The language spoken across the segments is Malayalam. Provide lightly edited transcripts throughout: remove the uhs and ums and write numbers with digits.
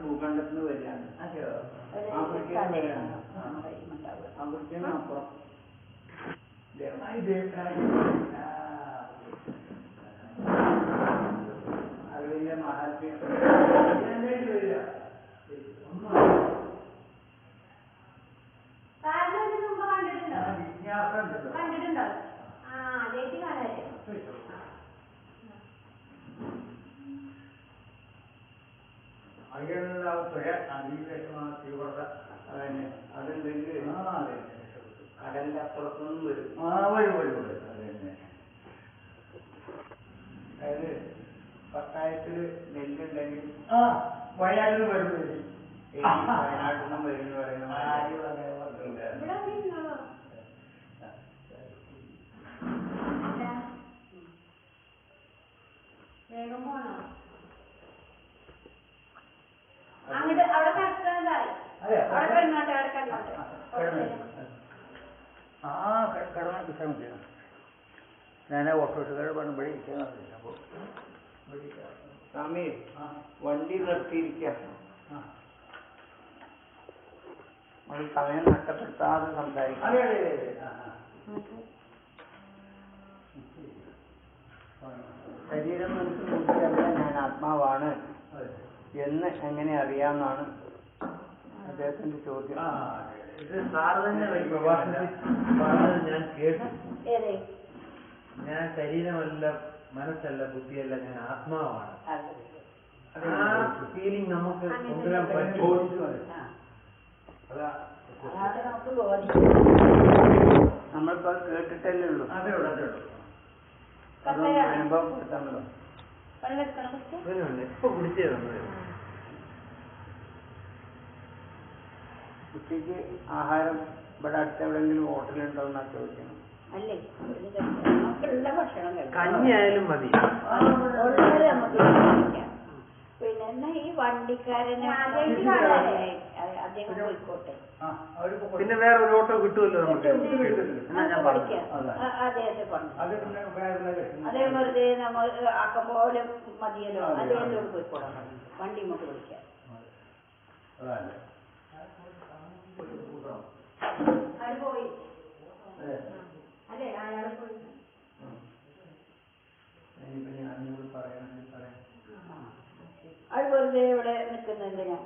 ഭൂഖണ്ഡത്തിന് വരികയാണ്. അപ്പുറം അറിവിന്റെ മഹാത്മ്യം കണ്ടിട്ടുണ്ടോ? ആ അതേറ്റ് കാണാല്ലേ. അയ്യണ്ടാവത്തുക അതിവേഷമാ തീവ്രത അതന്നെ അതുണ്ടെങ്കിൽ കടലിന്റെ അപ്പുറത്തൊന്നും വരും. വരും അതന്നെ. അതായത് പത്തായത്തില് നെല്ലുണ്ടെങ്കിൽ വയനാട്ടിൽ നിന്ന് വരും. വയനാട്ടിൽ നിന്നും വരും എന്ന് പറയുന്ന വേഗം പോണോ? അങ്ങോട്ട് അവിടെ കിടക്കുന്നതായി അവിടെ കിടന്നോട്ടെ. അവിടെ കിടന്നോട്ടെ. കിടന്നാൽ കിട്ടാൻ മതിയോ? ഞാൻ ഓട്ടോട്ടുകാർ ഇവിടെ ഇരിക്കാൻ സ്വാമി വണ്ടി നിർത്തിയിരിക്കുക. നമ്മൾ സമയം നഷ്ടപ്പെടുത്താതെ സംസാരിക്കാം. ശരീരം മനസ്സ് ബുദ്ധിയല്ല ഞാൻ ആത്മാവാണ് എന്ന് എങ്ങനെ അറിയാമെന്നാണ് അദ്ദേഹത്തിന്റെ ചോദ്യം. ഇത് സാറ് തന്നെ പ്രഭാഷണത്തിൽ പറഞ്ഞത് ഞാൻ കേട്ടു. ഞാൻ ശരീരമല്ല, മനസ്സല്ല, ബുദ്ധിയല്ല, ഞാൻ ആത്മാവാണ്. ആ ഫീലിംഗ് നമുക്ക് കൊണ്ടുവരാൻ പറ്റുമോ? നമ്മളിപ്പോ കേട്ടിട്ടല്ലേ ഉള്ളൂ. അനുഭവപ്പെടുത്താമല്ലോ. ഇപ്പൊ കുടിച്ചേ തന്നത്. കുട്ടിക്ക് ആഹാരം ഇവിടെ അടുത്തെവിടെയെങ്കിലും ഹോട്ടലുണ്ടോ എന്നാ ചോദിക്കണം. കഞ്ഞിയായാലും മതി. പിന്നെ ഈ വണ്ടിക്കാരനെ അദ്ദേഹം പോയിക്കോട്ടെ. പിന്നെ വേറെ ഒരു ഓട്ടോ കിട്ടുമല്ലോ നമുക്ക്. അദ്ദേഹത്തെ പറഞ്ഞു അതേ വെറുതെ നമ്മൾ ആക്കം പോലെ മതിയല്ലോ. അദ്ദേഹത്തോട് പോയിക്കോളാം. വണ്ടി ഇങ്ങോട്ട് വിളിക്കാം. അത് പോയി അല്ലേ? അയാൾ പോയി. അത് വെറുതെ ഇവിടെ നിൽക്കുന്നുണ്ട്. ഞാൻ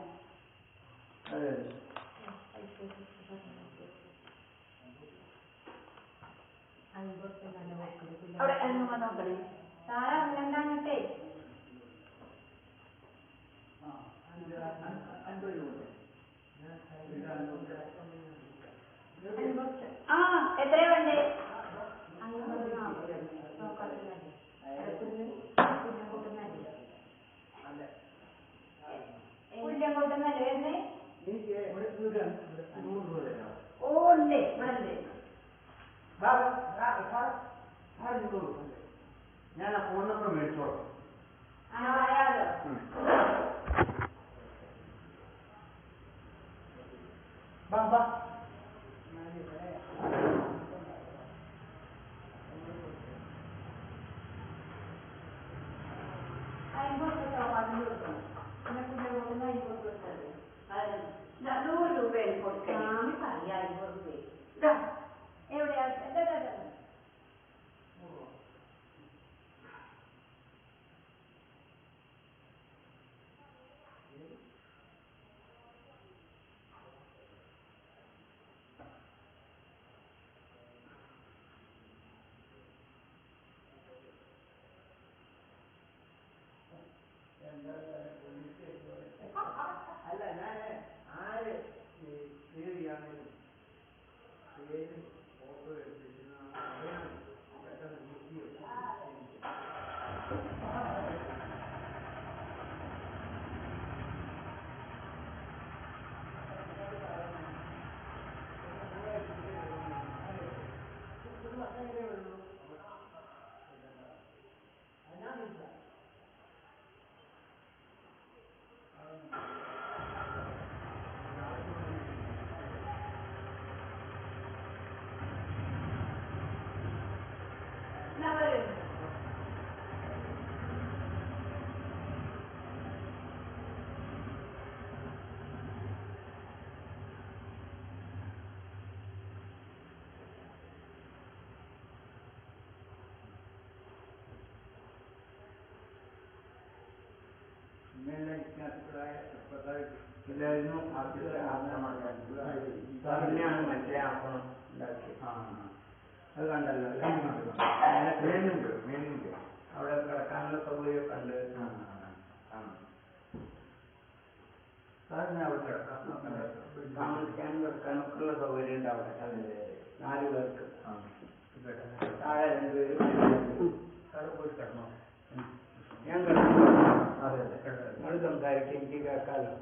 അവിടെ അങ്ങ് നോക്കണേ. സാറ് അങ്ങനെണ്ടാകട്ടെ. ആ എത്രയാ വേണ്ടേ? പുല്യം കൊട്ടുന്നല്ലേ വരുന്നേ? ഓ ഉണ്ട് ഇവിടെ ഉണ്ട്. ഞാൻ ആ ഫോൺ നമ്പർ മേടിച്ചോളാം. പറയാലോ. എവിടെയാ? അല്ല ഞാൻ ആര് പേരിയാണെങ്കിലും പേര് ഫോട്ടോ എടുത്തിട്ട് അറിയാൻ പെട്ടെന്ന് ബുദ്ധി ഇതായിരുന്നു ആദ്യത്തെ ആക്രമണം മറ്റേ ആക്രമണം ഉണ്ടാക്കി. അത് കണ്ടല്ലോ മേലുണ്ട് അവിടെ കിടക്കാനുള്ള സൗകര്യമൊക്കെ ഉണ്ട്. അവിടെ താമസിക്കാനും കിടക്കാനൊക്കെ ഉള്ള സൗകര്യം ഉണ്ട് അവിടെ 4 പേർക്ക്. താഴെ 2 പേര് അവിടെ പോയി കിടന്നു. ഞാൻ കിടന്നു. നിങ്ങൾ സംസാരിക്കും, എനിക്ക് കേൾക്കാമല്ലോ.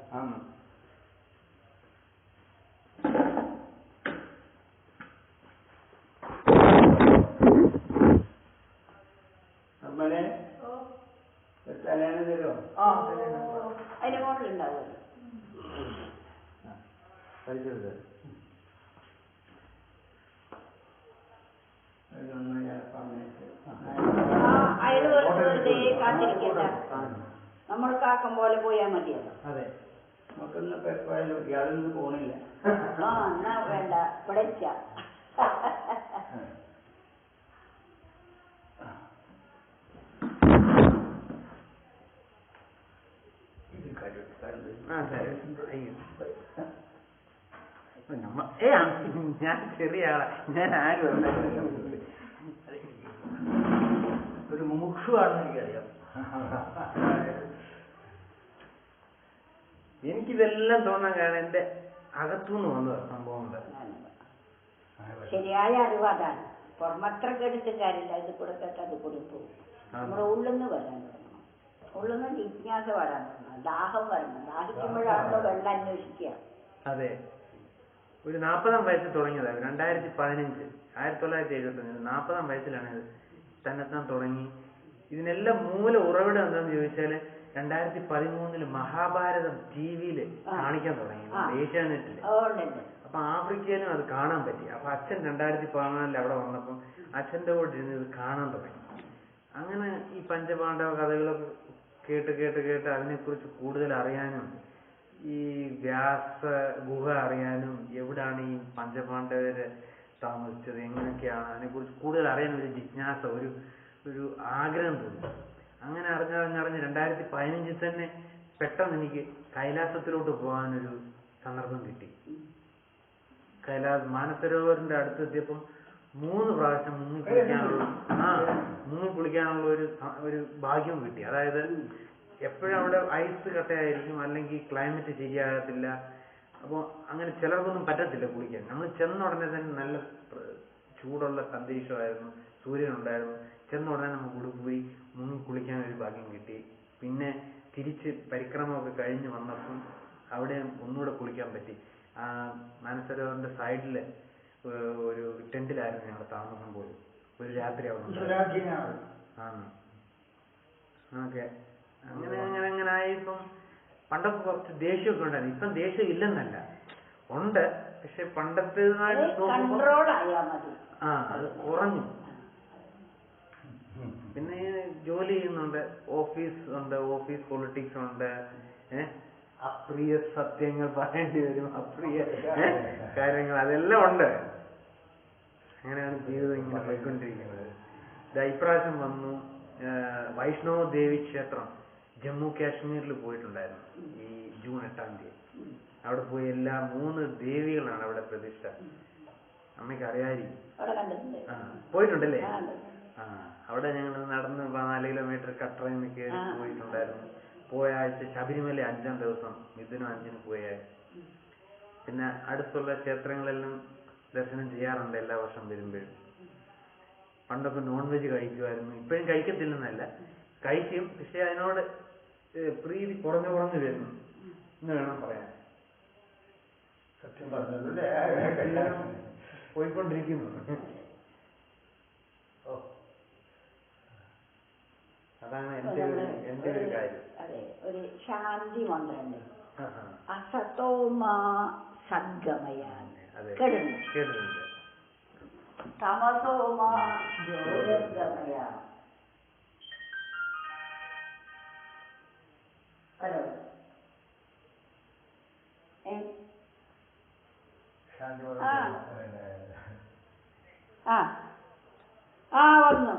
നമ്മളെ തലേന്ന് തരുമോ? അതിന്റെ മോഡലുണ്ടാവുമല്ലോ. അയാൾ വെറുതെ കാത്തിരിക്കണ്ട, നമ്മൾക്ക് ആക്കം പോലെ പോയാൽ മതിയല്ലോ. അതെ, നമുക്കൊന്നും ഇപ്പൊ എപ്പോഴും ഇയാളൊന്നും പോണില്ല. എന്നാ വേണ്ട, ഇവിടെ ഞാൻ ചെറിയ ആളാ, ഞാൻ ആരും ഒരു മുമുക്ഷുവാണെന്ന് എനിക്കറിയാം. എനിക്കിതെല്ലാം തോന്നാൻ കാരണം എന്റെ അകത്തുനിന്ന് വന്നതാണ് സംഭവങ്ങൾ. ശരിയായ അറിവ് അതാണ്. പുറമത്ര കേട്ടിട്ടും കാര്യമില്ല, ഇത് കൂടെ കേട്ട് അത് കൂടെ പോകും. നമ്മുടെ ഉള്ളിന്ന് വരാൻ തുടങ്ങണം, ഉള്ളിന്ന് ജിജ്ഞാസ വരാൻ തുടങ്ങണം, ദാഹം വരണം. ദാഹിക്കുമ്പോഴാണല്ലോ വെള്ളം അന്വേഷിക്കുക. അതെ, ഒരു 40-ാം വയസ്സിൽ തുടങ്ങിയതാണ്. 2015 1975 40-ാം വയസ്സിലാണ് ഇത് തന്നെത്താൻ തുടങ്ങി. ഇതിനെല്ലാം മൂല ഉറവിടം എന്താണെന്ന് ചോദിച്ചാല് 2013 മഹാഭാരതം ടിവിയില് കാണിക്കാൻ തുടങ്ങി, ഏഷ്യാനെറ്റില്. അപ്പൊ ആഫ്രിക്കയിലും അത് കാണാൻ പറ്റി. അപ്പൊ അച്ഛൻ 2014 അവിടെ വന്നപ്പം അച്ഛന്റെ കൂടെ ഇരുന്ന് ഇത് കാണാൻ തുടങ്ങി. അങ്ങനെ ഈ പഞ്ചപാണ്ഡവ കഥകളൊക്കെ കേട്ട് കേട്ട് കേട്ട് അതിനെക്കുറിച്ച് കൂടുതൽ അറിയാനും ഈ വ്യാസ ഗുഹ അറിയാനും എവിടാണ് ഈ പഞ്ചപാണ്ഡവര് താമസിച്ചത്, എങ്ങനെയൊക്കെയാണ് അതിനെക്കുറിച്ച് കൂടുതൽ അറിയാൻ ഒരു ജിജ്ഞാസ, ഒരു ആഗ്രഹം തോന്നി. അങ്ങനെ അറിഞ്ഞറിഞ്ഞറിഞ്ഞ് 2015 തന്നെ പെട്ടെന്ന് എനിക്ക് കൈലാസത്തിലോട്ട് പോകാനൊരു സന്ദർഭം കിട്ടി. മാനസരോവറിന്റെ അടുത്തെത്തിയപ്പം 3 പ്രാവശ്യം മുങ്ങി കുളിക്കാനുള്ള ഒരു ഭാഗ്യം കിട്ടി. അതായത് എപ്പോഴും അവിടെ ഐസ് കട്ടയായിരിക്കും, അല്ലെങ്കിൽ ക്ലൈമറ്റ് ശരിയാകത്തില്ല. അപ്പോൾ അങ്ങനെ ചിലർക്കൊന്നും പറ്റത്തില്ല കുളിക്കാൻ. നമ്മൾ ചെന്ന ഉടനെ തന്നെ നല്ല ചൂടുള്ള അന്തരീക്ഷമായിരുന്നു, സൂര്യനുണ്ടായിരുന്നു. ചെന്ന ഉടനെ നമുക്ക് കൂടെ പോയി മുങ്ങി കുളിക്കാൻ ഒരു ഭാഗ്യം കിട്ടി. പിന്നെ തിരിച്ച് പരിക്രമമൊക്കെ കഴിഞ്ഞ് വന്നപ്പം അവിടെ ഒന്നുകൂടെ കുളിക്കാൻ പറ്റി. മാനസരോവറിന്റെ സൈഡില് ഒരു ടെന്റിലായിരുന്നു ഞങ്ങൾ താമസം പോലും. ഒരു രാത്രി അവിടെ ഓക്കെ. അങ്ങനെ ആയി. ഇപ്പം പണ്ടൊക്കെ കുറച്ച് ദേഷ്യമൊക്കെ ഉണ്ടായിരുന്നു. ഇപ്പം ദേഷ്യം ഇല്ലെന്നല്ല, ഉണ്ട്. പക്ഷെ പണ്ടത്തേതുമായിട്ട് അത് കുറഞ്ഞു. പിന്നെ ജോലി ചെയ്യുന്നുണ്ട്, ഓഫീസ് ഉണ്ട്, ഓഫീസ് പൊളിറ്റിക്സ് ഉണ്ട്. അപ്രിയ സത്യങ്ങൾ പറയേണ്ടി വരും, അപ്രിയ കാര്യങ്ങൾ, അതെല്ലാം ഉണ്ട്. അങ്ങനെയാണ് ജീവിതം ഇങ്ങനെ പോയിക്കൊണ്ടിരിക്കുന്നത്. ഇപ്രാവശ്യം വന്നു വൈഷ്ണവ ദേവി ക്ഷേത്രം ജമ്മു കാശ്മീരിൽ പോയിട്ടുണ്ടായിരുന്നു ഈ ജൂൺ 8-ാം തീയതി. അവിടെ പോയി എല്ലാ 3 ദേവികളാണ് അവിടെ പ്രതിഷ്ഠ. അമ്മയ്ക്ക് അറിയാതിരിക്കും. പോയിട്ടുണ്ടല്ലേ? അവിടെ ഞങ്ങൾ നടന്ന് 4 കിലോമീറ്റർ കട്ടറയിൽ കയറി പോയിട്ടുണ്ടായിരുന്നു. പോയ ആഴ്ച ശബരിമല 5-ാം ദിവസം മിഥുനം 5-ന് പോയ. പിന്നെ അടുത്തുള്ള ക്ഷേത്രങ്ങളെല്ലാം ദർശനം ചെയ്യാറുണ്ട് എല്ലാ വർഷം വരുമ്പോഴും. പണ്ടൊക്കെ നോൺ വെജ് കഴിക്കുമായിരുന്നു, ഇപ്പോഴും കഴിക്കത്തില്ലെന്നല്ല, കഴിക്കും. പക്ഷെ അതിനോട് പ്രീതി കുറഞ്ഞു വരുന്നു എന്ന് വേണം പറയാൻ. സത്യം പറഞ്ഞത് പോയിക്കൊണ്ടിരിക്കുന്നു. അതാണ് എന്റെ ഒരു കാര്യം. അതെ, ഒരു ശാന്തി മന്ത്രമുണ്ട്, അസതോമാ സദ്ഗമയ. കേട്ടിട്ടുണ്ട്. തമസോമാ ജ്യോതിർഗമയ. ഹലോ, വന്നു.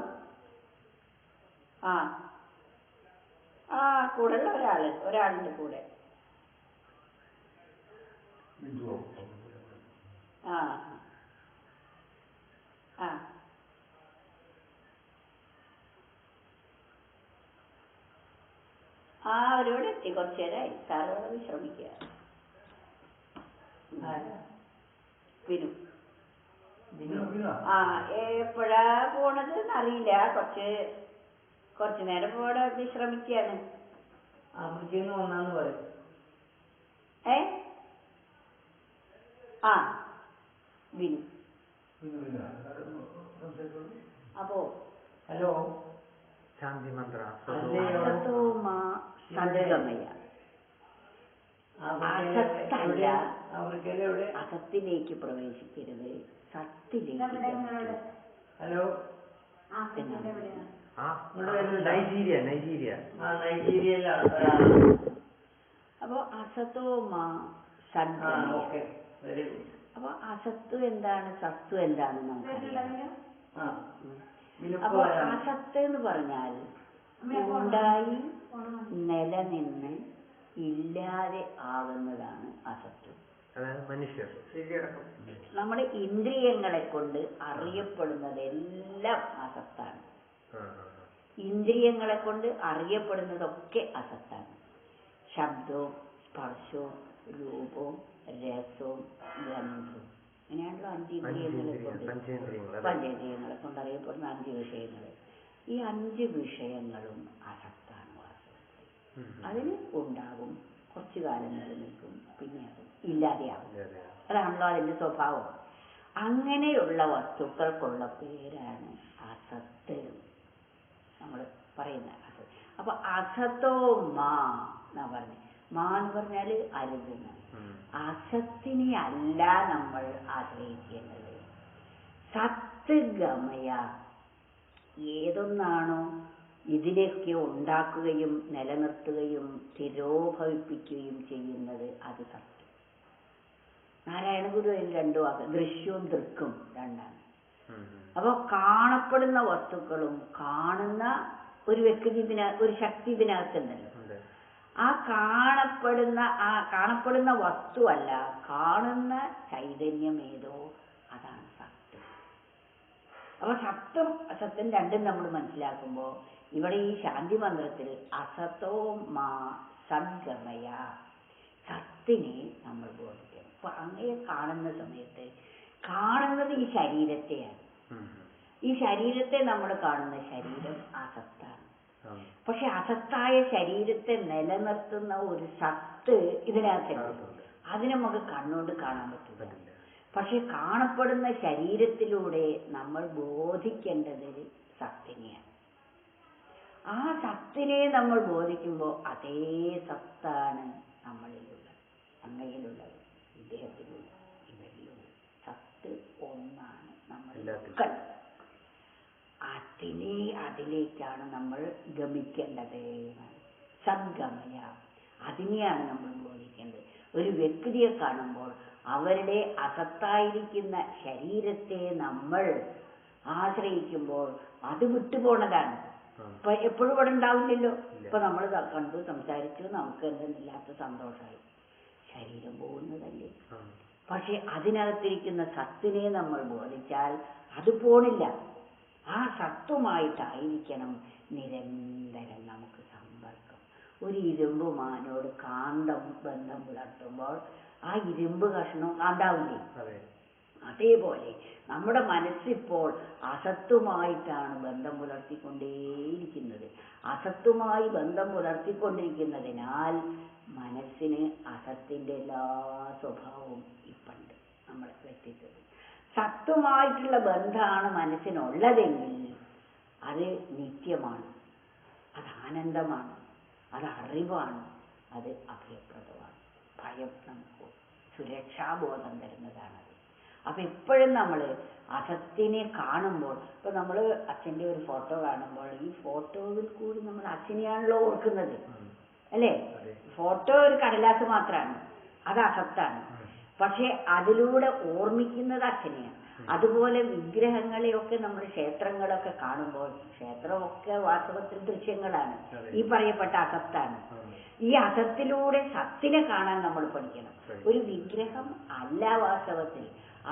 കൂടെയുള്ള ഒരാളിന്റെ കൂടെ. ആ ആ അവരോട് എത്തി. കുറച്ചു നേരമായി സാറോട് വിശ്രമിക്കുക. വിനു എപ്പോഴാ പോണത് എന്നറിയില്ല. കുറച്ചു നേരം പോടെ വിശ്രമിക്കുകയാണ്. വന്നാന്ന് പറയും. വിനു അപ്പോ ഹലോ ശാന്തി മന്ത്ര അസത്തിലേക്ക് പ്രവേശിക്കരുത്, സത്തിലേക്ക്. ഹലോ നൈജീരിയ അപ്പൊ അസത്തോമാ സദ്ഗമയ. അപ്പൊ അസത്ത് എന്താണ്, സത്വം എന്താണ് നമുക്കറിയാം. അപ്പൊ അസത്ത് എന്ന് പറഞ്ഞാൽ ഉണ്ടായി നിലനിന്ന് ഇല്ലാതെ ആകുന്നതാണ് അസത്വം. മനുഷ്യർ നമ്മുടെ ഇന്ദ്രിയങ്ങളെ കൊണ്ട് അറിയപ്പെടുന്നതെല്ലാം അസത്താണ്. ഇന്ദ്രിയങ്ങളെ കൊണ്ട് അറിയപ്പെടുന്നതൊക്കെ അസത്താണ്. ശബ്ദവും സ്പർശവും രൂപവും രസവും ഗന്ധവും, അങ്ങനെയാണല്ലോ പഞ്ചേന്ദ്രിയങ്ങളെ കൊണ്ട് അറിയപ്പെടുന്ന 5 വിഷയങ്ങൾ. ഈ 5 വിഷയങ്ങളും അസത്താണ്. അതിന് ഉണ്ടാകും, കുറച്ചു കാലം നിലനിൽക്കും, പിന്നെ അത് ഇല്ലാതെയാകും. അതാണല്ലോ അതിന്റെ സ്വഭാവം. അങ്ങനെയുള്ള വസ്തുക്കൾക്കുള്ള പേരാണ് അസത്ത് നമ്മൾ പറയുന്ന അസത്ത്. അപ്പൊ അസത്തോ മാ എന്നാ പറഞ്ഞു. മാ എന്ന് പറഞ്ഞാല് അരുതെന്ന്. അസത്തിനെ അല്ല നമ്മൾ ആശ്രയിക്കേണ്ടത്. സത്ത് ഗമയ. ഏതൊന്നാണോ ഇതിലേക്ക് ഉണ്ടാക്കുകയും നിലനിർത്തുകയും തിരോഭവിപ്പിക്കുകയും ചെയ്യുന്നത് അത് സത്യം. നാരായണ ഗുരു അതിൽ 2 വാക്ക്, ദൃശ്യവും ദൃക്കും 2ആണ്. അപ്പൊ കാണപ്പെടുന്ന വസ്തുക്കളും കാണുന്ന ഒരു വ്യക്തി ഒരു ശക്തി ഇതിനകത്തുണ്ടല്ലോ. ആ കാണപ്പെടുന്ന വസ്തുവല്ല, കാണുന്ന ചൈതന്യം ഏതോ അതാണ് സത്യം. അപ്പൊ സത്യം അസത്യം രണ്ടും നമ്മൾ മനസ്സിലാക്കുമ്പോൾ ഇവിടെ ഈ ശാന്തി മന്ത്രത്തിൽ അസത്തോ മാ സദ്ഗമയ, സത്തിനെ നമ്മൾ ബോധിക്കണം. അപ്പൊ അങ്ങനെ കാണുന്ന സമയത്ത് കാണുന്നത് ഈ ശരീരത്തെയാണ്. ഈ ശരീരത്തെ നമ്മൾ കാണുന്ന ശരീരം അസത്താണ്. പക്ഷെ അസത്തായ ശരീരത്തെ നിലനിർത്തുന്ന ഒരു സത്ത് ഇതിനകത്തുണ്ട്. അതിനെ നമുക്ക് കണ്ണുകൊണ്ട് കാണാൻ പറ്റില്ല. പക്ഷെ കാണപ്പെടുന്ന ശരീരത്തിലൂടെ നമ്മൾ ബോധിക്കേണ്ടത് സത്തിനെയാണ്. ആ സത്തിനെ നമ്മൾ ബോധിക്കുമ്പോൾ അതേ സത്താണ് നമ്മളിലുള്ളത്, അങ്ങയിലുള്ളത്, ഇദ്ദേഹത്തിലുള്ളത്, ഇവരിലുള്ളത്. സത്ത് ഒന്നാണ് നമ്മളിലൊക്കെ. അതിലേക്കാണ് നമ്മൾ ഗമിക്കേണ്ടത്. സദ്ഗമയ, അതിനെയാണ് നമ്മൾ ബോധിക്കേണ്ടത്. ഒരു വ്യക്തിയെ കാണുമ്പോൾ അവരുടെ അസത്തായിരിക്കുന്ന ശരീരത്തെ നമ്മൾ ആശ്രയിക്കുമ്പോൾ അത് വിട്ടുപോണതാണ്. ഇപ്പൊ എപ്പോഴും ഇവിടെ ഉണ്ടാവില്ലല്ലോ. ഇപ്പൊ നമ്മൾ കണ്ടു സംസാരിച്ചു, നമുക്ക് എന്തെന്നില്ലാത്ത സന്തോഷമായി, ശരീരം പോകുന്നതല്ലേ. പക്ഷെ അതിനകത്തിരിക്കുന്ന സത്തിനെ നമ്മൾ ബോധിച്ചാൽ അത് പോണില്ല. ആ സത്വമായിട്ടായിരിക്കണം നിരന്തരം നമുക്ക് സമ്പർക്കം. ഒരു ഇരുമ്പ് മാനോട് കാന്തം ബന്ധം പുലർത്തുമ്പോൾ ആ ഇരുമ്പ് കഷ്ണം കാന്താവില്ലേ? അതേപോലെ നമ്മുടെ മനസ്സിപ്പോൾ അസത്തുമായിട്ടാണ് ബന്ധം പുലർത്തിക്കൊണ്ടേയിരിക്കുന്നത്. അസത്തുമായി ബന്ധം പുലർത്തിക്കൊണ്ടിരിക്കുന്നതിനാൽ മനസ്സിന് അസത്തിന്റെ എല്ലാ സ്വഭാവവും ഇപ്പുണ്ട് നമ്മുടെ വ്യക്തിത്വത്തിൽ. സത്വമായിട്ടുള്ള ബന്ധമാണ് മനസ്സിനുള്ളതെങ്കിൽ അത് നിത്യമാണ്, അത് ആനന്ദമാണ്, അത് അറിവാണ്, അത് അഭയപ്രദമാണ്. ഭയം നമുക്ക് സുരക്ഷാബോധം തരുന്നതാണത്. അപ്പൊ എപ്പോഴും നമ്മൾ അസത്തിനെ കാണുമ്പോൾ, ഇപ്പൊ നമ്മൾ അച്ഛൻ്റെ ഒരു ഫോട്ടോ കാണുമ്പോൾ ഈ ഫോട്ടോയിൽ കൂടി നമ്മൾ അച്ഛനെയാണല്ലോ ഓർക്കുന്നത്, അല്ലേ? ഫോട്ടോ ഒരു കടലാസ് മാത്രമാണ്, അത് അസത്താണ്. പക്ഷെ അതിലൂടെ ഓർമ്മിക്കുന്നത് അച്ഛനെയാണ്. അതുപോലെ വിഗ്രഹങ്ങളെയൊക്കെ നമ്മൾ ക്ഷേത്രങ്ങളൊക്കെ കാണുമ്പോൾ, ക്ഷേത്രമൊക്കെ വാസ്തവത്തിൽ ദൃശ്യങ്ങളാണ്, ഈ പറയപ്പെട്ട അസത്താണ്. ഈ അസത്തിലൂടെ സത്തിനെ കാണാൻ നമ്മൾ പഠിക്കണം. ഒരു വിഗ്രഹം അല്ല വാസ്തവത്തിൽ,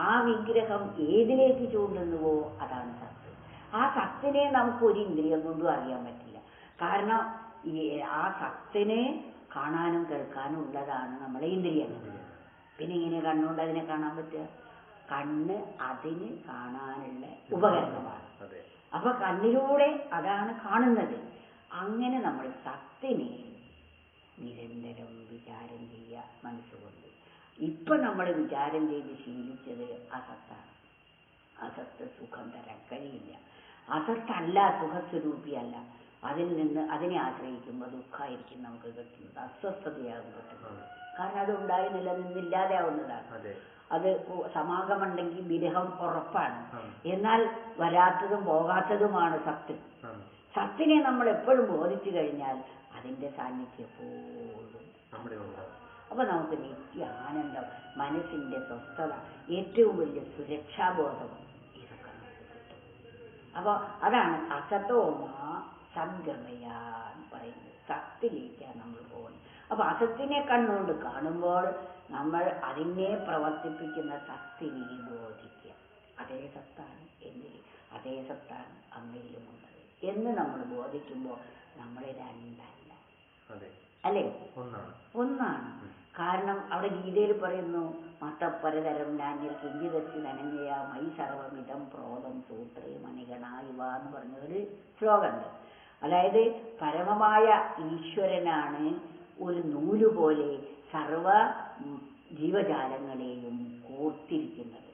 ആ വിഗ്രഹം ഏതിലേക്ക് ചൂണ്ടുന്നുവോ അതാണ് സത്ത്. ആ സത്തിനെ നമുക്ക് ഒരു ഇന്ദ്രിയം കൊണ്ടും അറിയാൻ പറ്റില്ല. കാരണം ആ സത്തിനെ കാണാനും കേൾക്കാനും ഉള്ളതാണ് നമ്മളെ ഇന്ദ്രിയങ്ങൾ. പിന്നെ ഇങ്ങനെ കണ്ണുകൊണ്ട് അതിനെ കാണാൻ പറ്റുക? കണ്ണ് അതിന് കാണാനുള്ള ഉപകരണമാണ്. അപ്പൊ കണ്ണിലൂടെ അതാണ് കാണുന്നത്. അങ്ങനെ നമ്മൾ സത്തിനെ നിരന്തരം വിചാരം ചെയ്യുക മനസ്സുകൊണ്ട്. ഇപ്പൊ നമ്മൾ വിചാരം ചെയ്ത് ശീലിച്ചത് അസത്താണ്. അസത്ത് സുഖം തരാൻ കഴിയില്ല. അസത്തല്ല, സുഖസ്വരൂപിയല്ല. അതിൽ നിന്ന് അതിനെ ആശ്രയിക്കുമ്പോൾ ദുഃഖമായിരിക്കും നമുക്ക് കിട്ടുന്നത്, അസ്വസ്ഥതയാകും കിട്ടുന്നത്. കാരണം അത് ഉണ്ടായി നിലനിന്നില്ലാതെ ആവുന്നതാണ്. അത് സമാഗമുണ്ടെങ്കിൽ വിരഹം ഉറപ്പാണ്. എന്നാൽ വരാത്തതും പോകാത്തതുമാണ് സത്ത്. സത്തിനെ നമ്മൾ എപ്പോഴും ബോധിച്ചു കഴിഞ്ഞാൽ അതിന്റെ സാന്നിധ്യം എപ്പോഴും അപ്പൊ നമുക്ക് നിത്യ ആനന്ദം, മനസ്സിന്റെ സ്വസ്ഥത, ഏറ്റവും വലിയ സുരക്ഷാബോധം, ഇതൊക്കെ നമുക്ക് കിട്ടും. അപ്പൊ അതാണ് അസതോമാ സംഗമയ എന്ന് പറയുന്നത്. സത്തിലേക്കാണ് നമ്മൾ പോകുന്നത്. അപ്പൊ അസത്തിനെ കണ്ണുകൊണ്ട് കാണുമ്പോൾ നമ്മൾ അതിനെ പ്രവർത്തിപ്പിക്കുന്ന സത്തിനെ ബോധിക്കുക. അതേ സത്താണ് എന്നിൽ, അതേ സത്താണ് അങ്ങയിലുമുള്ളത് എന്ന് നമ്മൾ ബോധിക്കുമ്പോൾ നമ്മൾ രണ്ടല്ല, അല്ലേ? ഒന്നാണ്. കാരണം അവിടെ ഗീതയിൽ പറയുന്നു, മതപരതരം നാന്യർ കിഞ്ചിതച്ച് നനഞ്ഞയ മൈ സർവമിതം പ്രോതം സൂത്രേ മണികണായിവ എന്ന് പറഞ്ഞൊരു ശ്ലോകമുണ്ട്. അതായത് പരമമായ ഈശ്വരനാണ് ഒരു നൂലുപോലെ സർവ ജീവജാലങ്ങളെയും കോർത്തിരിക്കുന്നത്.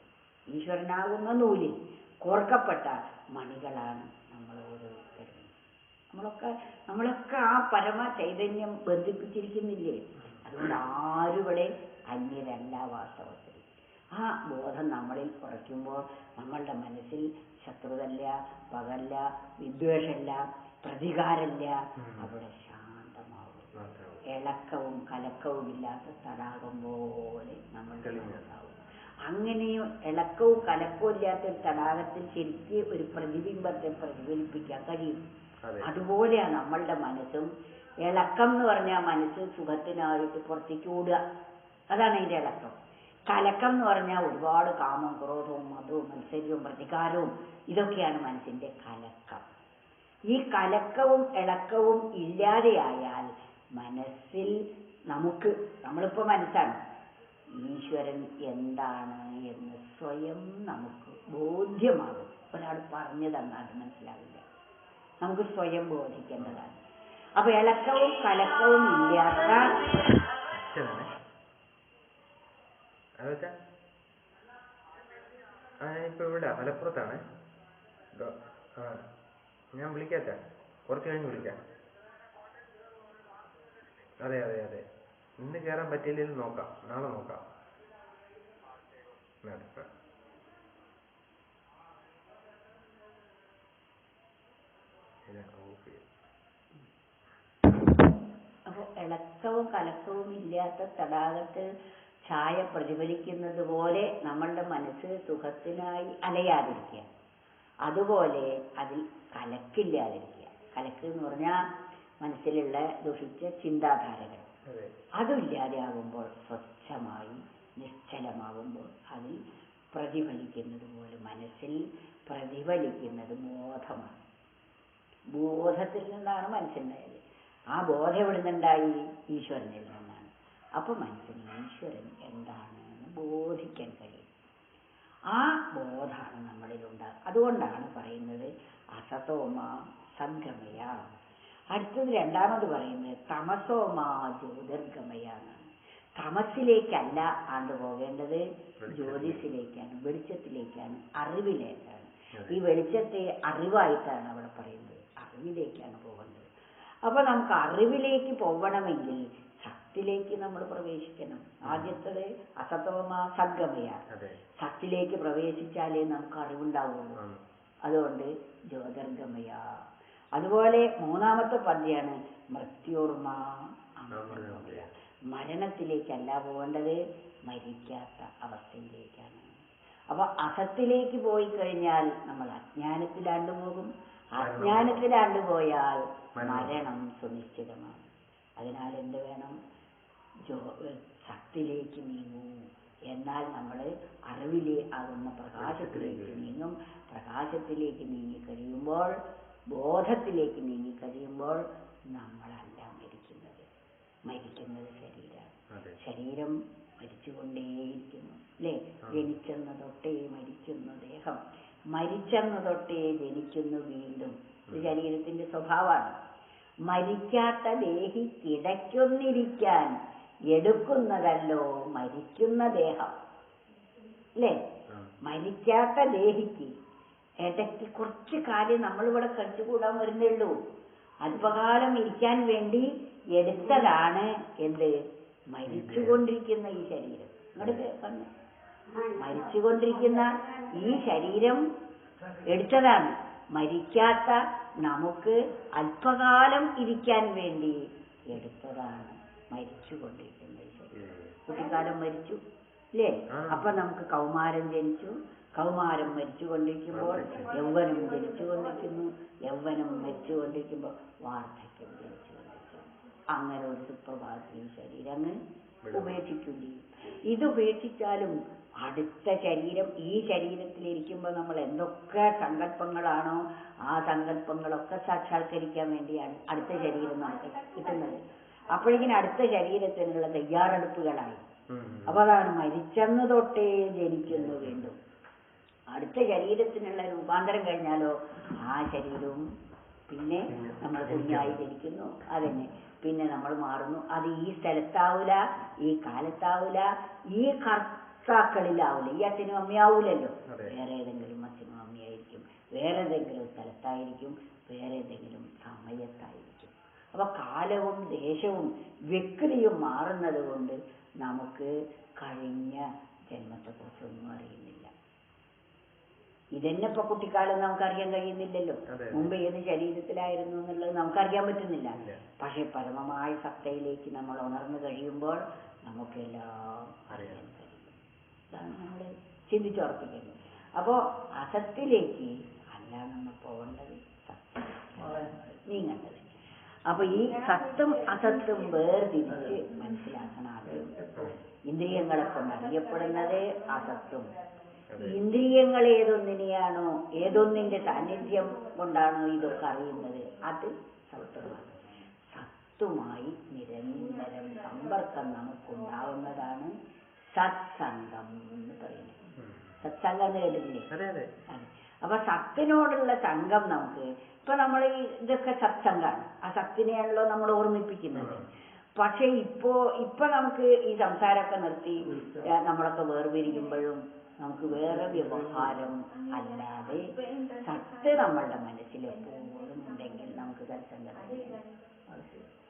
ഈശ്വരനാകുന്ന നൂലിൽ കോർക്കപ്പെട്ട മണികളാണ് നമ്മൾ ഓരോരുത്തരും. നമ്മളൊക്കെ ആ പരമ ചൈതന്യം ബന്ധിപ്പിച്ചിരിക്കുന്നില്ലേ? അതുകൊണ്ട് ആരുവിടെ അന്യരല്ല വാസ്തവത്തിൽ. ആ ബോധം നമ്മളിൽ കുറയ്ക്കുമ്പോൾ നമ്മളുടെ മനസ്സിൽ ശത്രുതല്ല, പകല്ല, വിദ്വേഷമല്ല, പ്രതികാരമില്ല. അവിടെ ശാന്തമാവും. ഇളക്കവും കലക്കവും ഇല്ലാത്ത തടാകം പോലെ നമ്മളുടെ മനസ്സാവും. അങ്ങനെയും ഇളക്കവും കലക്കവും ഇല്ലാത്ത ഒരു തടാകത്തിൽ ശരിക്കും ഒരു പ്രതിബിംബത്തെ പ്രതിഫലിപ്പിക്കാൻ കഴിയും. അതുപോലെയാണ് നമ്മളുടെ മനസ്സും. ഇളക്കം എന്ന് പറഞ്ഞാൽ മനസ്സ് സുഖത്തിനായിട്ട് പുറത്തേക്ക് ഓടുക, അതാണ് അതിന്റെ ഇളക്കം. കലക്കം എന്ന് പറഞ്ഞാൽ ഒരുപാട് കാമം, ക്രോധവും, മതവും, മത്സര്യവും, പ്രതികാരവും, ഇതൊക്കെയാണ് മനസ്സിന്റെ കലക്കം. ഈ കലക്കവും ഇളക്കവും ഇല്ലാതെയായാൽ മനസ്സിൽ നമ്മളിപ്പോ മനസ്സാണ്, ഈശ്വരൻ എന്താണ് എന്ന് സ്വയം നമുക്ക് ബോധ്യമാകും. ഒരാൾ പറഞ്ഞു തന്നാൽ മനസ്സിലാവില്ല, നമുക്ക് സ്വയം ബോധിക്കേണ്ടതാണ്. അപ്പൊ ഇളക്കവും കലക്കവും ഇല്ലാത്ത ഇപ്പൊ ഇവിടെ മലപ്പുറത്താണ്. ഞാൻ വിളിക്കാത്ത, കുറച്ച് കഴിഞ്ഞ് വിളിക്കാം. അതെ, ഇന്ന് കയറാൻ പറ്റിയില്ലെങ്കിൽ നോക്കാം, നാളെ നോക്കാം. അപ്പൊ ഇളക്കവും കലക്കവും ഇല്ലാത്ത തടാകത്തിൽ ഛായ പ്രതിഫലിക്കുന്നത് പോലെ നമ്മളുടെ മനസ്സ് സുഖത്തിനായി അലയാതിരിക്കുക. അതുപോലെ അതിൽ കലക്കില്ലാതിരിക്കുക. കലക്ക് എന്ന് പറഞ്ഞാൽ മനസ്സിലുള്ള ദുഷിച്ച ചിന്താധാരകൾ, അതില്ലാതെ ആകുമ്പോൾ സ്വച്ഛമായി നിശ്ചലമാകുമ്പോൾ അതിൽ പ്രതിഫലിക്കുന്നത് പോലെ മനസ്സിൽ പ്രതിഫലിക്കുന്നത് ബോധമാണ്. ബോധത്തിൽ നിന്നാണ് മനസ്സുണ്ടായത്. ആ ബോധം എവിടെ നിന്നുണ്ടായി? ഈശ്വരനിൽ നിന്നാണ്. അപ്പൊ മനസ്സിന് ഈശ്വരൻ എന്താണെന്ന് ബോധിക്കാൻ കഴിയും. ആ ബോധമാണ് നമ്മളിലുണ്ടാകുക. അതുകൊണ്ടാണ് പറയുന്നത് അസതോമാ സംഗമയ. അടുത്തത് രണ്ടാമത് പറയുന്നത് തമസോമാ ജ്യോതിർഗമയ എന്നാണ്. തമസിലേക്കല്ല ആണ്ട് പോകേണ്ടത്, ജ്യോതിസിലേക്കാണ്, വെളിച്ചത്തിലേക്കാണ്, അറിവിലേക്കാണ്. ഈ വെളിച്ചത്തെ അറിവായിട്ടാണ് അവിടെ പറയുന്നത്, അറിവിലേക്കാണ് പോകേണ്ടത്. അപ്പൊ നമുക്ക് അറിവിലേക്ക് പോകണമെങ്കിൽ സത്തിലേക്ക് നമ്മൾ പ്രവേശിക്കണം. ആദ്യത്തത് അസതോമാ സംഗമയ, സത്തിലേക്ക് പ്രവേശിച്ചാലേ നമുക്ക് അറിവുണ്ടാവുള്ളൂ. അതുകൊണ്ട് ജ്യോതിർഗമയ. അതുപോലെ മൂന്നാമത്തെ പദ്യാണ് മൃത്യോർമ അമൃതമയ. മരണത്തിലേക്കല്ല പോകേണ്ടത്, മരിക്കാത്ത അവസ്ഥയിലേക്കാണ്. അപ്പൊ അസത്തിലേക്ക് പോയി കഴിഞ്ഞാൽ നമ്മൾ അജ്ഞാനത്തിലാണ്ടുപോകും. അജ്ഞാനത്തിലാണ്ടുപോയാൽ മരണം സുനിശ്ചിതമാണ്. അതിനാൽ എന്ത് വേണം? സത്തിലേക്ക് നീങ്ങൂ. എന്നാൽ നമ്മൾ അറിവിലെ ആകുന്ന പ്രകാശത്തിലേക്ക് നീങ്ങും. പ്രകാശത്തിലേക്ക് നീങ്ങിക്കഴിയുമ്പോൾ, ബോധത്തിലേക്ക് നീങ്ങിക്കഴിയുമ്പോൾ നമ്മളല്ല മരിക്കുന്നത് ശരീരമാണ്. ശരീരം മരിച്ചുകൊണ്ടേയിരിക്കുന്നു അല്ലേ? ജനിച്ചെന്ന് തൊട്ടേ മരിക്കുന്നു ദേഹം, മരിച്ചെന്ന് തൊട്ടേ ജനിക്കുന്നു വീണ്ടും. ഇത് ശരീരത്തിന്റെ സ്വഭാവമാണ്. മരിക്കാത്ത ദേഹി കിടക്കൊന്നിരിക്കാൻ എടുക്കുന്നതല്ലോ മരിക്കുന്ന ദേഹം അല്ലേ? മരിക്കാത്ത ദേഹിക്ക് ഇടയ്ക്ക് കുറച്ച് കാര്യം നമ്മളിവിടെ കഴിച്ചുകൂടാൻ വരുന്നുള്ളൂ. അല്പകാലം ഇരിക്കാൻ വേണ്ടി എടുത്തതാണ് എന്ത്? മരിച്ചുകൊണ്ടിരിക്കുന്ന ഈ ശരീരം. ഇങ്ങോട്ട് പറഞ്ഞു, മരിച്ചുകൊണ്ടിരിക്കുന്ന ഈ ശരീരം എടുത്തതാണ്. മരിക്കാത്ത നമുക്ക് അല്പകാലം ഇരിക്കാൻ വേണ്ടി എടുത്തതാണ് മരിച്ചുകൊണ്ടിരിക്കുന്ന ഈ ശരീരം. കുട്ടിക്കാലം മരിച്ചു അല്ലേ? അപ്പൊ നമുക്ക് കൗമാരം ജനിച്ചു. കൗമാരം മരിച്ചുകൊണ്ടിരിക്കുമ്പോൾ യൗവനം ജനിച്ചുകൊണ്ടിരിക്കുന്നു. യൗവനം മരിച്ചുകൊണ്ടിരിക്കുമ്പോൾ വാർദ്ധക്യം ജനിച്ചുകൊണ്ടിരിക്കുന്നു. അങ്ങനെ ഒരു സുപ്രഭാതത്തിൽ ഈ ശരീരം അങ്ങ് ഉപേക്ഷിക്കുകയും ചെയ്യും. ഇത് ഉപേക്ഷിച്ചാലും അടുത്ത ശരീരം, ഈ ശരീരത്തിലിരിക്കുമ്പോൾ നമ്മൾ എന്തൊക്കെ സങ്കല്പങ്ങളാണോ ആ സങ്കല്പങ്ങളൊക്കെ സാക്ഷാത്കരിക്കാൻ വേണ്ടിയാണ് അടുത്ത ശരീരം നമുക്ക് കിട്ടുന്നത്. അപ്പോഴേക്കിനും അടുത്ത ശരീരത്തിനുള്ള തയ്യാറെടുപ്പുകളായി. അപ്പൊ അതാണ് മരിച്ചെന്ന് തൊട്ടേ ജനിക്കുന്നു വീണ്ടും. അടുത്ത ശരീരത്തിനുള്ള രൂപാന്തരം കഴിഞ്ഞാലോ ആ ശരീരവും പിന്നെ നമ്മൾ കുഞ്ഞായി ജനിക്കുന്നു. അതന്നെ പിന്നെ നമ്മൾ മാറുന്നു. അത് ഈ സ്ഥലത്താവൂല, ഈ കാലത്താവൂല, ഈ കർത്താക്കളിലാവൂല. ഈ അച്ഛനും അമ്മയാവൂലല്ലോ. വേറെ ഏതെങ്കിലും അച്ഛനും അമ്മയായിരിക്കും, വേറെ ഏതെങ്കിലും സ്ഥലത്തായിരിക്കും, വേറെ ഏതെങ്കിലും സമയത്തായിരിക്കും. അപ്പൊ കാലവും ദേശവും വ്യക്തിയും മാറുന്നത് കൊണ്ട് നമുക്ക് കഴിഞ്ഞ ജന്മത്തെക്കുറിച്ചൊന്നും അറിയുന്നില്ല. ഇതന്നെ ഇപ്പൊ കുട്ടിക്കാലം നമുക്കറിയാൻ കഴിയുന്നില്ലല്ലോ. മുമ്പ് ഏത് ശരീരത്തിലായിരുന്നു എന്നുള്ളത് നമുക്കറിയാൻ പറ്റുന്നില്ല. പക്ഷെ പരമമായ സത്തയിലേക്ക് നമ്മൾ ഉണർന്നു കഴിയുമ്പോൾ നമുക്കെല്ലാം അറിയാൻ കഴിയും. ഇതാണ് നമ്മൾ ചിന്തിച്ചുറപ്പിക്കുന്നത്. അപ്പോ അസത്തിലേക്ക് അല്ല നമ്മൾ പോകേണ്ടത്, നീങ്ങേണ്ടത്. അപ്പൊ ഈ സത്തും അസത്തും വേർതിരിച്ച് മനസ്സിലാക്കണം. ആദ്യം ഇന്ദ്രിയങ്ങളെ കൊണ്ട് അറിയപ്പെടുന്നത് അസത്തും. ഇന്ദ്രിയങ്ങൾ ഏതൊന്നിനെയാണോ, ഏതൊന്നിന്റെ സാന്നിധ്യം കൊണ്ടാണോ ഇതൊക്കെ അറിയുന്നത്, അത് സത്വമാണ്. സത്തുമായി നിരന്തരം സമ്പർക്കം നമുക്കുണ്ടാവുന്നതാണ് സത്സംഗം എന്ന് പറയുന്നത്. സത്സംഗം എന്ന് കേട്ടിട്ടില്ലേ? അപ്പൊ സത്തിനോടുള്ള സംഘം നമുക്ക് ഇപ്പൊ നമ്മൾ ഇതൊക്കെ സത്സംഗമാണ്. ആ സത്തിനെയാണല്ലോ നമ്മൾ ഓർമ്മിപ്പിക്കുന്നത്. പക്ഷെ ഇപ്പൊ നമുക്ക് ഈ സംസാരമൊക്കെ നിർത്തി നമ്മളൊക്കെ വേർപിരിക്കുമ്പോഴും നമുക്ക് വേറെ വ്യവഹാരം അല്ലാതെ സത്ത് നമ്മളുടെ മനസ്സിൽ എപ്പോഴും ഉണ്ടെങ്കിൽ നമുക്ക് സത്സംഗത്തിന്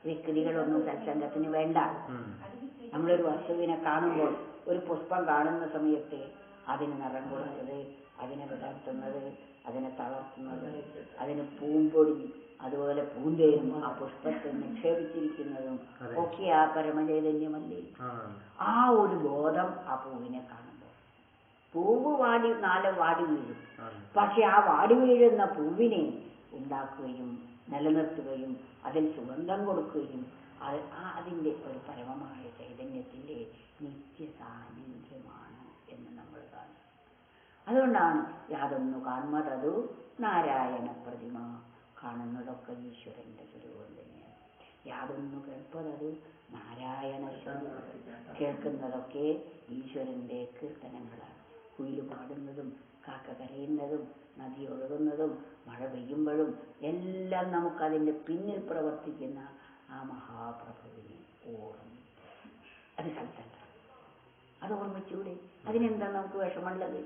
വ്യക്തികളൊന്നും സത്സംഗത്തിന് വേണ്ട. നമ്മളൊരു വസ്തുവിനെ കാണുമ്പോൾ, ഒരു പുഷ്പം കാണുന്ന സമയത്ത് അതിന് നിറം കൊടുത്തത്, അതിനെ വിടർത്തുന്നത്, അതിനെ തളർത്തുന്നത്, അതിന് പൂമ്പൊടി അതുപോലെ പൂന്തേനും ആ പുഷ്പത്തെ നിക്ഷേപിച്ചിരിക്കുന്നതും ഒക്കെ ആ പരമചൈതന്യമല്ലേ? ആ ഒരു ബോധം ആ പൂവിനെ കാണുമ്പോൾ, പൂവ് നാളെ വാടി വീഴും. പക്ഷെ ആ വാടി വീഴുന്ന പൂവിനെ ഉണ്ടാക്കുകയും നിലനിർത്തുകയും അതിൽ സുഗന്ധം കൊടുക്കുകയും അതിൻ്റെ ഒരു പരമമായ ചൈതന്യത്തിൻ്റെ നിത്യ സാന്നിധ്യമാണ് എന്ന് നമ്മൾ കാണും. അതുകൊണ്ടാണ് യാതൊന്നു കാണുന്നതതു നാരായണ പ്രതിമ, കാണുന്നതൊക്കെ ഈശ്വരന്റെ സ്വരൂപം തന്നെയാണ്. യാതൊന്നു കേൾപ്പതത് നാരായണ സ്വരൂപം, കേൾക്കുന്നതൊക്കെ ഈശ്വരന്റെ കീർത്തനങ്ങളാണ്. കുയിൽ പാടുന്നതും കാക്ക കരയുന്നതും നദി ഒഴുകുന്നതും മഴ പെയ്യുമ്പോഴും എല്ലാം നമുക്കതിൻ്റെ പിന്നിൽ പ്രവർത്തിക്കുന്ന ആ മഹാപ്രഭുവിനെ അത് സത്സംഗം. അത് ഓർമ്മിച്ചൂടെ? അതിനെന്താ നമുക്ക് വിഷമമുള്ളത്?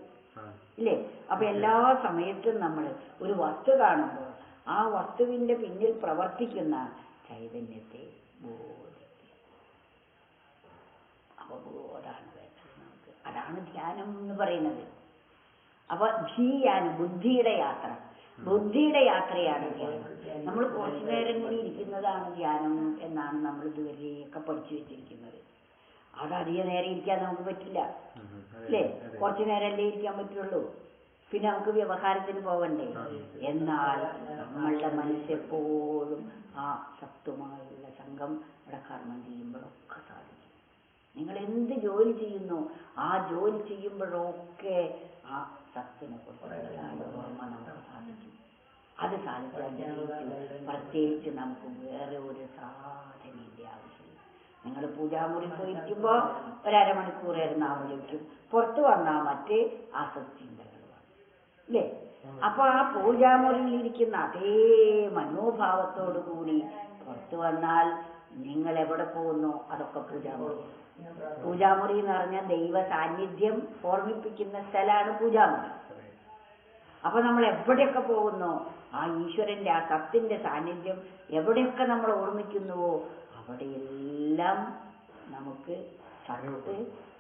ഇല്ലേ? അപ്പൊ എല്ലാ സമയത്തും നമ്മൾ ഒരു വസ്തു കാണുമ്പോൾ ആ വസ്തുവിന്റെ പിന്നിൽ പ്രവർത്തിക്കുന്ന ചൈതന്യത്തെ ബോധിക്കുക. അവബോധാണ് വേണ്ടത് നമുക്ക്. അതാണ് ധ്യാനം എന്ന് പറയുന്നത്. അപ്പൊ ധ്യാനം ബുദ്ധിയുടെ യാത്ര, ബുദ്ധിയുടെ യാത്രയാണ് ധ്യാനം. നമ്മൾ കുറച്ചു നേരം കൂടി ഇരിക്കുന്നതാണ് ധ്യാനം എന്നാണ് നമ്മൾ ഇതുവരെയൊക്കെ പഠിച്ചു വെച്ചിരിക്കുന്നത്. അതധികം നേരം ഇരിക്കാൻ നമുക്ക് പറ്റില്ല അല്ലേ? കുറച്ചു നേരമല്ലേ ഇരിക്കാൻ പറ്റുള്ളൂ. പിന്നെ നമുക്ക് വ്യവഹാരത്തിന് പോകണ്ടേ? എന്നാൽ നമ്മളുടെ മനസ്സെപ്പോഴും ആ സത്വമായുള്ള സംഘം ഇവിടെ കർമ്മം ചെയ്യുമ്പോഴൊക്കെ സാധിക്കും. നിങ്ങൾ എന്ത് ജോലി ചെയ്യുന്നു ആ ജോലി ചെയ്യുമ്പോഴൊക്കെ ആ സത്തിനെ കുറിച്ചുള്ള ഓർമ്മ നമുക്ക് സാധിക്കും. അത് സാധിക്കാൻ പ്രത്യേകിച്ച് നമുക്ക് വേറെ ഒരു സാധനയുടെ ആവശ്യമില്ല. നിങ്ങൾ പൂജാമുറി പോയിരിക്കുമ്പോൾ ഒരമണിക്കൂറായിരുന്നു നാമലിരിക്കും, പുറത്തു വന്നാൽ മറ്റേ അസച്ചിന്തകളുമാണ് അല്ലേ? അപ്പൊ ആ പൂജാമുറിയിലിരിക്കുന്ന അതേ മനോഭാവത്തോടു കൂടി പുറത്തു വന്നാൽ നിങ്ങൾ എവിടെ പോകുന്നു അതൊക്കെ പൂജാമുറി. പൂജാമുറി എന്ന് പറഞ്ഞാൽ ദൈവ സാന്നിധ്യം ഓർമ്മിപ്പിക്കുന്ന സ്ഥലമാണ് പൂജാമുറി. അപ്പൊ നമ്മൾ എവിടെയൊക്കെ പോകുന്നോ ആ ഈശ്വരന്റെ ആ സത്തിന്റെ സാന്നിധ്യം എവിടെയൊക്കെ നമ്മൾ ഓർമ്മിക്കുന്നുവോ അവിടെയെല്ലാം നമുക്ക് സത്ത്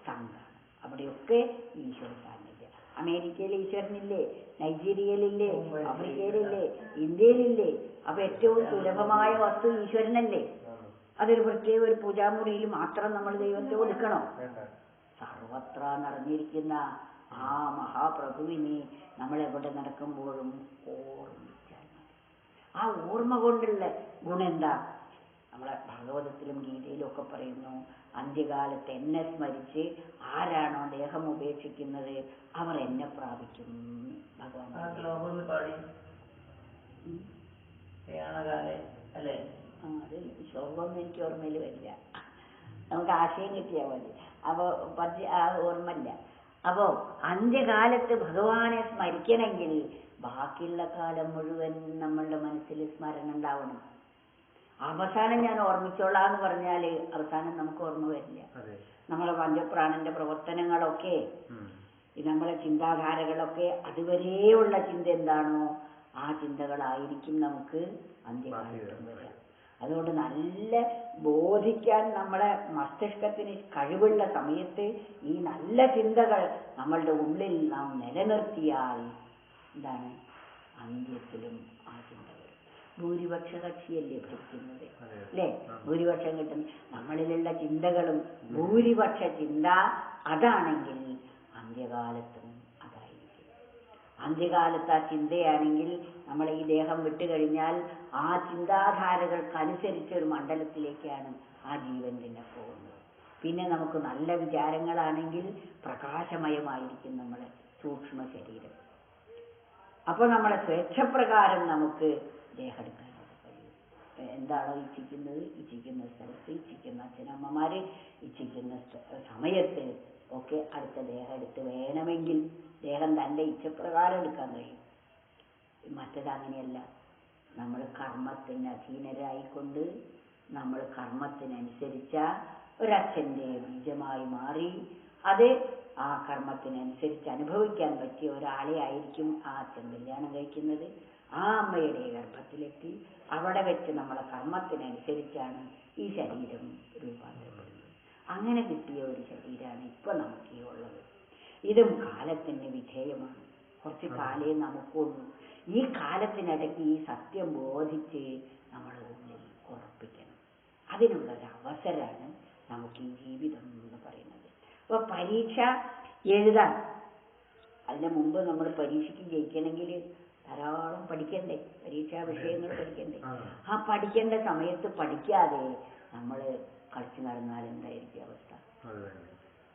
സംഘാണ്. അവിടെയൊക്കെ ഈശ്വര സാന്നിധ്യം. അമേരിക്കയിൽ ഈശ്വരനില്ലേ, നൈജീരിയയിലില്ലേ, ആഫ്രിക്കയിലില്ലേ, ഇന്ത്യയിലില്ലേ? അപ്പൊ ഏറ്റവും സുലഭമായ വസ്തു ഈശ്വരനല്ലേ? അതൊരു പ്രത്യേക ഒരു പൂജാമുറിയിൽ മാത്രം നമ്മൾ ദൈവത്തെ ഒതുക്കണോ? സർവത്ര നിറഞ്ഞിരിക്കുന്ന ആ മഹാപ്രഭുവിനെ നമ്മൾ എവിടെ നടക്കുമ്പോഴും ഓർമ്മിച്ചാൽ മതി. ആ ഓർമ്മ കൊണ്ടുള്ള ഗുണം എന്താ? നമ്മളെ ഭാഗവതത്തിലും ഗീതയിലും ഒക്കെ പറയുന്നു, അന്ത്യകാലത്ത് എന്നെ സ്മരിച്ച് ആരാണോ ദേഹം ഉപേക്ഷിക്കുന്നത് അവർ എന്നെ പ്രാപിക്കും. ഭഗവാൻ അത് ശ്ലോകമൊന്നും എനിക്ക് ഓർമ്മയിൽ വരില്ല, നമുക്ക് ആശയം കിട്ടിയാൽ മതി. അപ്പൊ ആ ഓർമ്മയില്ല. അപ്പോ അന്ത്യകാലത്ത് ഭഗവാനെ സ്മരിക്കണമെങ്കിൽ ബാക്കിയുള്ള കാലം മുഴുവൻ നമ്മളുടെ മനസ്സിൽ സ്മരണ ഉണ്ടാവണം. അവസാനം ഞാൻ ഓർമ്മിച്ചോളാന്ന് പറഞ്ഞാല് അവസാനം നമുക്ക് ഓർമ്മ വരില്ല. നമ്മളെ പഞ്ചപ്രാണന്റെ പ്രവർത്തനങ്ങളൊക്കെ നമ്മളെ ചിന്താധാരകളൊക്കെ അതുവരെയുള്ള ചിന്ത എന്താണോ ആ ചിന്തകളായിരിക്കും നമുക്ക് അന്ത്യകാലത്തും വരിക. അതുകൊണ്ട് നല്ല ബോധിക്കാൻ നമ്മളെ മസ്തിഷ്കത്തിന് കഴിവുള്ള സമയത്ത് ഈ നല്ല ചിന്തകൾ നമ്മളുടെ ഉള്ളിൽ നാം നിലനിർത്തിയാൽ എന്താണ് അന്ത്യത്തിലും ആ ചിന്തകൾ ഭൂരിപക്ഷ കക്ഷിയല്ലേ ഭരിക്കുന്നത് അല്ലേ? ഭൂരിപക്ഷം കിട്ടും. നമ്മളിലുള്ള ചിന്തകളും ഭൂരിപക്ഷ ചിന്ത അതാണെങ്കിൽ അന്ത്യകാലത്തും അതായിരിക്കും. അന്ത്യകാലത്ത് ആ ചിന്തയാണെങ്കിൽ നമ്മൾ ഈ ദേഹം വിട്ടുകഴിഞ്ഞാൽ ആ ചിന്താധാരകൾക്കനുസരിച്ച് ഒരു മണ്ഡലത്തിലേക്കാണ് ആ ജീവൻ പിന്നെ പോകുന്നത്. പിന്നെ നമുക്ക് നല്ല വിചാരങ്ങളാണെങ്കിൽ പ്രകാശമയമായിരിക്കും നമ്മളെ സൂക്ഷ്മ ശരീരം. അപ്പൊ നമ്മളെ സ്വേച്ഛപ്രകാരം നമുക്ക് ദേഹം എടുക്കാനൊക്കെ കഴിയും. എന്താണോ ഇച്ഛിക്കുന്ന സ്ഥലത്ത് ഇച്ഛിക്കുന്ന അച്ഛനമ്മമാര് ഇച്ഛിക്കുന്ന സമയത്ത് ഒക്കെ അടുത്ത ദേഹം എടുത്ത് വേണമെങ്കിൽ ദേഹം തന്റെ ഇച്ഛപ്രകാരം എടുക്കാൻ കഴിയും. മറ്റതങ്ങനെയല്ല. നമ്മൾ കർമ്മത്തിന് അധീനരായിക്കൊണ്ട് നമ്മൾ കർമ്മത്തിനനുസരിച്ച ഒരച്ഛൻ്റെ ബീജമായി മാറി അത് ആ കർമ്മത്തിനനുസരിച്ച് അനുഭവിക്കാൻ പറ്റിയ ഒരാളെ ആയിരിക്കും ആ അച്ഛൻ കല്യാണം കഴിക്കുന്നത്. ആ അമ്മയുടെ ഗർഭത്തിലെത്തി അവിടെ വെച്ച് നമ്മളെ കർമ്മത്തിനനുസരിച്ചാണ് ഈ ശരീരം രൂപാന്തരപ്പെടുന്നത്. അങ്ങനെ കിട്ടിയ ഒരു ശരീരമാണ് ഇപ്പൊ നമുക്ക് ഈ ഉള്ളത്. ഇതും കാലത്തിന് വിധേയമാണ്. കുറച്ച് കാലേ നമുക്കുള്ളൂ. ഈ കാലത്തിനിടയ്ക്ക് ഈ സത്യം ബോധിച്ച് നമ്മുടെ ഉള്ളിൽ ഉറപ്പിക്കണം. അതിനുള്ളൊരവസരമാണ് നമുക്ക് ഈ ജീവിതം എന്ന് പറയുന്നത്. അപ്പൊ പരീക്ഷ എഴുതാൻ അതിന് മുമ്പ് നമ്മൾ പരീക്ഷയ്ക്ക് ജയിക്കണമെങ്കിൽ ധാരാളം പഠിക്കണ്ടേ? പരീക്ഷാ വിഷയങ്ങൾ പഠിക്കണ്ടേ? ആ പഠിക്കേണ്ട സമയത്ത് പഠിക്കാതെ നമ്മൾ കളിച്ചു നടന്നാൽ എന്തായിരിക്കും അവസ്ഥ?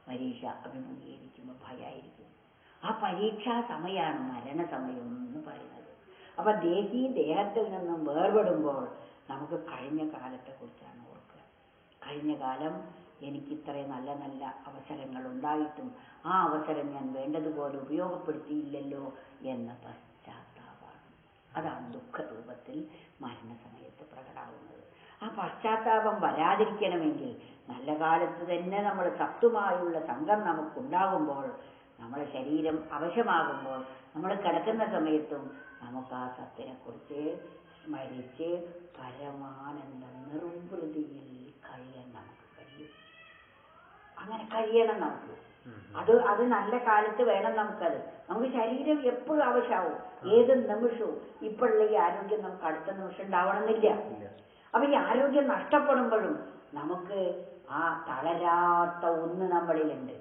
പരീക്ഷ അഭിമുഖീകരിക്കുമ്പോൾ ഭയമായിരിക്കും. ആ പരീക്ഷാ സമയമാണ് മരണസമയം എന്ന് പറയുന്നത്. അപ്പൊ ദേഹത്തിൽ നിന്നും വേർപെടുമ്പോൾ നമുക്ക് കഴിഞ്ഞ കാലത്തെ കുറിച്ചാണ് ഓർക്കുക. കഴിഞ്ഞ കാലം എനിക്ക് ഇത്രയും നല്ല നല്ല അവസരങ്ങൾ ഉണ്ടായിട്ടും ആ അവസരം ഞാൻ വേണ്ടതുപോലെ ഉപയോഗപ്പെടുത്തിയില്ലല്ലോ എന്ന പശ്ചാത്താപമാണ്. അതാണ് ദുഃഖരൂപത്തിൽ മരണസമയത്ത് പ്രകടമാകുന്നത്. ആ പശ്ചാത്താപം വരാതിരിക്കണമെങ്കിൽ നല്ല കാലത്ത് തന്നെ നമ്മൾ സത്തുമായുള്ള സംഘം നമുക്കുണ്ടാകുമ്പോൾ, നമ്മുടെ ശരീരം അവശമാകുമ്പോൾ, നമ്മൾ കിടക്കുന്ന സമയത്തും നമുക്ക് ആ സത്തിനെക്കുറിച്ച് സ്മരിച്ച് പരമാനന്ദ നിർവൃതിയിൽ കഴിയാൻ നമുക്ക് കഴിയും. അങ്ങനെ കഴിയണം നമുക്ക്. അത് നല്ല കാലത്ത് വേണം നമുക്കത്. നമുക്ക് ശരീരം എപ്പോഴും ആവശ്യമാവും, ഏത് നിമിഷവും. ഇപ്പോഴുള്ള ഈ ആരോഗ്യം നമുക്ക് അടുത്ത നിമിഷം ഉണ്ടാവണമെന്നില്ല. അപ്പൊ ഈ ആരോഗ്യം നഷ്ടപ്പെടുമ്പോഴും നമുക്ക് ആ തളരാത്ത ഒന്ന് നമ്മളിലുണ്ട്.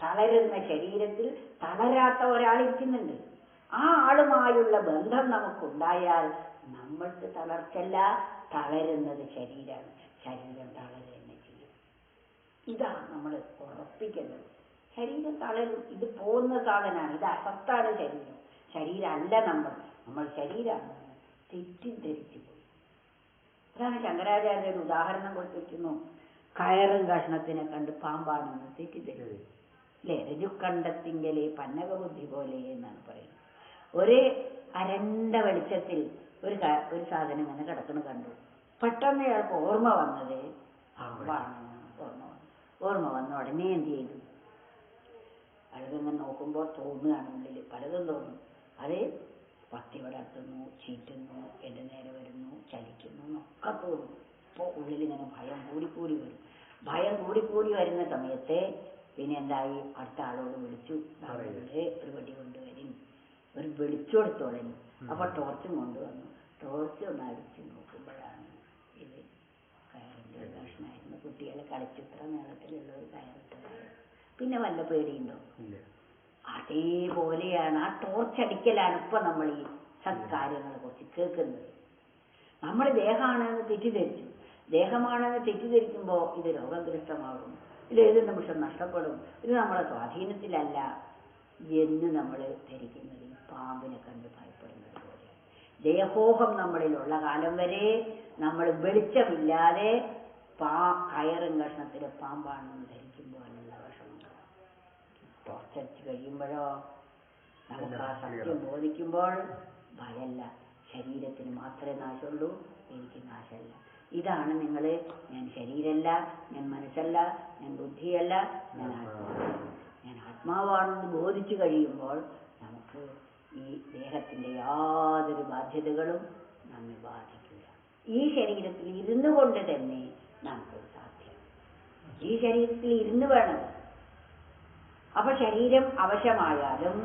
തളരുന്ന ശരീരത്തിൽ തളരാത്ത ഒരാളിരിക്കുന്നുണ്ട്. ആ ആളുമായുള്ള ബന്ധം നമുക്കുണ്ടായാൽ നമ്മൾക്ക് തളർച്ചല്ല, തളരുന്നത് ശരീരമാണ്. ശരീരം തളരുക തന്നെ ചെയ്യും. ഇതാണ് നമ്മൾ ഉറപ്പിക്കേണ്ടത്. ശരീരം തളരും, ഇത് പോകുന്ന സാധനമാണ്, ഇത് അസത്താണ് ശരീരം. ശരീരമല്ല നമ്മൾ ശരീരമാണെന്ന് തെറ്റിദ്ധരിച്ചു പോയി. അതാണ് ശങ്കരാചാര്യ ഒരു ഉദാഹരണം കൊടുത്തിരിക്കുന്നു. കയറും കഷ്ണത്തിനെ കണ്ട് പാമ്പാണെന്ന് തെറ്റിദ്ധരിച്ചു അല്ലേ? രജുക്കണ്ടത്തിങ്കലെ പന്നകബുദ്ധി പോലെ എന്നാണ് പറയുന്നത്. ഒരു അരണ്ട വെളിച്ചത്തിൽ ഒരു സാധനം ഇങ്ങനെ കിടക്കണ കണ്ടു. പെട്ടെന്ന് അയാൾക്ക് ഓർമ്മ വന്നത് പാമ്പാണെന്ന് ഓർമ്മ വന്ന ഉടനെ എന്ത് ചെയ്തു? അയാളിങ്ങനെ നോക്കുമ്പോൾ തോന്നുകയാണ്, ഉള്ളിൽ പലതും തോന്നും. അത് പത്തി പടർത്തുന്നു, ചീറ്റുന്നു, എൻ്റെ നേരെ വരുന്നു, ചലിക്കുന്നു എന്നൊക്കെ തോന്നും. അപ്പോൾ ഉള്ളിലിങ്ങനെ ഭയം കൂടിക്കൂടി വരും. ഭയം കൂടിക്കൂടി വരുന്ന സമയത്ത് പിന്നെ എന്തായി? അടുത്ത ആളോട് വിളിച്ചു, ഒരു വടി കൊണ്ടുവരും, ഒരു വെളിച്ചു കൊടുത്തോളനി. അപ്പൊ ടോർച്ചും കൊണ്ടുവന്നു. ടോർച്ച് ഒന്ന് അടിച്ച് നോക്കുമ്പോഴാണ് ഇത് കയറിൻ്റെ ഒരു കഷ്ണമായിരുന്നു. കുട്ടികളെ കളിച്ചിത്ര നീളത്തിലുള്ള ഒരു കയറിട്ടതായിരുന്നു. പിന്നെ വല്ല പേടിയുണ്ടോ? അതേപോലെയാണ് ആ ടോർച്ചടിക്കലാണ് ഇപ്പൊ നമ്മൾ ഈ സത്കാര്യങ്ങളെ കുറിച്ച് കേൾക്കുന്നത്. നമ്മൾ ദേഹമാണെന്ന് തെറ്റിദ്ധരിച്ചു. ദേഹമാണെന്ന് തെറ്റിദ്ധരിക്കുമ്പോൾ ഇത് രോഗഗ്രസ്തമാകും, ഇത് ഏത് നിമിഷം നഷ്ടപ്പെടും, ഇത് നമ്മളെ സ്വാധീനത്തിലല്ല എന്ന് നമ്മൾ ധരിക്കുന്നത് ഈ പാമ്പിനെ കണ്ട് ഭയപ്പെടുന്നത് പോലെ. ദേഹോഹം നമ്മളിലുള്ള കാലം വരെ നമ്മൾ വെളിച്ചമില്ലാതെ കയറും കഷ്ണത്തിലെ പാമ്പാണെന്ന് ധരിക്കുമ്പോഴുള്ള വിഷമമുണ്ടാകും. ടോർച്ചടിച്ച് കഴിയുമ്പോഴോ നമുക്ക് ആ സത്യം ബോധിക്കുമ്പോൾ ഭയമല്ല. ശരീരത്തിന് മാത്രമേ നാശമുള്ളൂ, എനിക്ക് നാശമല്ല. ഇതാണ് നിങ്ങൾ, ഞാൻ ശരീരമല്ല, ഞാൻ മനസ്സല്ല, ഞാൻ ബുദ്ധിയല്ല, ഞാൻ ആത്മാവാണ്. ഞാൻ ആത്മാവാണെന്ന് ബോധിച്ചു കഴിയുമ്പോൾ നമുക്ക് ഈ ദേഹത്തിൻ്റെ യാതൊരു ബാധ്യതകളും നമ്മെ ബാധിക്കില്ല. ഈ ശരീരത്തിൽ ഇരുന്നു കൊണ്ട് തന്നെ നമുക്കൊരു സാധ്യം. ഈ ശരീരത്തിൽ ഇരുന്ന് വേണം. അപ്പൊ ശരീരം അവശമായാലും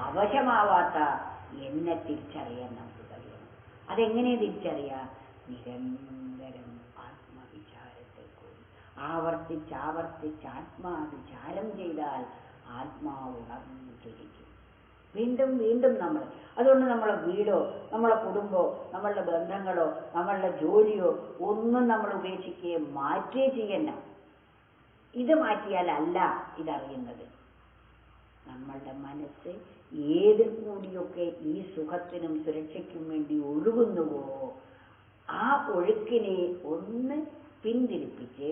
അവശമാവാത്ത എന്നെ തിരിച്ചറിയാൻ നമുക്ക് കഴിയണം. അതെങ്ങനെ തിരിച്ചറിയാം? നിരന്തരം ആത്മവിചാരത്തെ കൂടി ആവർത്തിച്ച് ആത്മാവിചാരം ചെയ്താൽ ആത്മാവ് ഉണർന്നിരിക്കും. വീണ്ടും വീണ്ടും നമ്മൾ, അതുകൊണ്ട് നമ്മളെ വീടോ നമ്മളെ കുടുംബമോ നമ്മളുടെ ബന്ധങ്ങളോ നമ്മളുടെ ജോലിയോ ഒന്നും നമ്മൾ ഉപേക്ഷിക്കുകയും മാറ്റുകയും ചെയ്യണ്ട. ഇത് മാറ്റിയാലല്ല ഇതറിയുന്നത്. നമ്മളുടെ മനസ്സ് ഏതിൽ കൂടിയൊക്കെ ഈ സുഖത്തിനും സുരക്ഷയ്ക്കും വേണ്ടി ഒഴുകുന്നുവോ ആ ഒഴുക്കിനെ ഒന്ന് പിന്തിരിപ്പിച്ച്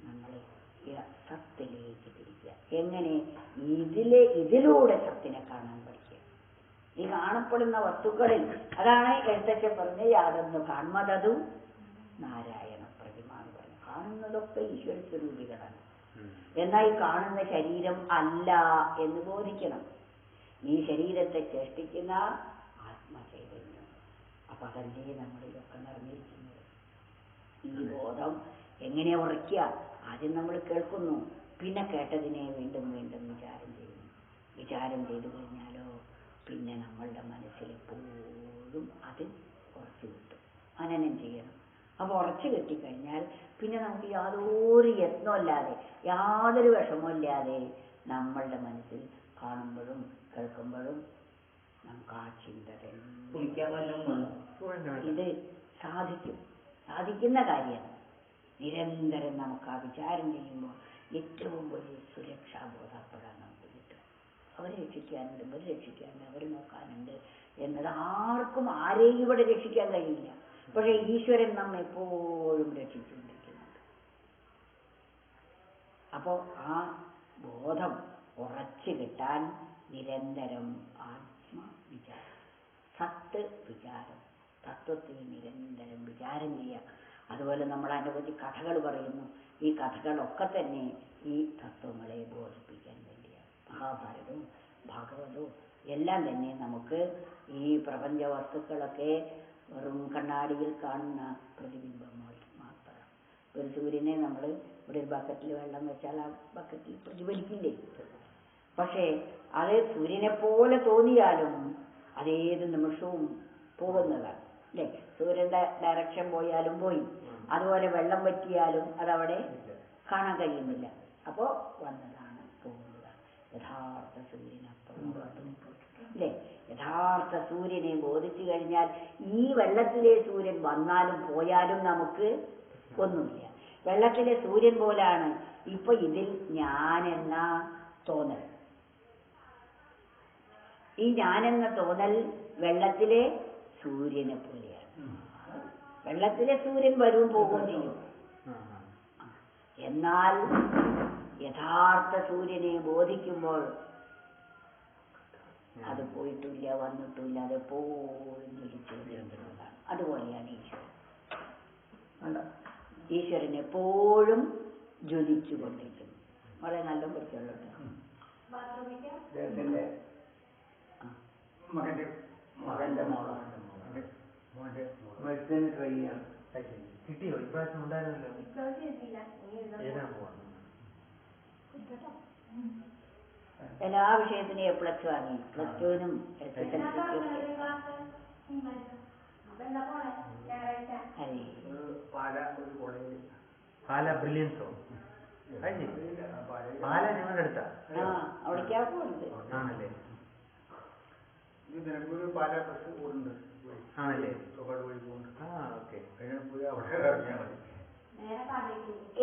നമ്മൾ സത്തിലേക്ക് തിരിക്കുക. എങ്ങനെ? ഇതിലൂടെ സത്തിനെ കാണാൻ പഠിക്കുക. ഈ കാണപ്പെടുന്ന വസ്തുക്കളിൽ, അതാണ് എഴുത്തച്ഛൻ പറഞ്ഞ് യാതൊന്ന് കാൺമതതും നാരായണ പ്രതിമ എന്ന് പറഞ്ഞു. കാണുന്നതൊക്കെ ഈശ്വര സ്വരൂപികളാണ്. എന്നാൽ ഈ കാണുന്ന ശരീരം അല്ല എന്ന് ബോധിക്കണം. ഈ ശരീരത്തെ ചേഷ്ടിക്കുന്ന ആത്മചൈതന്യം. അപ്പൊ അതല്ലേ നമ്മളിലൊക്കെ നിറഞ്ഞിരിക്കുന്നത്. ഈ ബോധം എങ്ങനെ ഉറയ്ക്കുക? ആദ്യം നമ്മൾ കേൾക്കുന്നു, പിന്നെ കേട്ടതിനെ വീണ്ടും വീണ്ടും വിചാരം ചെയ്യുന്നു. വിചാരം ചെയ്തു കഴിഞ്ഞാലോ പിന്നെ നമ്മളുടെ മനസ്സിൽ എപ്പോഴും അത് ഉറച്ചു കിട്ടും. മനനം ചെയ്യണം. അപ്പോൾ ഉറച്ചു കിട്ടിക്കഴിഞ്ഞാൽ പിന്നെ നമുക്ക് യാതൊരു യത്നമില്ലാതെ യാതൊരു വിഷമമില്ലാതെ നമ്മളുടെ മനസ്സിൽ കാണുമ്പോഴും കേൾക്കുമ്പോഴും നമുക്ക് ആ ചിന്ത ഇത് സാധിക്കുന്ന കാര്യമാണ്. നിരന്തരം നമുക്ക് ആ വിചാരം ചെയ്യുമ്പോൾ ഏറ്റവും വലിയ സുരക്ഷാബോധപ്പെടാൻ നമുക്ക് കിട്ടും. അവരെ രക്ഷിക്കാനുണ്ട്, ഇവർ രക്ഷിക്കാനുണ്ട്, അവർ നോക്കാനുണ്ട് എന്നത് ആർക്കും ആരെയും ഇവിടെ രക്ഷിക്കാൻ കഴിയില്ല. പക്ഷെ ഈശ്വരൻ നമ്മെ എപ്പോഴും രക്ഷിച്ചുകൊണ്ടിരിക്കുന്നുണ്ട്. അപ്പോൾ ആ ബോധം ഉറച്ചു കിട്ടാൻ നിരന്തരം ആത്മവിചാരം, സത്ത് വിചാരം, തത്വത്തിൽ നിരന്തരം വിചാരം ചെയ്യാം. അതുപോലെ നമ്മൾ അനവധി കഥകൾ പറയുന്നു. ഈ കഥകളൊക്കെ തന്നെ ഈ തത്വങ്ങളെ ബോധിപ്പിക്കാൻ വേണ്ടിയാണ്. മഹാഭാരതവും ഭാഗവതവും എല്ലാം തന്നെ നമുക്ക് ഈ പ്രപഞ്ച വസ്തുക്കളൊക്കെ വെറും കണ്ണാടിയിൽ കാണുന്ന പ്രതിബിംബം മാത്രമാണ്. ഒരു സൂര്യനെ നമ്മൾ ഇവിടെ ഒരു ബക്കറ്റിൽ വെള്ളം വെച്ചാൽ ആ ബക്കറ്റിൽ പ്രതിഫലിക്കില്ലേ? പക്ഷേ അത് സൂര്യനെ പോലെ തോന്നിയാലും അതേത് നിമിഷവും പോകുന്നതാണ് അല്ലേ? സൂര്യന്റെ ഡയറക്ഷൻ പോയാലും പോയി. അതുപോലെ വെള്ളം വറ്റിയാലും അതവിടെ കാണാൻ കഴിയുന്നില്ല. അപ്പോൾ വന്നതാണ് തോന്നുക. യഥാർത്ഥ സൂര്യനപ്പുറം അല്ലേ? യഥാർത്ഥ സൂര്യനെ ബോധിച്ചു കഴിഞ്ഞാൽ ഈ വെള്ളത്തിലെ സൂര്യൻ വന്നാലും പോയാലും നമുക്ക് ഒന്നുമില്ല. വെള്ളത്തിലെ സൂര്യൻ പോലാണ് ഇപ്പൊ ഇതിൽ ഞാനെന്ന തോന്നൽ. ഈ ഞാനെന്ന തോന്നൽ വെള്ളത്തിലെ സൂര്യനെ പോലെയാണ്. വെള്ളത്തിലെ സൂര്യൻ വരും പോകുകയും ചെയ്യും. എന്നാൽ യഥാർത്ഥ സൂര്യനെ ബോധിക്കുമ്പോൾ അത് പോയിട്ടില്ല, വന്നിട്ടില്ല, അതെപ്പോഴും ജ്വലിച്ചുകൊണ്ടിരിക്കുന്നതാണ്. അതുപോലെയാണ് ഈശ്വരൻ. ഈശ്വരൻ എപ്പോഴും ജ്വലിച്ചുകൊണ്ടിരിക്കുന്നു. വളരെ നല്ല പഠിച്ചുള്ള മകന്റെ മോളാണ്. കിട്ടിയോ? ഇപ്രാവശ്യം ഉണ്ടായിരുന്നല്ലോ. എല്ലാ വിഷയത്തിനും എ പ്ലസ് വാങ്ങി. പ്ലസ് ടുവിനും SSLC-ക്കും പാല ബ്രില്യൻസോ പാല നിങ്ങളുടെ അടുത്താ? അവിടേക്കാ പോകുന്നത്. ആണല്ലേ? ആണല്ലേ?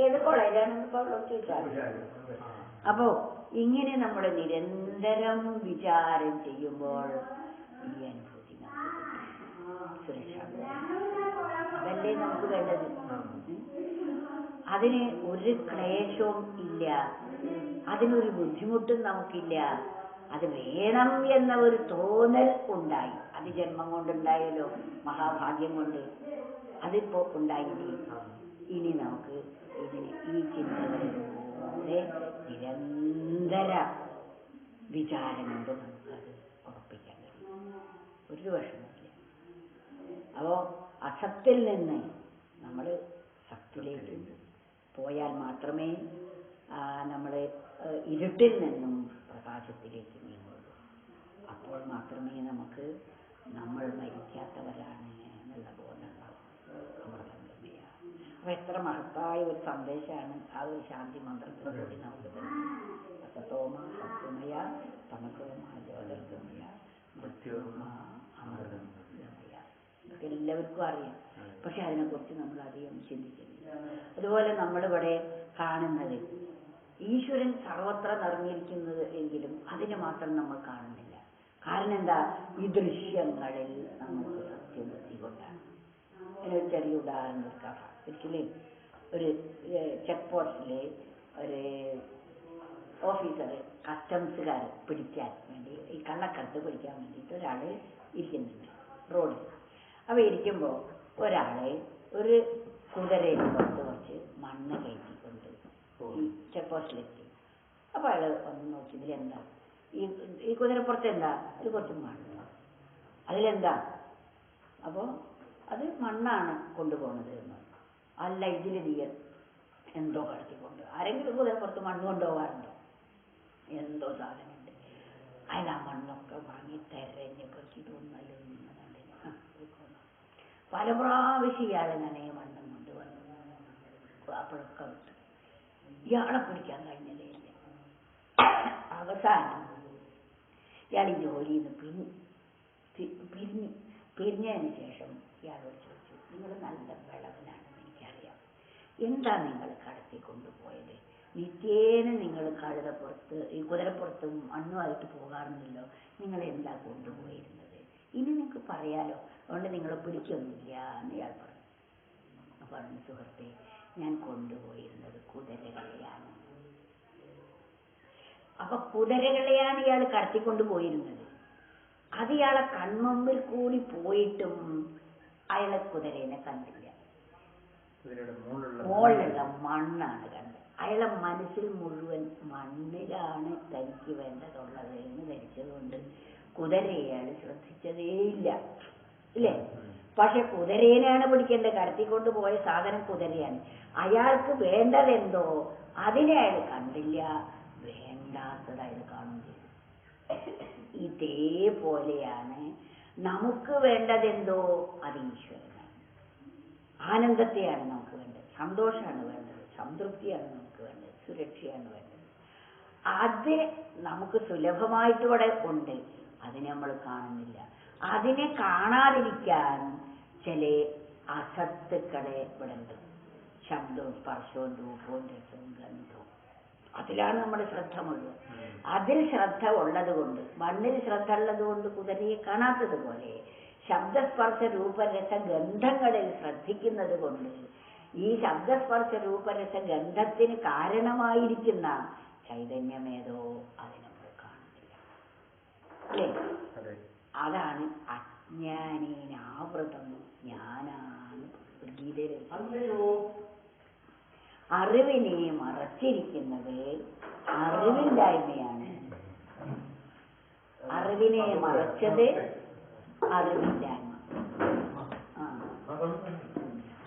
ഏത് കോളേജാണെന്ന് ഇപ്പോൾ ചോദിച്ചാൽ. അപ്പോ ഇങ്ങനെ നമ്മൾ നിരന്തരം വിചാരം ചെയ്യുമ്പോൾ ഈ അനുഭൂതി സുരക്ഷ അതല്ലേ നമുക്ക് വേണ്ടത്. അതിന് ഒരു ക്ലേശവും ഇല്ല, അതിനൊരു ബുദ്ധിമുട്ടും നമുക്കില്ല. അത് വേണം എന്ന ഒരു തോന്നൽ ഉണ്ടായി. അത് ജന്മം കൊണ്ടുണ്ടായല്ലോ, മഹാഭാഗ്യം കൊണ്ട് അതിപ്പോ ഉണ്ടായില്ലേ. ഇനി നമുക്ക് ഇതിന് ഈ ചിന്തകളിലൂടെ നിരന്തര വിചാരം കൊണ്ട് നമുക്കത് ഉറപ്പിക്കാൻ കഴിയും. ഒരു വിഷമമില്ല. അപ്പോ അസത്തിൽ നിന്ന് നമ്മൾ സത്തിലേക്ക് പോയാൽ മാത്രമേ നമ്മൾ ഇരുട്ടിൽ നിന്നും പ്രകാശത്തിലേക്ക് നീങ്ങുള്ളൂ. അപ്പോൾ മാത്രമേ നമുക്ക് നമ്മൾ മരിക്കാത്തവരാണ് എന്നുള്ള ബോധമുണ്ടാവും. അപ്പൊ എത്ര മഹത്തായ ഒരു സന്ദേശമാണ് ആ ഒരു ശാന്തി മന്ത്രത്തിലൂടെ നമുക്ക് തരുന്നത്. അസതോമ സത്യമയ തമസോമ ജ്യോതിർഗമയ മൃത്യോമ അമൃതം ഗമയ. ഇതൊക്കെ എല്ലാവർക്കും അറിയാം. പക്ഷെ അതിനെക്കുറിച്ച് നമ്മൾ അധികം ചിന്തിക്കുന്നില്ല. അതുപോലെ നമ്മളിവിടെ കാണുന്നത് ഈശ്വരൻ സർവത്ര നിറഞ്ഞിരിക്കുന്നത് എങ്കിലും അതിനെ മാത്രം നമ്മൾ കാണുന്നില്ല. കാരണം എന്താ? ഈ ദൃശ്യങ്ങളിൽ നമുക്ക് സത്യബുദ്ധി കൊണ്ടാണ്. അതിനൊരു ചെറിയ ഉദാഹരണം ഒരു കഥ. ഒരിക്കലും ഒരു ചെക്ക് പോസ്റ്റിലെ ഒരു ഓഫീസർ കസ്റ്റംസുകാർ പിടിക്കാൻ വേണ്ടി, ഈ കള്ളക്കടത്ത് പിടിക്കാൻ വേണ്ടിയിട്ട് ഒരാൾ ഇരിക്കുന്നുണ്ട് റോഡിൽ. അപ്പോൾ ഇരിക്കുമ്പോൾ ഒരാളെ ഒരു കുതിരയിൽ കുറച്ച് മണ്ണ് കയറ്റിക്കൊണ്ട് ഈ ചെക്ക് പോസ്റ്റിലെത്തി. അപ്പോൾ അയാൾ ഒന്ന് നോക്കി, ഇതിലെന്താ ഈ കുതിരപ്പുറത്ത് എന്താ? ഒരു കുറച്ച് മണ്ണ്. അതിലെന്താ? അപ്പോൾ അത് മണ്ണാണ് കൊണ്ടുപോകുന്നത് എന്ന്. അല്ല, ഇതിൽ നീ എന്തോ കടത്തിക്കൊണ്ട്. ആരെങ്കിലും കുതിരപ്പുറത്ത് മണ്ണ് കൊണ്ടുപോകാറുണ്ടോ? എന്തോ സാധനമുണ്ട്. അയാൾ ആ മണ്ണൊക്കെ വാങ്ങി തെരഞ്ഞ് പൊക്കി തോന്നലും പല പ്രാവശ്യം ഇയാൾ ഇങ്ങനെ മണ്ണും കൊണ്ടുവന്നു. അപ്പോഴൊക്കെ വിട്ടു. ഇയാളെ പിടിക്കാൻ കഴിഞ്ഞതേ ഇല്ല. അവസാനം ഇയാൾ ഈ ജോലിയിൽ നിന്ന് പിരിഞ്ഞതിന് ശേഷം ഇയാളോട് ചോദിച്ചു, നിങ്ങൾ നല്ല വിളവനാണെന്ന് എനിക്കറിയാം, എന്താ നിങ്ങൾ കടത്തിക്കൊണ്ടുപോയത്? നിത്യേന നിങ്ങൾ കഴുതപ്പുറത്ത് ഈ കുതിരപ്പുറത്തും മണ്ണുമായിട്ട് പോകാറുണ്ടല്ലോ, നിങ്ങൾ എന്താ കൊണ്ടുപോയിരുന്നത്? ഇനി നിങ്ങൾക്ക് പറയാലോ, അതുകൊണ്ട് നിങ്ങളെ പിടിക്കൊന്നുമില്ല എന്ന് ഇയാൾ പറഞ്ഞു. പറഞ്ഞു, സുഹൃത്തെ, ഞാൻ കൊണ്ടുപോയിരുന്നത് കുതിരകളെയാണ്. അപ്പൊ കുതിരകളെയാണ് ഇയാൾ കടത്തിക്കൊണ്ട് പോയിരുന്നത്. അത് ഇയാളെ കൺമുമ്പിൽ കൂടി പോയിട്ടും അയാളെ കുതിരേനെ കണ്ടില്ല. മുകളിലുള്ള മണ്ണാണ് കണ്ടത്. അയാളെ മനസ്സിൽ മുഴുവൻ മണ്ണിലാണ് തനിക്ക് വേണ്ടതുള്ളത് എന്ന് ധരിച്ചതുകൊണ്ട് കുതിരയെ അയാൾ ശ്രദ്ധിച്ചതേയില്ല, ഇല്ലേ? പക്ഷെ കുതിരേനെയാണ് പിടിക്കേണ്ടത്. കടത്തിക്കൊണ്ട് പോയ സാധനം കുതിരയാണ്. അയാൾക്ക് വേണ്ടതെന്തോ അതിനെ അയാൾ കണ്ടില്ല, വേണ്ടാത്തത് അയാൾ കാണുകയും ചെയ്തു. ഇതേപോലെയാണ് നമുക്ക് വേണ്ടതെന്തോ അത് ഈശ്വരനാണ്. ആനന്ദത്തെയാണ് നമുക്ക് വേണ്ടത്, സന്തോഷമാണ് വേണ്ടത്, സംതൃപ്തിയാണ് നമുക്ക് സുരക്ഷയാണ് വേണ്ടത്. അത് നമുക്ക് സുലഭമായിട്ട് ഇവിടെ ഉണ്ട്, അതിനെ നമ്മൾ കാണുന്നില്ല. അതിനെ കാണാതിരിക്കാൻ ചില അസത്തുക്കളെ ഇവിടെ ഉണ്ട്. ശബ്ദവും സ്പർശവും രൂപവും രസവും ഗന്ധവും, അതിലാണ് നമ്മുടെ ശ്രദ്ധ മുഴുവൻ. അതിൽ ശ്രദ്ധ ഉള്ളത് കൊണ്ട്, മണ്ണിൽ ശ്രദ്ധ ഉള്ളത് കൊണ്ട് കുതിരയെ കാണാത്തത് പോലെ ശബ്ദസ്പർശ രൂപരസ ഗന്ധങ്ങളിൽ ശ്രദ്ധിക്കുന്നത് കൊണ്ട് ഈ ശബ്ദസ്പർശ രൂപരസ ഗന്ധത്തിന് കാരണമായിരിക്കുന്ന ചൈതന്യമേതോ അതിനെ നമ്മൾ കാണുന്നില്ല, അല്ലേ? അതാണ് അജ്ഞാനീനാവൃതം ജ്ഞാനാണ് ഗീതയിൽ. അറിവിനെ മറച്ചിരിക്കുന്നത് അറിവില്ലായ്മയാണ്. അറിവിനെ മറച്ചത് അറിവില്ലായ്മ.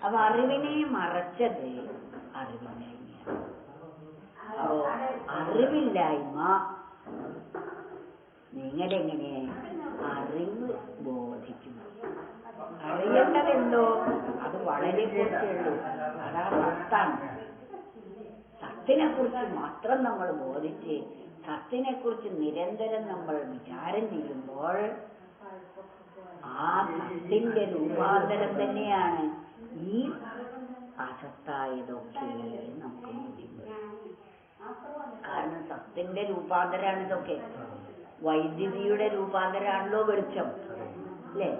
അപ്പൊ അറിവിനെ മറച്ചത് അറിവില്ലായ്മയാണ്. അപ്പോ അറിവില്ലായ്മ നിങ്ങളെങ്ങനെ അറിവ് ബോധിക്കുന്നു? അറിയേണ്ടതെന്തോ അത് വളരെ കുറച്ചുള്ളൂ, അതാ സത്താണ്. സത്തിനെ കുറിച്ച് മാത്രം നമ്മൾ ബോധിച്ച് സത്തിനെ കുറിച്ച് നിരന്തരം നമ്മൾ വിചാരം ചെയ്യുമ്പോൾ ആ സത്തിന്റെ രൂപാന്തരം തന്നെയാണ് ഈ അസത്തായതൊക്കെ നമുക്ക് ബോധ്യപ്പെടും. കാരണം സത്തിന്റെ രൂപാന്തരമാണ് ഇതൊക്കെ. വൈദ്യുതിയുടെ രൂപാന്തരമാണല്ലോ വെളിച്ചം, അല്ലേ?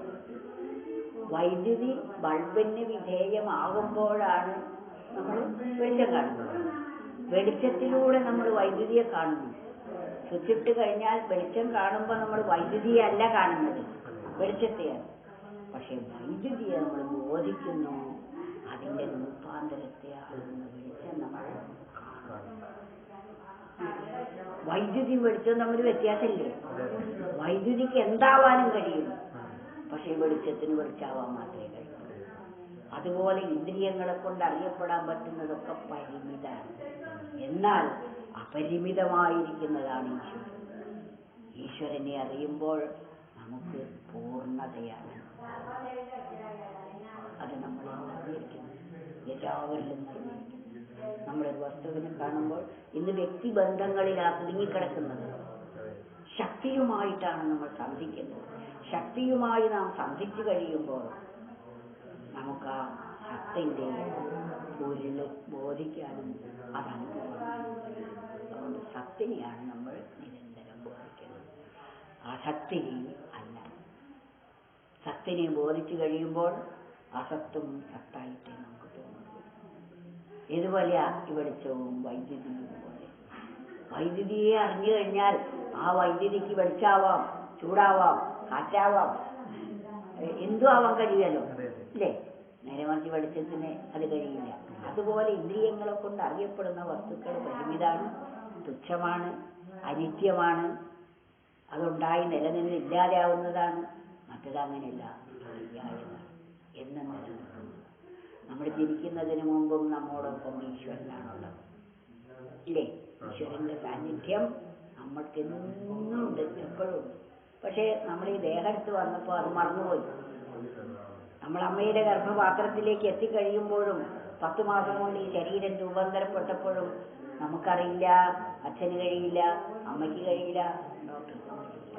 വൈദ്യുതി ബൾബിന് വിധേയമാകുമ്പോഴാണ് നമ്മൾ വെളിച്ചം കാണുന്നത്. വെളിച്ചത്തിലൂടെ നമ്മൾ വൈദ്യുതിയെ കാണുന്നു. സ്വിച്ചിട്ട് കഴിഞ്ഞാൽ വെളിച്ചം കാണുമ്പോൾ നമ്മൾ വൈദ്യുതിയെ അല്ല കാണുന്നത്, വെളിച്ചത്തെയാണ്. പക്ഷെ വൈദ്യുതിയെ നമ്മൾ ബോധിക്കുന്നു, അതിന്റെ രൂപാന്തരത്തെയാണെന്ന് വെളിച്ചം നമ്മൾ കാണുന്നു. വൈദ്യുതി വെളിച്ചവും തമ്മിൽ വ്യത്യാസമില്ലേ? വൈദ്യുതിക്ക് എന്താവാനും കഴിയും, പക്ഷെ വെളിച്ചത്തിന് വെളിച്ചാവാൻ മാത്രമേ കഴിയൂ. അതുപോലെ ഇന്ദ്രിയങ്ങളെ കൊണ്ട് അറിയപ്പെടാൻ പറ്റുന്നതൊക്കെ പരിമിതമാണ്. എന്നാൽ അപരിമിതമായിരിക്കുന്നതാണ് ഈശ്വരൻ. ഈശ്വരനെ അറിയുമ്പോൾ നമുക്ക് പൂർണ്ണതയാണ്. അത് നമ്മളെ അറിഞ്ഞിരിക്കുന്നു, എല്ലാവരിലും അറിഞ്ഞിരിക്കുന്നു. നമ്മളൊരു വസ്തുവിനെ കാണുമ്പോൾ ഇന്ന് വ്യക്തിബന്ധങ്ങളിലാണ് കുടുങ്ങിക്കിടക്കുന്നത്. ശക്തിയുമായിട്ടാണ് നമ്മൾ സന്ധിക്കുന്നത്. ശക്തിയുമായി നാം സന്ധിച്ചു കഴിയുമ്പോൾ നമുക്ക് ആ ശക്തിന്റെ പൊരുള് ബോധിക്കാനും അത് അനുഭവം. അതുകൊണ്ട് സത്തിനെയാണ് നമ്മൾ നിരന്തരം ബോധിക്കുന്നത്, അസത്തിനെ അല്ല. സത്തിനെ ബോധിച്ചു കഴിയുമ്പോൾ അസത്തും സത്തായിട്ടേ നമുക്ക് തോന്നുന്നു. ഇതുപോലെയാ ഈ വെളിച്ചവും വൈദ്യുതിയും പോലെ. വൈദ്യുതിയെ അറിഞ്ഞു കഴിഞ്ഞാൽ ആ വൈദ്യുതിക്ക് വെളിച്ചാവാം, ചൂടാവാം, കാറ്റാവാം, എന്തും ആവാൻ കഴിയുമല്ലോ, അല്ലേ? നേരെ മറിച്ച് വെളിച്ചത്തിന് അത് കഴിയില്ല. അതുപോലെ ഇന്ദ്രിയങ്ങളെ കൊണ്ട് അറിയപ്പെടുന്ന വസ്തുക്കൾ പരിമിതാണ്, തുച്ഛമാണ്, അനിത്യമാണ്. അതുണ്ടായി നിലനിന്ന് ഇല്ലാതെയാവുന്നതാണ്. മറ്റത് അങ്ങനെയല്ല, പര്യായമാണ്, എന്നും നിലനിൽക്കുന്നു. നമ്മൾ ജനിക്കുന്നതിന് മുമ്പും നമ്മോടൊപ്പം ഈശ്വരനാണുള്ളത്, ഇല്ലേ? ഈശ്വരന്റെ സാന്നിധ്യം നമ്മൾക്ക് എന്നുണ്ട്, എപ്പോഴും ഉണ്ട്. പക്ഷേ നമ്മൾ ഈ ദേഹത്ത് വന്നപ്പോൾ അത് മറന്നുപോയി. നമ്മൾ അമ്മയുടെ ഗർഭപാത്രത്തിലേക്ക് എത്തിക്കഴിയുമ്പോഴും 10 മാസം കൊണ്ട് ഈ ശരീരം രൂപാന്തരപ്പെട്ടപ്പോഴും നമുക്കറിയില്ല, അച്ഛന് കഴിയില്ല, അമ്മയ്ക്ക് കഴിയില്ല, ഡോക്ടർക്ക് കഴിയില്ല.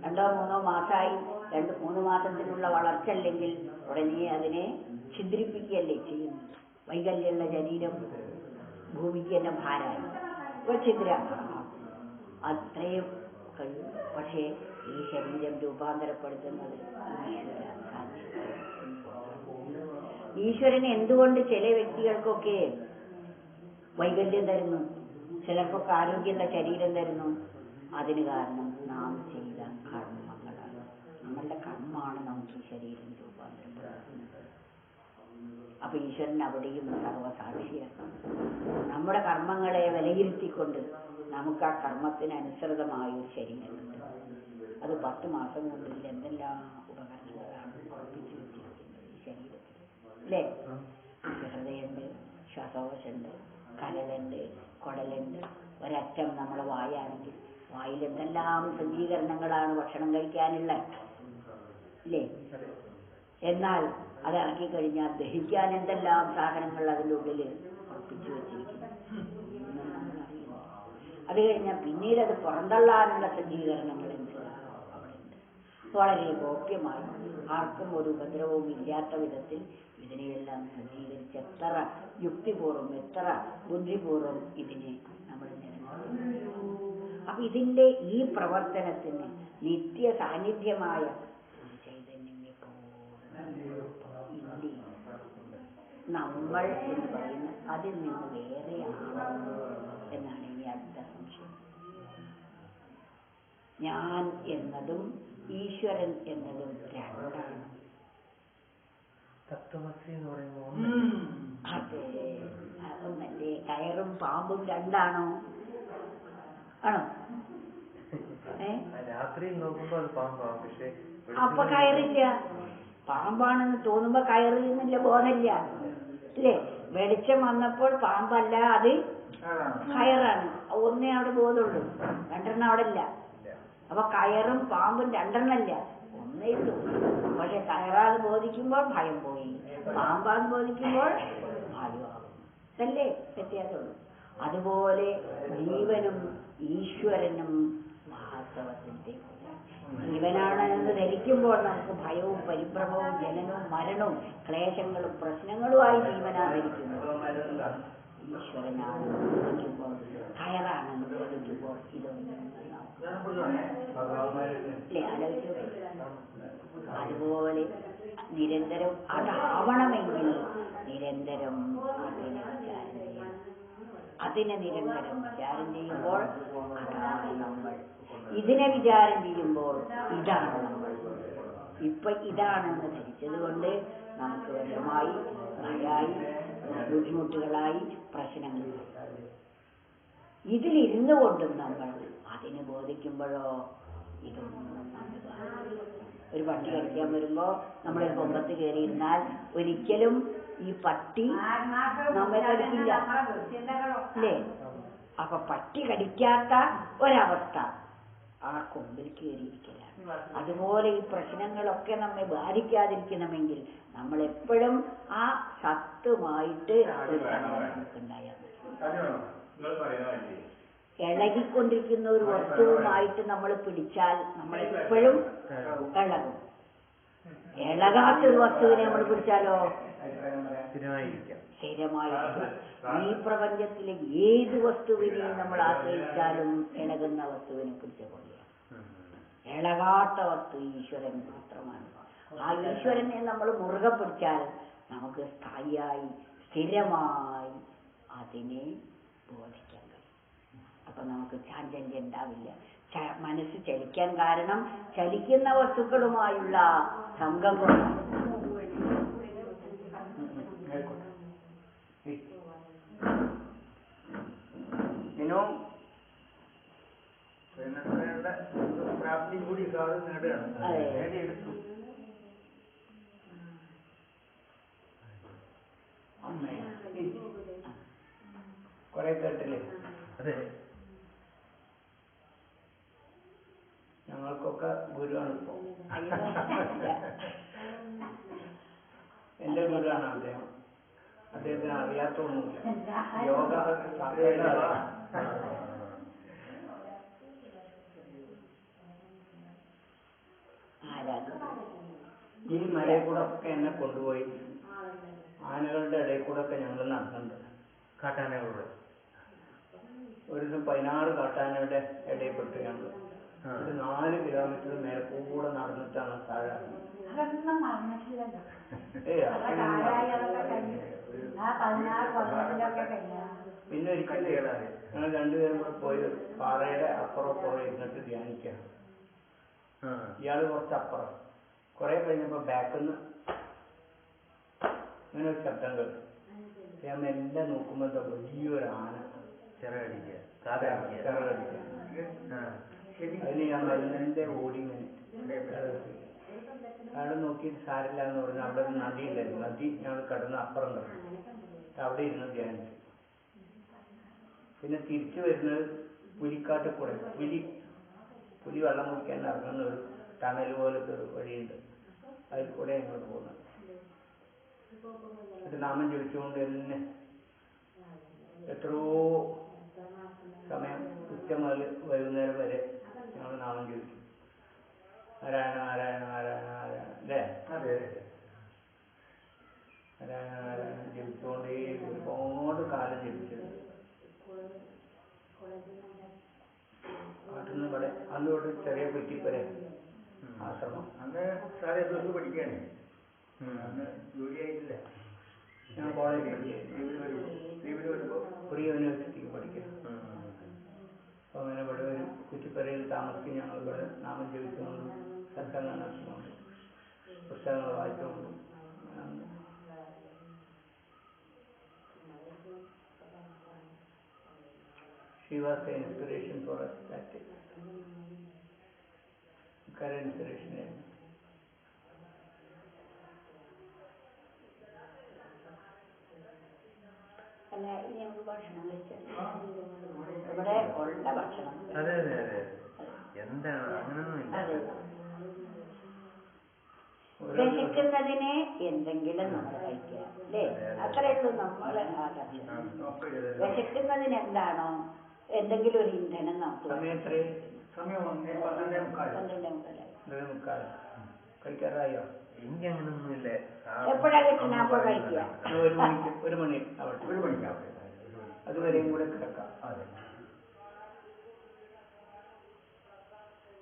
2-3 മാസമായി 2-3 മാസത്തിനുള്ള വളർച്ച അല്ലെങ്കിൽ ഉടനെ അതിനെ ഛിദ്രിപ്പിക്കുകയല്ലേ ചെയ്യുന്നത്. വൈകല്യമുള്ള ശരീരം ഭൂമിക്ക് തന്നെ ഭാരമായി ഛിദ്ര അത്രയും കഴിയും. പക്ഷേ ഈ ശരീരം രൂപാന്തരപ്പെടുത്തുന്നത് ഈശ്വര സാന്നിധ്യം. ഈശ്വരന് എന്തുകൊണ്ട് ചില വ്യക്തികൾക്കൊക്കെ വൈകല്യം തരുന്നു, ചിലർക്കൊക്കെ ആരോഗ്യമുള്ള ശരീരം തരുന്നു? അതിന് കാരണം നാം ചെയ്ത കർമ്മങ്ങളാണ്. നമ്മളുടെ കർമ്മമാണ് നമുക്ക് ഈ ശരീരം രൂപാന്തരപ്പെടുത്തുന്നത്. അപ്പൊ ഈശ്വരൻ അവിടെയും സർവസാക്ഷിയാണ്. നമ്മുടെ കർമ്മങ്ങളെ വിലയിരുത്തിക്കൊണ്ട് നമുക്ക് ആ കർമ്മത്തിനനുസൃതമായ ഒരു ശരീരമുണ്ട്. അത് 10 മാസം കൊണ്ട് എന്തെല്ലാം ഉപകരണങ്ങളാണ് ഉറപ്പിച്ചു വെച്ചിരിക്കുന്നത് ഈ ശരീരത്തിൽ, അല്ലേ? ഹൃദയമുണ്ട്, ശ്വാസകോശമുണ്ട്, കരളുണ്ട്, കുടലുണ്ട്. ഒരറ്റം നമ്മളെ വായാണെങ്കിൽ വായിൽ എന്തെല്ലാം സജ്ജീകരണങ്ങളാണ് ഭക്ഷണം കഴിക്കാനുള്ള, ഇല്ലേ? എന്നാൽ അത് ഇറക്കിക്കഴിഞ്ഞാൽ ദഹിക്കാൻ എന്തെല്ലാം സാധനങ്ങൾ അതിൻ്റെ ഉള്ളിൽ ഉറപ്പിച്ചു വെച്ചിരിക്കുന്നു. അത് കഴിഞ്ഞാൽ പിന്നീട് അത് പുറന്തള്ളാനുള്ള സജ്ജീകരണങ്ങൾ എന്തെല്ലാം അവിടെ ഉണ്ട്. വളരെ ഗോപ്യമായി ആർക്കും ഒരു ഉപദ്രവവും ഇല്ലാത്ത വിധത്തിൽ ഇതിനെയെല്ലാം സജ്ജീകരിച്ച് എത്ര യുക്തിപൂർവ്വം എത്ര ബുദ്ധിപൂർവ്വം ഇതിനെ നമ്മൾ നിലനിർത്തുന്നു. അപ്പൊ ഇതിന്റെ ഈ പ്രവർത്തനത്തിന് നിത്യ സാന്നിധ്യമായ ഒരു ചൈതന്യം ഇന്ത്യയിൽ നമ്മൾ എന്ന് പറയുന്ന അതിൽ നിന്ന് വേറെയാണോ എന്നാണ് ഇനി അടുത്ത സംശയം. ഞാൻ എന്നതും ഈശ്വരൻ എന്നതും രണ്ടാണ്. തത്വമസി എന്ന് പറയുമ്പോൾ അതെ, ഒന്നല്ലേ. കയറും പാമ്പും രണ്ടാണോ? ആണോ? രാത്രി നോക്കുമ്പോ അത് പാമ്പാണ്, പക്ഷെ അപ്പൊ കയറില്ല. പാമ്പാണെന്ന് തോന്നുമ്പോ കയറുന്നില്ല, ബോധമില്ല അല്ലേ? വെളിച്ചം വന്നപ്പോൾ പാമ്പല്ല, അത് കയറാണ്. ഒന്നേ അവിടെ ബോധമുള്ളൂ, രണ്ടെണ്ണം അവിടെ ഇല്ല. അപ്പൊ കയറും പാമ്പും രണ്ടെണ്ണല്ല, ഒന്നേ ഉള്ളൂ. പക്ഷെ കയറാതെ ബോധിക്കുമ്പോൾ ഭയം പോയി, പാമ്പാന്ന് ബോധിക്കുമ്പോൾ ഭയമാകും. ഇതല്ലേ വ്യത്യാസമുള്ളൂ. അതുപോലെ ജീവനും ഈശ്വരനും വാസ്തവത്തിന്റെ ജീവനാണ് എന്ന് ധരിക്കുമ്പോൾ നമുക്ക് ഭയവും പരിഭ്രമവും ജനനവും മരണവും ക്ലേശങ്ങളും പ്രശ്നങ്ങളുമായി ജീവനായിരിക്കുന്നു. ഈശ്വരനാണെന്ന് ബോധിക്കുമ്പോൾ കയറാണെന്ന് ബോധിക്കുമ്പോൾ ഇതൊന്നും അല്ലേ ആലോചിച്ചു. അതുപോലെ നിരന്തരം അതാവണമെങ്കിൽ നിരന്തരം അതിനെ വിചാരം ചെയ്യണം. അതിനെ നിരന്തരം വിചാരം ചെയ്യുമ്പോൾ അതാണ് നമ്മൾ. ഇതിനെ വിചാരം ചെയ്യുമ്പോൾ ഇതാണ് നമ്മൾ. ഇപ്പൊ ഇതാണെന്ന് ധരിച്ചത് കൊണ്ട് നമുക്ക് വിഷമായി, ഭയമായി, ബുദ്ധിമുട്ടുകളായി, പ്രശ്നങ്ങൾ. ഇതിലിരുന്നു കൊണ്ടും നമ്മൾ അതിനെ ബോധിക്കുമ്പോഴോ ഇതൊന്നും നമ്മൾ ഒരു പട്ടി കടിക്കാൻ വരുമ്പോ നമ്മളൊരു കൊമ്പത്ത് കയറിയിരുന്നാൽ ഒരിക്കലും ഈ പട്ടി നമ്മെ കടിക്കില്ല അല്ലേ? അപ്പൊ പട്ടി കടിക്കാത്ത ഒരവസ്ഥ ആ കൊമ്പിൽ കയറിയിരിക്കലാണ്. അതുപോലെ ഈ പ്രശ്നങ്ങളൊക്കെ നമ്മെ ബാധിക്കാതിരിക്കണമെങ്കിൽ നമ്മൾ എപ്പോഴും ആ സത്തുമായിട്ട് നമുക്കുണ്ടായാൽ ഇളകിക്കൊണ്ടിരിക്കുന്ന ഒരു വസ്തുവുമായിട്ട് നമ്മൾ പിടിച്ചാൽ നമ്മൾ എപ്പോഴും ഇളകും. ഇളകാത്തൊരു വസ്തുവിനെ നമ്മൾ പിടിച്ചാലോ സ്ഥിരമായിരിക്കും. ഈ പ്രപഞ്ചത്തിലെ ഏത് വസ്തുവിനെയും നമ്മൾ ആശ്രയിച്ചാലും ഇളകുന്ന വസ്തുവിനെ പിടിച്ച പോലെയാണ്. ഇളകാത്ത വസ്തു ഈശ്വരൻ മാത്രമാണ്. ആ ഈശ്വരനെ നമ്മൾ മുറുകെ പിടിച്ചാൽ നമുക്ക് സ്ഥായിയായി സ്ഥിരമായി അതിനെ ബോധിക്കാൻ കഴിയും. അപ്പൊ നമുക്ക് ചാഞ്ചല്യം ഉണ്ടാവില്ല. മനസ്സ് ചലിക്കാൻ കാരണം ചലിക്കുന്ന വസ്തുക്കളുമായുള്ള സംഗമമാണ്. പ്രാപ്തി കൂടി നേടിയെടുത്തു. കൊറേ കേട്ടില്ലേ? അതെ, ഞങ്ങൾക്കൊക്കെ ഗുരുവാണ് ഇപ്പൊ. എന്റെ ഗുരുവാണ് അദ്ദേഹം. അദ്ദേഹത്തിന് അറിയാത്തൊന്നുമില്ല. യോഗ ഈ മലയിൽ കൂടെ ഒക്കെ എന്നെ കൊണ്ടുപോയി ആനകളുടെ ഇടയിൽ കൂടെ ഒക്കെ ഞങ്ങൾ നടന്നുണ്ട്. കാട്ടാനകളുടെ ഒരു 16 കാട്ടാനയുടെ ഇടയിൽപ്പെട്ട് ഞങ്ങൾ ഒരു 4 കിലോമീറ്റർ മേലെ കൂടെ നടന്നിട്ടാണ് താഴെ. പിന്നെ ഒരിക്കലും ഞങ്ങൾ രണ്ടുപേരും കൂടെ പോയി പാറയുടെ അപ്പുറം ഇരുന്നിട്ട് ധ്യാനിക്കുകയാണ്. ഇയാള് കുറച്ചപ്പുറം. കുറെ കഴിഞ്ഞപ്പോ ബാക്കിൽ നിന്ന് ഇങ്ങനെ ഒരു ശബ്ദം കേട്ടു. ഞാൻ മെല്ലെ നോക്കുമ്പോ എന്താ വലിയൊരു ആന ചിറകടിക്കുക. അതിന് ഞാൻ മെല്ലെ ഓടി ഇങ്ങനെ അവിടെ നോക്കിയിട്ട് സാരില്ല എന്ന് പറഞ്ഞു. അവിടെ ഒരു നദി ഉണ്ടായിരുന്നു. നദി ഞങ്ങൾ കടന്ന് അപ്പുറം കിടന്നു. അവിടെ ഇരുന്ന് ധ്യാനിച്ചു. പിന്നെ തിരിച്ചു വരുന്നത് പുലിക്കാട്ടിൽ കൂടെ. പുലി വെള്ളം കുടിക്കാൻ ഇറങ്ങുന്ന ഒരു ടണൽ പോലത്തെ ഒരു വഴിയുണ്ട്. അതിൽ കൂടെ ഞങ്ങൾ പോകുന്നത്. എന്നിട്ട് നാമം ജപിച്ചുകൊണ്ട് തന്നെ എത്രയോ സമയം ഉച്ച മുതൽ വൈകുന്നേരം വരെ ഞങ്ങൾ നാമം ജപിക്കും. നാരായണ നാരായണ നാരായണ നാരായണ അല്ലേ? നാരായണ നാരായണ ജപിച്ചുകൊണ്ടേ ഒരുപാട് കാലം ജപിച്ചിട്ടുണ്ട്. കാട്ടിൽ ഇവിടെ അന്ന് ഇവിടെ ചെറിയ കുറ്റിപ്പര ആശ്രമം. അന്ന് സാറേ ഇതൊന്ന് പഠിക്കാനേ അന്ന് ജോലിയായിട്ടില്ല. ഞാൻ കോളേജിൽ പഠിക്കായിരുന്നു. വരുമ്പോൾ പ്രീ യൂണിവേഴ്സിറ്റിക്ക് പഠിക്കാം. അപ്പോൾ അങ്ങനെ ഇവിടെ ഒരു കുറ്റിപ്പരയിൽ താമസിക്കും. ഞങ്ങൾ ഇവിടെ നാമം ജപിച്ചുകൊണ്ടും സത്സംഗം നടത്തിക്കൊണ്ടും പുസ്തകങ്ങൾ വായിച്ചുകൊണ്ടും She was the inspiration for us that day. Current inspiration ആയിരുന്നു. അല്ല, ഇനി നമുക്ക് ഭക്ഷണം കഴിച്ചാൽ ഇവിടെ ഉള്ള ഭക്ഷണം. അതെ അതെ അതെ. എന്താണ് അങ്ങനൊന്നുമില്ല. അതെ, വിശക്കുന്നതിന് എന്തെങ്കിലും നമ്മൾ കഴിക്കുക അല്ലേ? അത്രയേ ഉള്ളൂ നമ്മൾ ആദർശം. വിശക്കുന്നതിന് എന്താണോ എന്തെങ്കിലും ഒരു ഇന്ധനം നമുക്ക് സമയം 12:45 കഴിക്കാറായോ? എനിക്കങ്ങനൊന്നുമില്ല. എപ്പോഴാ കിട്ടുന്ന അപ്പൊ കഴിക്കുക. 1 മണി ആവട്ടെ. 1 മണിക്കാവട്ടെ. അതുവരെയും കൂടെ കിടക്കാം.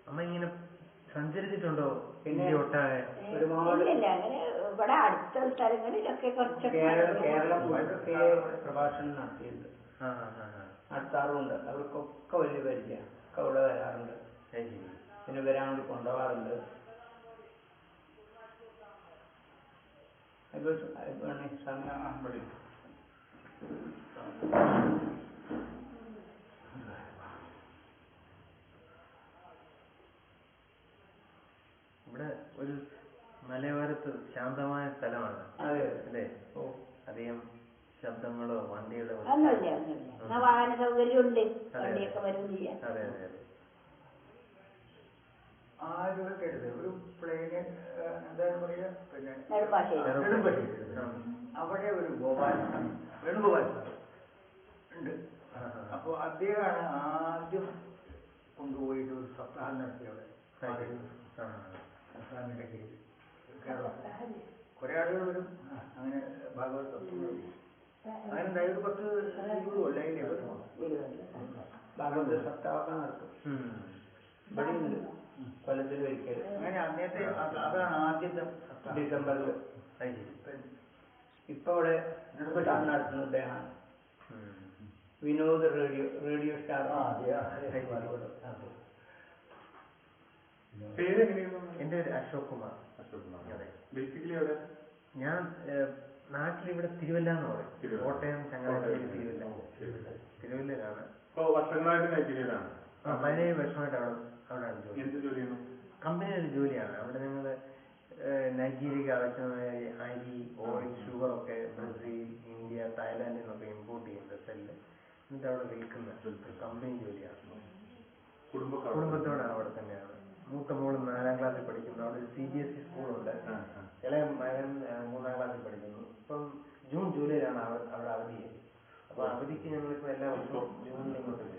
അമ്മ ഇങ്ങനെ സഞ്ചരിച്ചിട്ടുണ്ടോ? പിന്നെ ഒട്ടാകെ ഒരുപാട് ഇല്ല, അങ്ങനെ ഇവിടെ അടുത്ത സ്ഥലങ്ങളിലൊക്കെ കുറച്ചൊക്കെ കേരളം മുഴുക്കെ പ്രഭാഷണം നടത്തിയിട്ടുണ്ട്. നടത്താറുണ്ട്. അവർക്കൊക്കെ വലിയ പരിചയം. ഒക്കെ ഇവിടെ വരാറുണ്ട്. പിന്നെ വരാൻ വേണ്ടി കൊണ്ടുപോകാറുണ്ട്. ഇവിടെ ഒരു മലയോരത്ത് ശാന്തമായ സ്ഥലമാണ് അല്ലേ? അധികം ശബ്ദങ്ങളോ വണ്ടികളോ ഒന്നുമില്ല. വാഹന സൗകര്യം ഉണ്ട്, വണ്ടിയൊക്കെ വരും ചെയ്യാം. അതെ അതെ അതെ. ആലുവക്കടുത്ത് ഒരു പ്ലെയിന് എന്താണ് പറയുക, പിന്നെ അവിടെ ഒരു വേണുഗോപാൽ ഉണ്ട്. അപ്പോൾ അദ്ദേഹമാണ് ആദ്യം കൊണ്ടുപോയിട്ട് ഒരു സപ്താഹം നടത്തി അവിടെ. സപ്താഹങ്ങളുടെ കീഴിൽ കേരളം കുറെ ആളുകൾ വരും. അങ്ങനെ ഭാഗവത സപ്താഹം അങ്ങനെ ഉണ്ടായി. ഒരു 10-20 കൊല്ലായില്ലേ ഭാഗവത സപ്താഹമൊക്കെ നടത്തും. ഇവിടെയുണ്ട് കൊല്ലത്തിൽ ഒരിക്കൽ. അങ്ങനെ അന്നത്തെ അതാണ് ആദ്യത്തെ ഡിസംബറിൽ. ഇപ്പൊ ഇവിടെ നടത്തുന്ന അദ്ദേഹമാണ് വിനോദ് റേഡിയോ സ്റ്റാർ. എന്റെ പേര് അശോക് കുമാർ. ഞാൻ നാട്ടിലിവിടെ തിരുവല്ല എന്ന് പറയും. കോട്ടയം, ചങ്ങനാശ്ശേരി, തിരുവല്ലയിലാണ്. 17 വർഷമായിട്ട് അവിടെയാണ് ജോലി. കമ്പനിയുടെ ജോലിയാണ്. അവിടെ ഞങ്ങള് നൈജീരിയക്ക് ആവശ്യമായ അരി, ഓയിൽ, ഷുഗർ ഒക്കെ ബ്രസീൽ, ഇന്ത്യ, തായ്ലാൻഡിൽ നിന്നൊക്കെ ഇമ്പോർട്ട് ചെയ്യുന്ന സെല്ല് എന്നിട്ട് അവിടെ വിൽക്കുന്ന കമ്പനി ജോലിയാണ്. കുടുംബത്തോടാണ് അവിടെ തന്നെയാണ്. മൂത്ത മോള് 4ാം ക്ലാസ്സിൽ പഠിക്കുന്നു. അവിടെ ഒരു CBSE സ്കൂളുണ്ട്. ഇളയ മകൻ 3ാം ക്ലാസ്സിൽ പഠിക്കുന്നു. ഇപ്പം ജൂൺ ജൂലൈയിലാണ് അവിടെ അവധി. അപ്പൊ അവധിക്ക് ഞങ്ങളിപ്പോ എല്ലാ വർഷവും ജൂണിൽ ഇങ്ങോട്ട് വരും.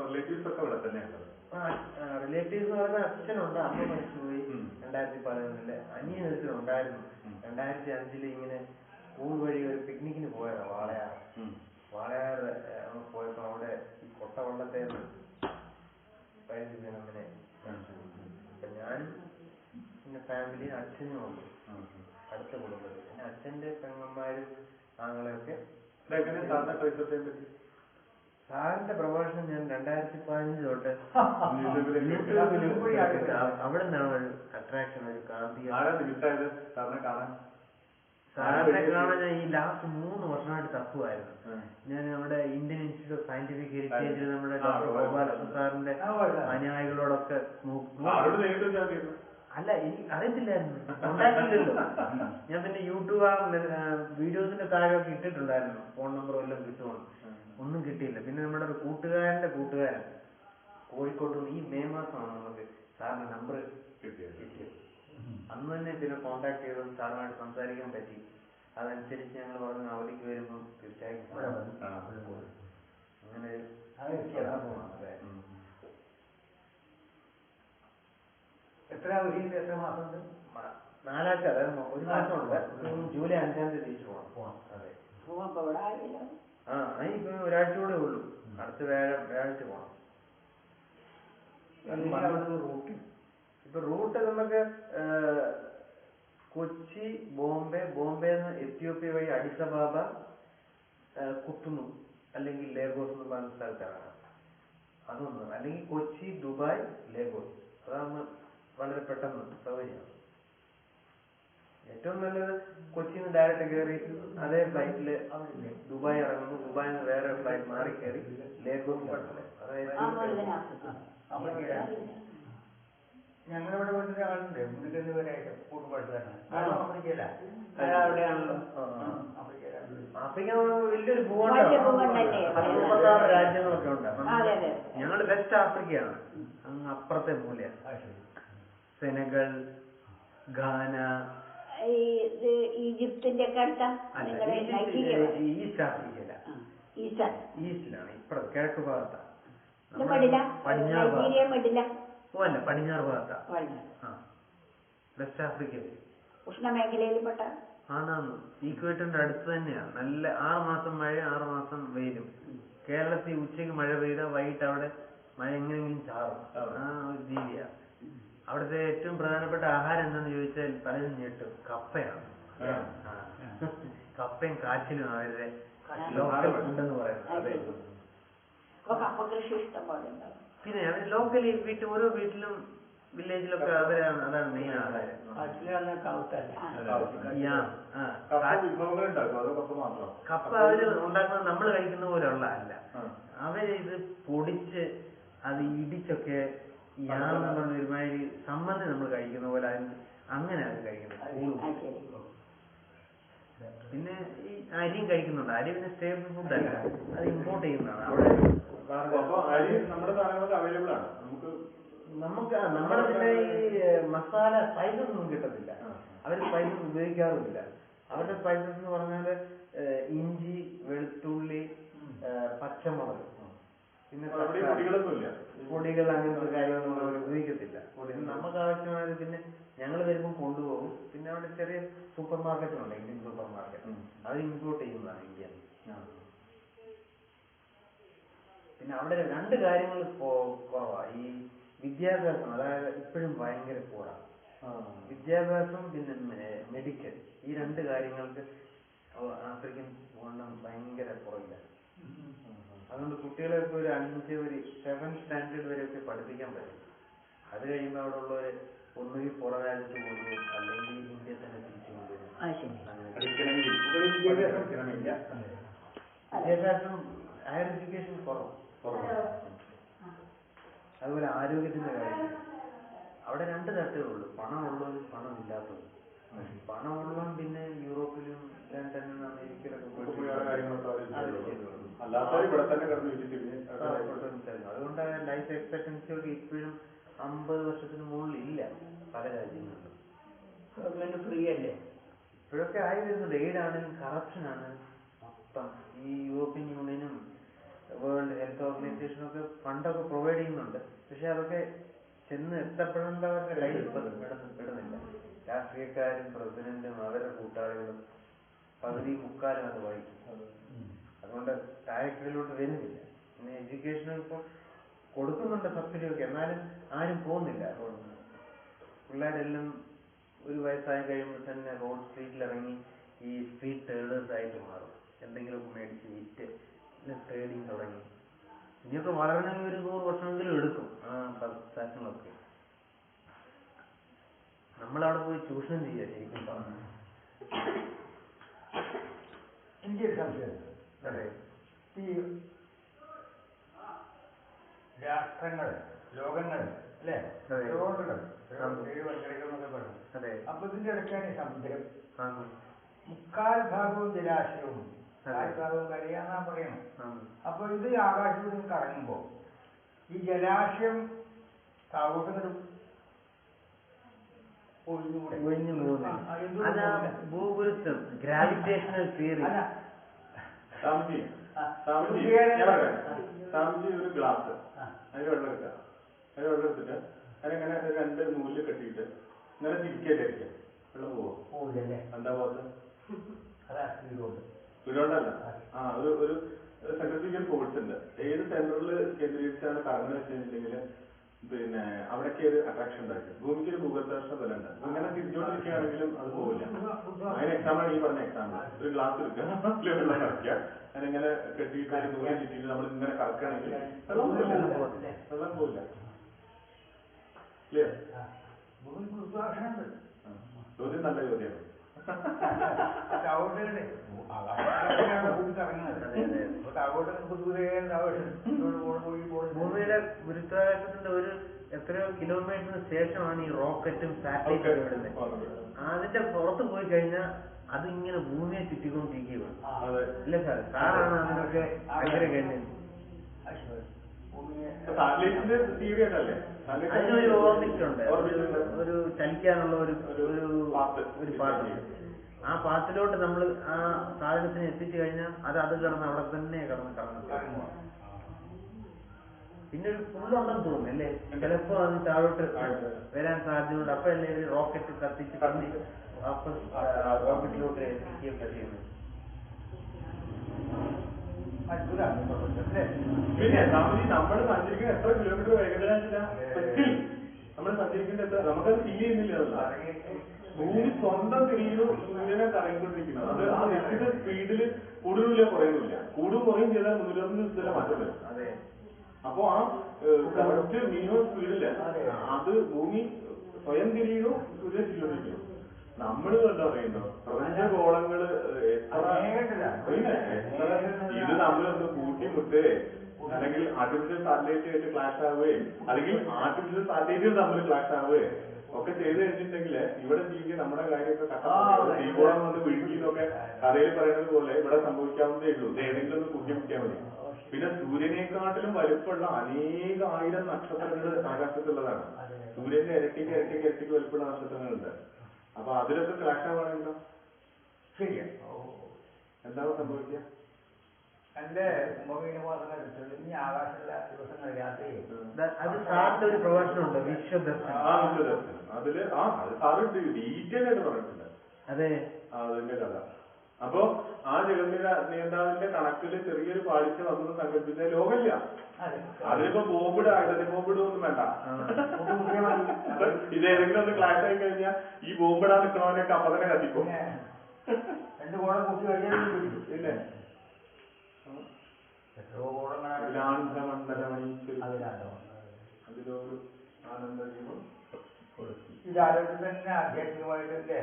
റിലേറ്റീവ്സ് ഒക്കെ ഇവിടെ തന്നെയുള്ളത്. റിലേറ്റീവ്സ് എന്ന് പറയുന്ന അച്ഛനുണ്ട്. അമ്മ മരിച്ചുപോയി 2011. അനിയൻ ഒരിക്കലും ഉണ്ടായിരുന്നു. 2005 ഇങ്ങനെ സ്കൂൾ വഴി ഒരു പിക്നിക്കിന് പോയതാ വാളയാർ അങ്ങ് പോയപ്പോ അവിടെ ഈ കൊട്ടവള്ളത്തെ അങ്ങനെ അപ്പൊ ഞാനും പിന്നെ ഫാമിലി അച്ഛനും ഉണ്ട് അടുത്ത കുടുംബത്തിൽ. പിന്നെ അച്ഛന്റെ പെങ്ങന്മാരും ആങ്ങളെയൊക്കെ. സാറിന്റെ പ്രഭാഷണം ഞാൻ 2015 തൊട്ട് അവിടെ നിന്നാണ് ഒരു അട്രാക്ഷൻ, ഒരു കാന്തി. സാറിനെ കാണാൻ ഞാൻ ഈ ലാസ്റ്റ് 3 വർഷമായിട്ട് തപ്പുമായിരുന്നു. ഞാൻ നമ്മുടെ ഇന്ത്യൻ ഇൻസ്റ്റിറ്റ്യൂട്ട് ഓഫ് സയന്റിഫിക് ഹെറിറ്റേജിൽ നമ്മുടെ ഡോക്ടർ ഗോപാലകൃഷ്ണ സാറിന്റെ അനുയായികളോടൊക്കെ അല്ല, എനിക്ക് അറിയത്തില്ലായിരുന്നു, ഉണ്ടാക്കിയില്ലല്ലോ. ഞാൻ പിന്നെ യൂട്യൂബ് വീഡിയോസിന്റെ താഴെയൊക്കെ ഇട്ടിട്ടുണ്ടായിരുന്നു ഫോൺ നമ്പർ വല്ലതും കിട്ടുമെന്ന്. ഒന്നും കിട്ടിയില്ല. പിന്നെ നമ്മുടെ ഒരു കൂട്ടുകാരൻ കോഴിക്കോട്ട് ഈ മെയ് മാസമാണ് നമുക്ക് സാറിന്റെ നമ്പർ കിട്ടിയത്. അന്ന് തന്നെ പിന്നെ കോണ്ടാക്ട് ചെയ്തു സാറുമായിട്ട് സംസാരിക്കാൻ പറ്റി. അതനുസരിച്ച് ഞങ്ങൾ പറഞ്ഞു അവധിക്ക് വരുമ്പോൾ തീർച്ചയായും അങ്ങനെ അത് സന്ദർഭമാണ്. അതെ. എത്ര അവധിയുണ്ട്? എത്ര മാസമുണ്ട്? 4 ആഴ്ച, അതായത് 1 മാസമുണ്ട്. ജൂലൈ 5-ാം തീയതി തിരിച്ചു പോകണം. അതെ. അപ്പൊ ഇവിടെ ആയില്ല. ഇപ്പൊ ഒരാഴ്ച കൂടെ ഉള്ളൂ. അടുത്ത വ്യാഴാഴ്ച പോകണം. റൂട്ട് ഇപ്പൊ റൂട്ട് നമുക്ക് കൊച്ചി, ബോംബെ എത്യോപ്യ വഴി അഡിസ് അബാബ, കുത്തുന്നു അല്ലെങ്കിൽ ലേഗോസ് എന്ന് പറഞ്ഞ സ്ഥലത്തിറങ്ങാം. അതൊന്ന്. അല്ലെങ്കിൽ കൊച്ചി, ദുബായ്, ലേഗോസ്. അതാകുമ്പോൾ വളരെ പെട്ടെന്ന് സൗകര്യമാണ്. ഏറ്റവും നല്ലത് കൊച്ചിയിൽ നിന്ന് ഡയറക്റ്റ് കയറി അതേ ഫ്ലൈറ്റില് ദുബായ് ഇറങ്ങുന്നു, ദുബായിൽ നിന്ന് വേറെ ഫ്ലൈറ്റ് മാറി കയറി ലേഗോസ് പഠിച്ചത്. ഞങ്ങളിവിടെ വീട്ടിൽ ആളുണ്ട്, മുന്നിട്ട് വരായിട്ട് കൂട്ടുപാട്ടുകാരനാണ്. ആഫ്രിക്കയില. അവിടെയാണല്ലോ. ആഫ്രിക്ക വലിയൊരു ഭൂഖണ്ഡമാണ്. 36 രാജ്യങ്ങളൊക്കെ ഉണ്ട്. ഞങ്ങൾ വെസ്റ്റ് ആഫ്രിക്കയാണ്, അങ്ങ് അപ്പുറത്തെ മൂല. സെനഗൽ, ഘാന, ഈജിപ്തിന്റെ ഒക്കെ അടുത്ത ഈസ്റ്റ് ആഫ്രിക്കയില. ഈസ്റ്റിലാണ്, ഇപ്പുറത്ത് കിഴക്ക് ഭാഗത്താണ്. അല്ല, പടിഞ്ഞാറ് ഭാഗത്താ. വെസ്റ്റ് ആഫ്രിക്കയിൽ ഉഷ്ണമേഖലയിൽപ്പെട്ട ആണാന്ന്. ഈക്വേറ്ററിന്റെ അടുത്ത് തന്നെയാണ്. നല്ല 6 മാസം മഴയും 6 മാസം വെയിലും. കേരളത്തിൽ ഉച്ചയ്ക്ക് മഴ പെയ്താൽ വൈകിട്ട് അവിടെ മഴ എങ്ങനെയെങ്കിലും ചാറും. ആ ഒരു രീതിയാ. അവിടുത്തെ ഏറ്റവും പ്രധാനപ്പെട്ട ആഹാരം എന്താന്ന് ചോദിച്ചാൽ പലരും ഞെട്ടും, കപ്പയാണ്. കപ്പയും കാച്ചിലും അവരുടെ ലോക്കൽ ഫുഡെന്ന് പറയുന്നത്. അതെ. കപ്പ കൃഷി ഇഷ്ടം പോലെ ഉണ്ടാവും. പിന്നെ അവർ ലോക്കലി ഓരോ വീട്ടിലും വില്ലേജിലൊക്കെ അവരാണ്, അതാണ് മെയിൻ ആഹാരം. കപ്പ അവര് ഉണ്ടാക്കുന്നത് നമ്മൾ കഴിക്കുന്ന പോലെയുള്ള അല്ല. അവര് ഇത് പൊടിച്ച് അത് ഇടിച്ചൊക്കെ യാന്ന് പറഞ്ഞ ഒരുമാതിരി സമ്മന്തി നമ്മൾ കഴിക്കുന്ന പോലെ അങ്ങനെ അത് കഴിക്കുന്നത്. പിന്നെ ഈ അരിയും കഴിക്കുന്നുണ്ട്. അരി പിന്നെ സ്റ്റേബിൾ ഫുഡ് അല്ല, അത് ഇമ്പോർട്ട് ചെയ്യുന്നതാണ്. അവിടെ നമ്മുടെ സാധനങ്ങളൊക്കെ അവൈലബിൾ ആണ്. നമ്മുടെ പിന്നെ ഈ മസാല സ്പൈസസ് ഒന്നും കിട്ടത്തില്ല. അവർ സ്പൈസസ് ഉപയോഗിക്കാറുമില്ല. അവരുടെ സ്പൈസസ് എന്ന് പറഞ്ഞാല് ഇഞ്ചി, വെളുത്തുള്ളി, പച്ചമുളക്, പിന്നെ പൊടികൾ, അങ്ങനത്തെ കാര്യങ്ങളൊന്നും അവർ ഉപയോഗിക്കത്തില്ല. നമുക്ക് ആവശ്യമായത് പിന്നെ ഞങ്ങൾ വരുമ്പോൾ കൊണ്ടുപോകും. പിന്നെ അവിടെ ചെറിയ സൂപ്പർ മാർക്കറ്റുണ്ട്, ഇന്ത്യൻ സൂപ്പർ മാർക്കറ്റ്, അത് ഇമ്പോർട്ട് ചെയ്യുന്നതാണ് ഇന്ത്യ. പിന്നെ അവിടെ 2 കാര്യങ്ങൾ കുറവാ. ഈ വിദ്യാഭ്യാസം, അതായത് ഇപ്പോഴും ഭയങ്കര കൂടാണ്. വിദ്യാഭ്യാസം പിന്നെ മെഡിക്കൽ, ഈ 2 കാര്യങ്ങൾക്ക് ആഫ്രിക്കൻ ഭൂഖണ്ഡം ഭയങ്കര കുറവില്ല. അതുകൊണ്ട് കുട്ടികളെ ഇപ്പോൾ ഒരു 7th സ്റ്റാൻഡേർഡ് വരെയൊക്കെ പഠിപ്പിക്കാൻ പറ്റും. അത് കഴിയുമ്പോൾ അവിടെ ഉള്ളവര് ഒന്നുകിൽ പുറം രാജ്യത്ത് കൊണ്ടുപോകും, അല്ലെങ്കിൽ ഇന്ത്യ തന്നെ തിരിച്ചു കൊണ്ടുവരും. വിദ്യാഭ്യാസം, ഹയർ എഡ്യൂക്കേഷൻ കുറവാണ്. അതുപോലെ ആരോഗ്യത്തിന്റെ കാര്യം അവിടെ 2 തട്ടുകളുള്ളൂ, പണമുള്ളവരും പണമില്ലാത്തവരും. പണമുള്ളവൻ പിന്നെ യൂറോപ്പിലും ലണ്ടനിലും അമേരിക്കയിലൊക്കെ അതുകൊണ്ട് ലൈഫ് എക്സ്പെക്ടൻസി ഒക്കെ ഇപ്പോഴും 50 വർഷത്തിന് മുകളിൽ ഇല്ല പല രാജ്യങ്ങളിലും. ഗവൺമെന്റ് ഫ്രീ അല്ലേ? ഇപ്പോഴൊക്കെ ആയി വരുന്നുണ്ട്. എയ്ഡാണെങ്കിലും കറപ്ഷനാണ് മൊത്തം. ഈ യൂറോപ്യൻ യൂണിയനും വേൾഡ് ഹെൽത്ത് ഓർഗനൈസേഷനും ഒക്കെ ഫണ്ടൊക്കെ പ്രൊവൈഡ് ചെയ്യുന്നുണ്ട്. പക്ഷെ അതൊക്കെ ചെന്ന് എത്തപ്പെടേണ്ടവരുടെ കയ്യിൽ പെടുന്നില്ല. രാഷ്ട്രീയക്കാരും പ്രസിഡന്റും അവരുടെ കൂട്ടാളികളും പകുതി മുക്കാലും അത് വഹിക്കും. അതുകൊണ്ട് ഡയറക്ടറിലോട്ട് വരുന്നില്ല. പിന്നെ എഡ്യൂക്കേഷനും ഇപ്പോൾ കൊടുക്കുന്നുണ്ട് സബ്സിഡി ഒക്കെ, എന്നാലും ആരും പോകുന്നില്ല. പിള്ളേരെല്ലാം ഒരു വയസ്സായി കഴിയുമ്പോൾ തന്നെ റോഡ് സ്ട്രീറ്റിലിറങ്ങി ഈ സ്ട്രീറ്റ് ടേഡേഴ്സ് ആയിട്ട് മാറും. എന്തെങ്കിലുമൊക്കെ മേടിച്ച് വിറ്റ് ട്രേഡിങ് തുടങ്ങി. ഇനിയൊക്കെ വളരണമെങ്കിൽ ഒരു 100 വർഷമെങ്കിലും എടുക്കും ആ പ്രശ്നങ്ങളൊക്കെ. നമ്മളവിടെ പോയി ചൂഷണം ചെയ്യുക ശരിക്കും പറഞ്ഞു. എനിക്കൊരു സംശയം. അതെ, ഈ രാഷ്ട്രങ്ങൾ, ലോകങ്ങൾ അല്ലേ, ലോകങ്ങൾ 7 വൻകരകൾ എന്നൊക്കെ പറഞ്ഞു. അപ്പൊ ഇതിന്റെ ഇടയ്ക്കാണ് ഈ സമുദ്രം. 3/4 ഭാഗവും ജലാശയവും 4 ഭാഗവും കരയാന്നാ പറയണം. അപ്പൊ ഇത് ആകാശത്ത് കറങ്ങുമ്പോ ഈ ജലാശയം താഴോട്ട് ഒഴിഞ്ഞു പോകുന്നില്ല. അതാ ഭൂഗുരുത്വം, ഗ്രാവിറ്റേഷണൽ തിയറി. സ്വാമിജി ഞാൻ പറയാം, സ്വാമിജി ഒരു ഗ്ലാസ് അതിൽ വെള്ളം എടുക്കുക, അതിൽ വെള്ളം എടുത്തിട്ട് അതിനെങ്ങനെ 2 നൂലിൽ കെട്ടിയിട്ട് ഇങ്ങനെ തിരിക്കല്ലേ ഇരിക്കാം, വെള്ളം പോവില്ലേ? എന്താ പോകത്ത്? സ്പീഡോണ്ടല്ല, ഒരു സെൻട്രിഫ്യൂഗൽ ഫോഴ്സ് ഉണ്ട്. ഏത് സെന്ററിൽ കേന്ദ്രീകരിച്ചാണ് കറങ്ങുന്നത് വെച്ചിട്ടുണ്ടെങ്കിൽ പിന്നെ അവിടേക്ക് ഒരു അട്രാക്ഷൻ ഉണ്ടായിരിക്കും. ഭൂമിക്ക് ഒരു ഭൂഗർഭാകർഷണ ബലം ഉണ്ട്. ഇങ്ങനെ തിരിച്ചോണ്ടിരിക്കുകയാണെങ്കിലും അത് പോവില്ല. അതിന് എക്സാമ്പിളാണ് ഈ പറഞ്ഞ എക്സാമ്പിൾ. ഒരു ഗ്ലാസ് എടുക്കുക, അതിൽ വെള്ളം നിറയ്ക്കുക, അതിനെങ്ങനെ കെട്ടിയിട്ട് ഒരു നൂല് ചുറ്റിയിട്ട് നമ്മൾ ഇങ്ങനെ കറക്കുകയാണെങ്കിൽ വെള്ളം പോവില്ല. ക്ലിയർ? ചോദ്യം നല്ല ചോദ്യമാണ്. ഭൂമിയുടെ ഗുരുത്വാകർഷണത്തിന്റെ ഒരു എത്രയോ കിലോമീറ്ററിന് ശേഷമാണ് ഈ റോക്കറ്റും സാറ്റലൈറ്റും വിടുന്നത്. അതിന്റെ പുറത്ത് പോയി കഴിഞ്ഞാൽ അത് ഇങ്ങനെ ഭൂമിയെ ചുറ്റിക്കൊണ്ടിരിക്കുകയാണ്. അല്ലേ സാർ? സാറാണ് അതിനൊക്കെ ഭയങ്കര കഴിഞ്ഞത്. അതിനൊരു ഓർബിറ്റ് ഉണ്ട്, ഒരു ചലിക്കാനുള്ള ഒരു പാത്ത്. ആ പാത്തിലോട്ട് നമ്മൾ ആ സാധനത്തിന് എത്തിച്ചു കഴിഞ്ഞാൽ അത് കിടന്ന് അവിടെ തന്നെ കിടന്ന് കറങ്ങും. പിന്നെ ഒരു പുള്ളുണ്ടെന്ന് തോന്നുന്നു അല്ലേ? ചിലപ്പോ അത് താഴോട്ട് വരാൻ സാധ്യതയുണ്ട്. അപ്പൊ അല്ലേ ഒരു റോക്കറ്റ് കത്തിച്ച് അപ്പൊ ഓർബിറ്റിലോട്ട് എത്തിക്കുകയൊക്കെ ചെയ്യുന്നത്. പിന്നെ സ്വാമിജി നമ്മൾ സഞ്ചരിക്കുന്ന എത്ര കിലോമീറ്റർ വേഗതയിലാ നമ്മൾ സഞ്ചരിക്കേണ്ട എത്ര, നമുക്കത് ഫീൽ ചെയ്യുന്നില്ല. ഭൂമി സ്വന്തം തിരിയുന്നു, സൂര്യനെ കറങ്ങിക്കൊണ്ടിരിക്കുന്നത്. അത് ആ നിശ്ചിത സ്പീഡിൽ കൂടുതലില്ല, കുറയുന്നില്ല. കൂടും കുറയും ചെയ്താൽ 360 ദിവസത്തിലെ മാറ്റം വരും. അപ്പൊ ആ കറക്റ്റ് മിനിമം സ്പീഡില് അത് ഭൂമി സ്വയം തിരിയുന്നു, സൂര്യൻ തിരിഞ്ഞോണ്ടിരിക്കുന്നു. നമ്മൾ എന്താ പറയുന്നു, പ്രപഞ്ചഗോളങ്ങള് എത്ര ഇത് നമ്മളൊന്ന് കൂട്ടിമുട്ടേ, അല്ലെങ്കിൽ ആർട്ടിഫിഷ്യൽ സാറ്റലൈറ്റ് ആയിട്ട് ക്ലാഷ് ആവുകയെ, അല്ലെങ്കിൽ ആർട്ടിഫിഷ്യൽ സാറ്റലൈറ്റുകൾ തമ്മിൽ ക്ലാഷ് ആവുകയെ ഒക്കെ ചെയ്ത് കഴിഞ്ഞിട്ടുണ്ടെങ്കിൽ ഇവിടെ ജീവിക്കുക നമ്മുടെ കാര്യമൊക്കെ കഷ്ടപ്പെടും. തീഗോളം വന്ന് വിഴുങ്ങിന്നൊക്കെ കഥയിൽ പറയുന്നത് പോലെ ഇവിടെ സംഭവിക്കാവുന്നതേ ഉള്ളൂ. ഇത് ഏതെങ്കിലും ഒന്ന് കൂട്ടിമുട്ടിയാൽ മതി. പിന്നെ സൂര്യനേക്കാട്ടിലും വലുപ്പമുള്ള അനേകായിരം നക്ഷത്രങ്ങൾ ആകാശത്തുള്ളതാണ്. സൂര്യന്റെ ഇരട്ടിക്ക് വലുപ്പമുള്ള നക്ഷത്രങ്ങളുണ്ട്. അപ്പൊ അതിലൊക്കെ ക്ലാഷ് ആവുകയാണെങ്കിലോ ശരിയാ എന്താവും സംഭവിക്കുക? എന്റെ കുംഭമീനമാർന്ന തെളിഞ്ഞ ആകാശമുള്ള ദിവസങ്ങൾ രാത്രി അത് സാറിന്റെ ഒരു പ്രഭാഷണമുണ്ട്, വിശ്വദർശനം. അതില് അത് സാറ് ഡീറ്റെയിൽ ആയിട്ട് പറഞ്ഞിട്ടുണ്ട്. അതെ, അതിന്റെ കഥ. അപ്പൊ ആ ജഗന്നിന്റെ നിയന്താവിന്റെ കണക്കില് ചെറിയൊരു പാളിച്ച വന്നു സങ്കല്പിച്ച ലോകമില്ല. അതിനിപ്പോ ബോംബിട് ഹൈഡ്രജൻ ബോംബിടും ഒന്നും വേണ്ട. ഇതേതെങ്കിലും ഒന്ന് ക്ലാഷ് ആയി കഴിഞ്ഞാൽ ഈ ബോംബിടാൻ നിൽക്കണവനൊക്കെ അപ്പൊ തന്നെ കത്തിക്കും. 2 കോളം കൂട്ടി കഴിഞ്ഞാൽ ഇല്ലേ? അതിലൊരു ആനന്ദജീവം ഇത് ആലോചന തന്നെ ആധ്യാത്മികമായിട്ടല്ലേ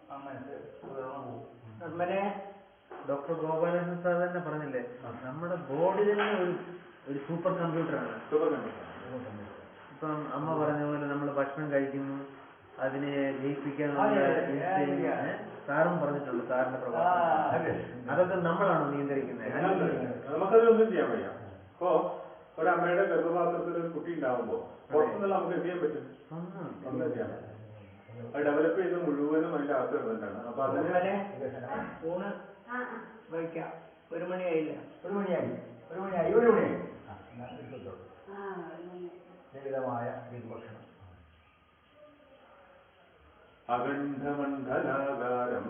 ആ മനസ്സ് ഉയർന്നു പോകും. അങ്ങനെ ഡോക്ടർ ഗോപാലകൃഷ്ണൻ സാർ തന്നെ പറഞ്ഞില്ലേ, നമ്മുടെ ബോഡി തന്നെ ഒരു സൂപ്പർ കമ്പ്യൂട്ടറാണ്. ഇപ്പം അമ്മ പറഞ്ഞ പോലെ നമ്മൾ ഭക്ഷണം കഴിക്കുന്നു, അതിനെ ജയിപ്പിക്കാനുള്ള സാറും പറഞ്ഞിട്ടുണ്ട് സാറിന്റെ പ്രഭാഷണം. അതൊക്കെ നമ്മളാണോ നിയന്ത്രിക്കുന്നത്? നമുക്കതൊന്നും ചെയ്യാൻ വയ്യ. ഇപ്പോ ഒരമ്മയുടെ ഗർഭപാത്രത്തിൽ ഒരു കുട്ടി ഉണ്ടാവുമ്പോ പുറത്തുനിന്നുള്ള നമുക്ക് എന്ത് ചെയ്യാൻ പറ്റും? ഒന്നും ചെയ്യാൻ പറ്റും. അത് ഡെവലപ്പ് ചെയ്ത് മുഴുവനും അതിന്റെ അകത്ത് കിടന്നിട്ടാണ്. അപ്പൊ അതിന് ഊണ് വയ്ക്കാം. 1 മണിയായില്ല. 1 മണിയായി. ലളിതമായ ഭക്ഷണം. അഖണ്ഡമണ്ഡലാകാരം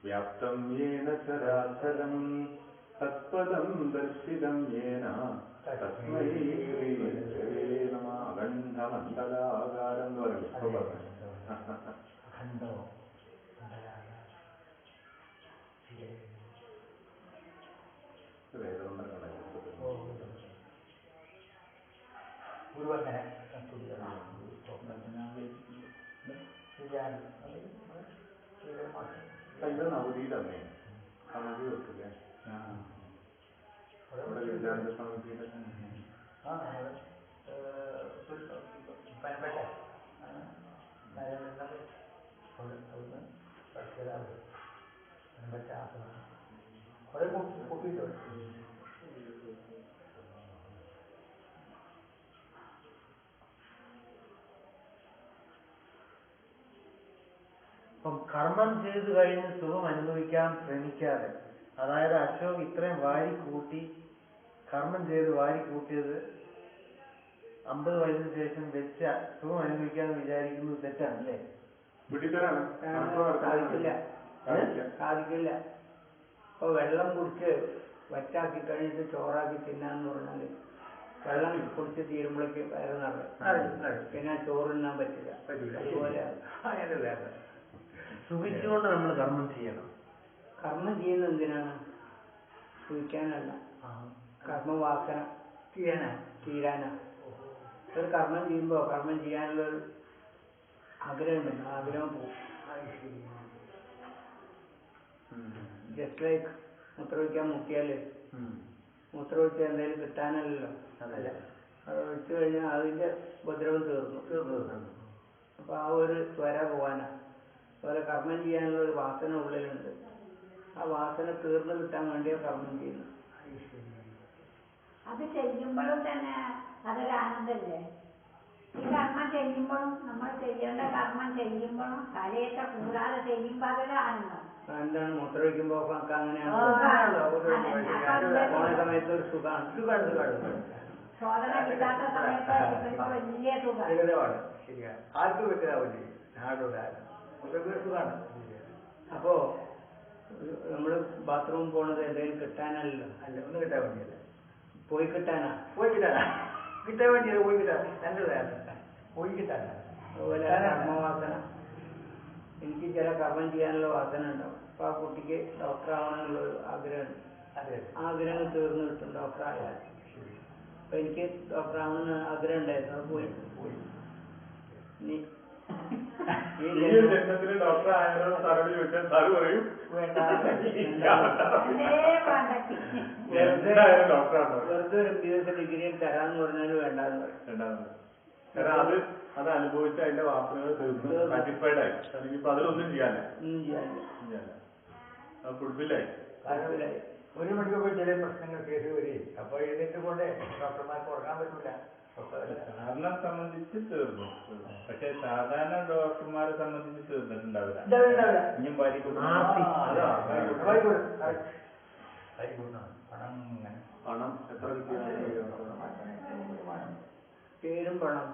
വ്യാപ്തം യേന ചരാചരം തത്പദം ദർശിതം യേന തസ്മൈ ശ്രീ ഗുരവേ നമഃ. അഖണ്ഡമണ്ഡലാകാരം എന്ന് പറയില്ലേ? ഇപ്പൊ പറഞ്ഞു. വേദമന്ത്രങ്ങളായി ഗുരുവങ്ങനെ ഇത് നവതിയിലമ്മേ സമിതി വെക്കില്ലേ? നമ്മുടെ വിദ്യാനന്ദ സമിതിയുടെ പനപ്പറ്റ അവിടുന്ന് പനപ്പറ്റ കുറെ കൂട്ടിയിട്ടുണ്ട്. അപ്പം കർമ്മം ചെയ്തു കഴിഞ്ഞ് സുഖം അനുഭവിക്കാൻ ശ്രമിക്കാതെ അതായത് അശോക് ഇത്രയും വാരി കൂട്ടി കർമ്മം ചെയ്ത് വാരി കൂട്ടിയത് 50 വയസ്സിന് ശേഷം വെച്ച സുഖം അനുഭവിക്കാന്ന് വിചാരിക്കുന്നത് തെറ്റാണല്ലേ? വീട്ടിത്തരാണ് സാധിക്കില്ല. സാധിക്കില്ല. ഇപ്പൊ വെള്ളം കുടിച്ച് വറ്റാക്കി കഴിഞ്ഞിട്ട് ചോറാക്കി തിന്നാന്ന് പറഞ്ഞാല് വെള്ളം കുടിച്ച് തീരുമ്പോഴേക്ക് വയറ് നിറയും. പിന്നെ ചോറ് തിന്നാൻ പറ്റില്ല. അതുപോലെ സുഖിച്ചുകൊണ്ട് നമ്മൾ കർമ്മം ചെയ്യണം. കർമ്മം ചെയ്യുന്നത് എന്തിനാണ്? സുഖിക്കാനല്ല, കർമ്മവാസന തീരാനാ. ഒരു കർമ്മം ചെയ്യുമ്പോ കർമ്മം ചെയ്യാനുള്ളൊരു ആഗ്രഹം ഉണ്ടല്ലോ, ആഗ്രഹം പോകും. ജസ്റ്റ് ലൈക്ക് മൂത്രമൊഴിക്കാൻ മുട്ടിയാല് മൂത്രമൊഴിച്ചാൽ എന്തെങ്കിലും കിട്ടാനല്ലോ. അത് ഒഴിച്ചു കഴിഞ്ഞാൽ അതിന്റെ ഉപദ്രവം തീർന്നു. അപ്പൊ ആ ഒരു ത്വര പോവാനാ. അതുപോലെ കർമ്മം ചെയ്യാനുള്ള ഒരു വാസന ഉള്ളിലുണ്ട്. ആ വാസന തീർന്നു കിട്ടാൻ വേണ്ടിയാ കർമ്മം ചെയ്യുന്നത്. അത് ചെയ്യുമ്പോഴും തന്നെ അതൊരു ആനന്ദല്ലേ? ഈ കർമ്മം ചെയ്യുമ്പോഴും നമ്മൾ ചെയ്യേണ്ട കർമ്മം ചെയ്യുമ്പോഴും തലയൊക്കെ കൂടാതെ ചെയ്യുമ്പോ അതൊരു ആനന്ദം. എന്താണ് മൂത്രമൊഴിക്കുമ്പോ അങ്ങനെയാണ് പോണ സമയത്ത് ഒരു സുഖമാണ്. ശോധന കിട്ടാത്ത സമയത്ത് ഇരിക്കുമ്പോ വലിയ സുഖമാണ്. ശരിയാണ്. ആർക്കും വ്യക്തമാവില്ലേ? സുഖമാണ്. അപ്പോ നമ്മള് ബാത്റൂമിൽ പോണത് എന്തെങ്കിലും കിട്ടാനല്ലോ. അല്ല, ഒന്നും കിട്ടാൻ വേണ്ടിയല്ല, പോയി കിട്ടാനാ. കിട്ടാൻ വേണ്ടിയല്ല, പോയി കിട്ടാനാ. അതുപോലെ കർമ്മവാസന. എനിക്ക് ചില കർമ്മം ചെയ്യാനുള്ള വാസന ഉണ്ടാവും. അപ്പൊ ആ കുട്ടിക്ക് ഡോക്ടർ ആവണമെന്നുള്ളൊരു ആഗ്രഹമുണ്ട്. ആഗ്രഹം തീർന്നു കിട്ടും ഡോക്ടറായാൽ. അപ്പൊ എനിക്ക് ഡോക്ടർ ആവണമെന്ന് ആഗ്രഹം ഉണ്ടായിരുന്നു. അത് പോയി. ഈ ജന്മത്തിൽ ഡോക്ടർ ആയാലോ സാറോട് ചോദിച്ചാൽ സാറ് പറയും എന്തായാലും ഡോക്ടറാണോ. വെറുതെ ഒരു MBBS ഡിഗ്രി തരാന്ന് പറഞ്ഞാലും വേണ്ടാന്ന് പറയും. കാരണം അത് അനുഭവിച്ച് അതിന്റെ വാസനകൾ തീർന്നു സാറ്റിസ്ഫൈഡ് ആയി. ഇനിയിപ്പോ അതിലൊന്നും ചെയ്യാനില്ല. ഫുൾഫില്ലായി. ഒരു മണിക്ക് പോയി ചില പ്രശ്നങ്ങൾ കേസ് വരെ അപ്പൊ എഴുന്നേറ്റ് കൊണ്ട് ഡോക്ടർമാർക്ക് ഉറങ്ങാൻ പറ്റില്ല. സാറിനെ സംബന്ധിച്ച് തീർന്നു. പക്ഷെ സാധാരണ ഡോക്ടർമാരെ സംബന്ധിച്ച് തീർന്നിട്ടുണ്ടാവില്ല. ഇനിയും പണം എത്ര പേരും പണം.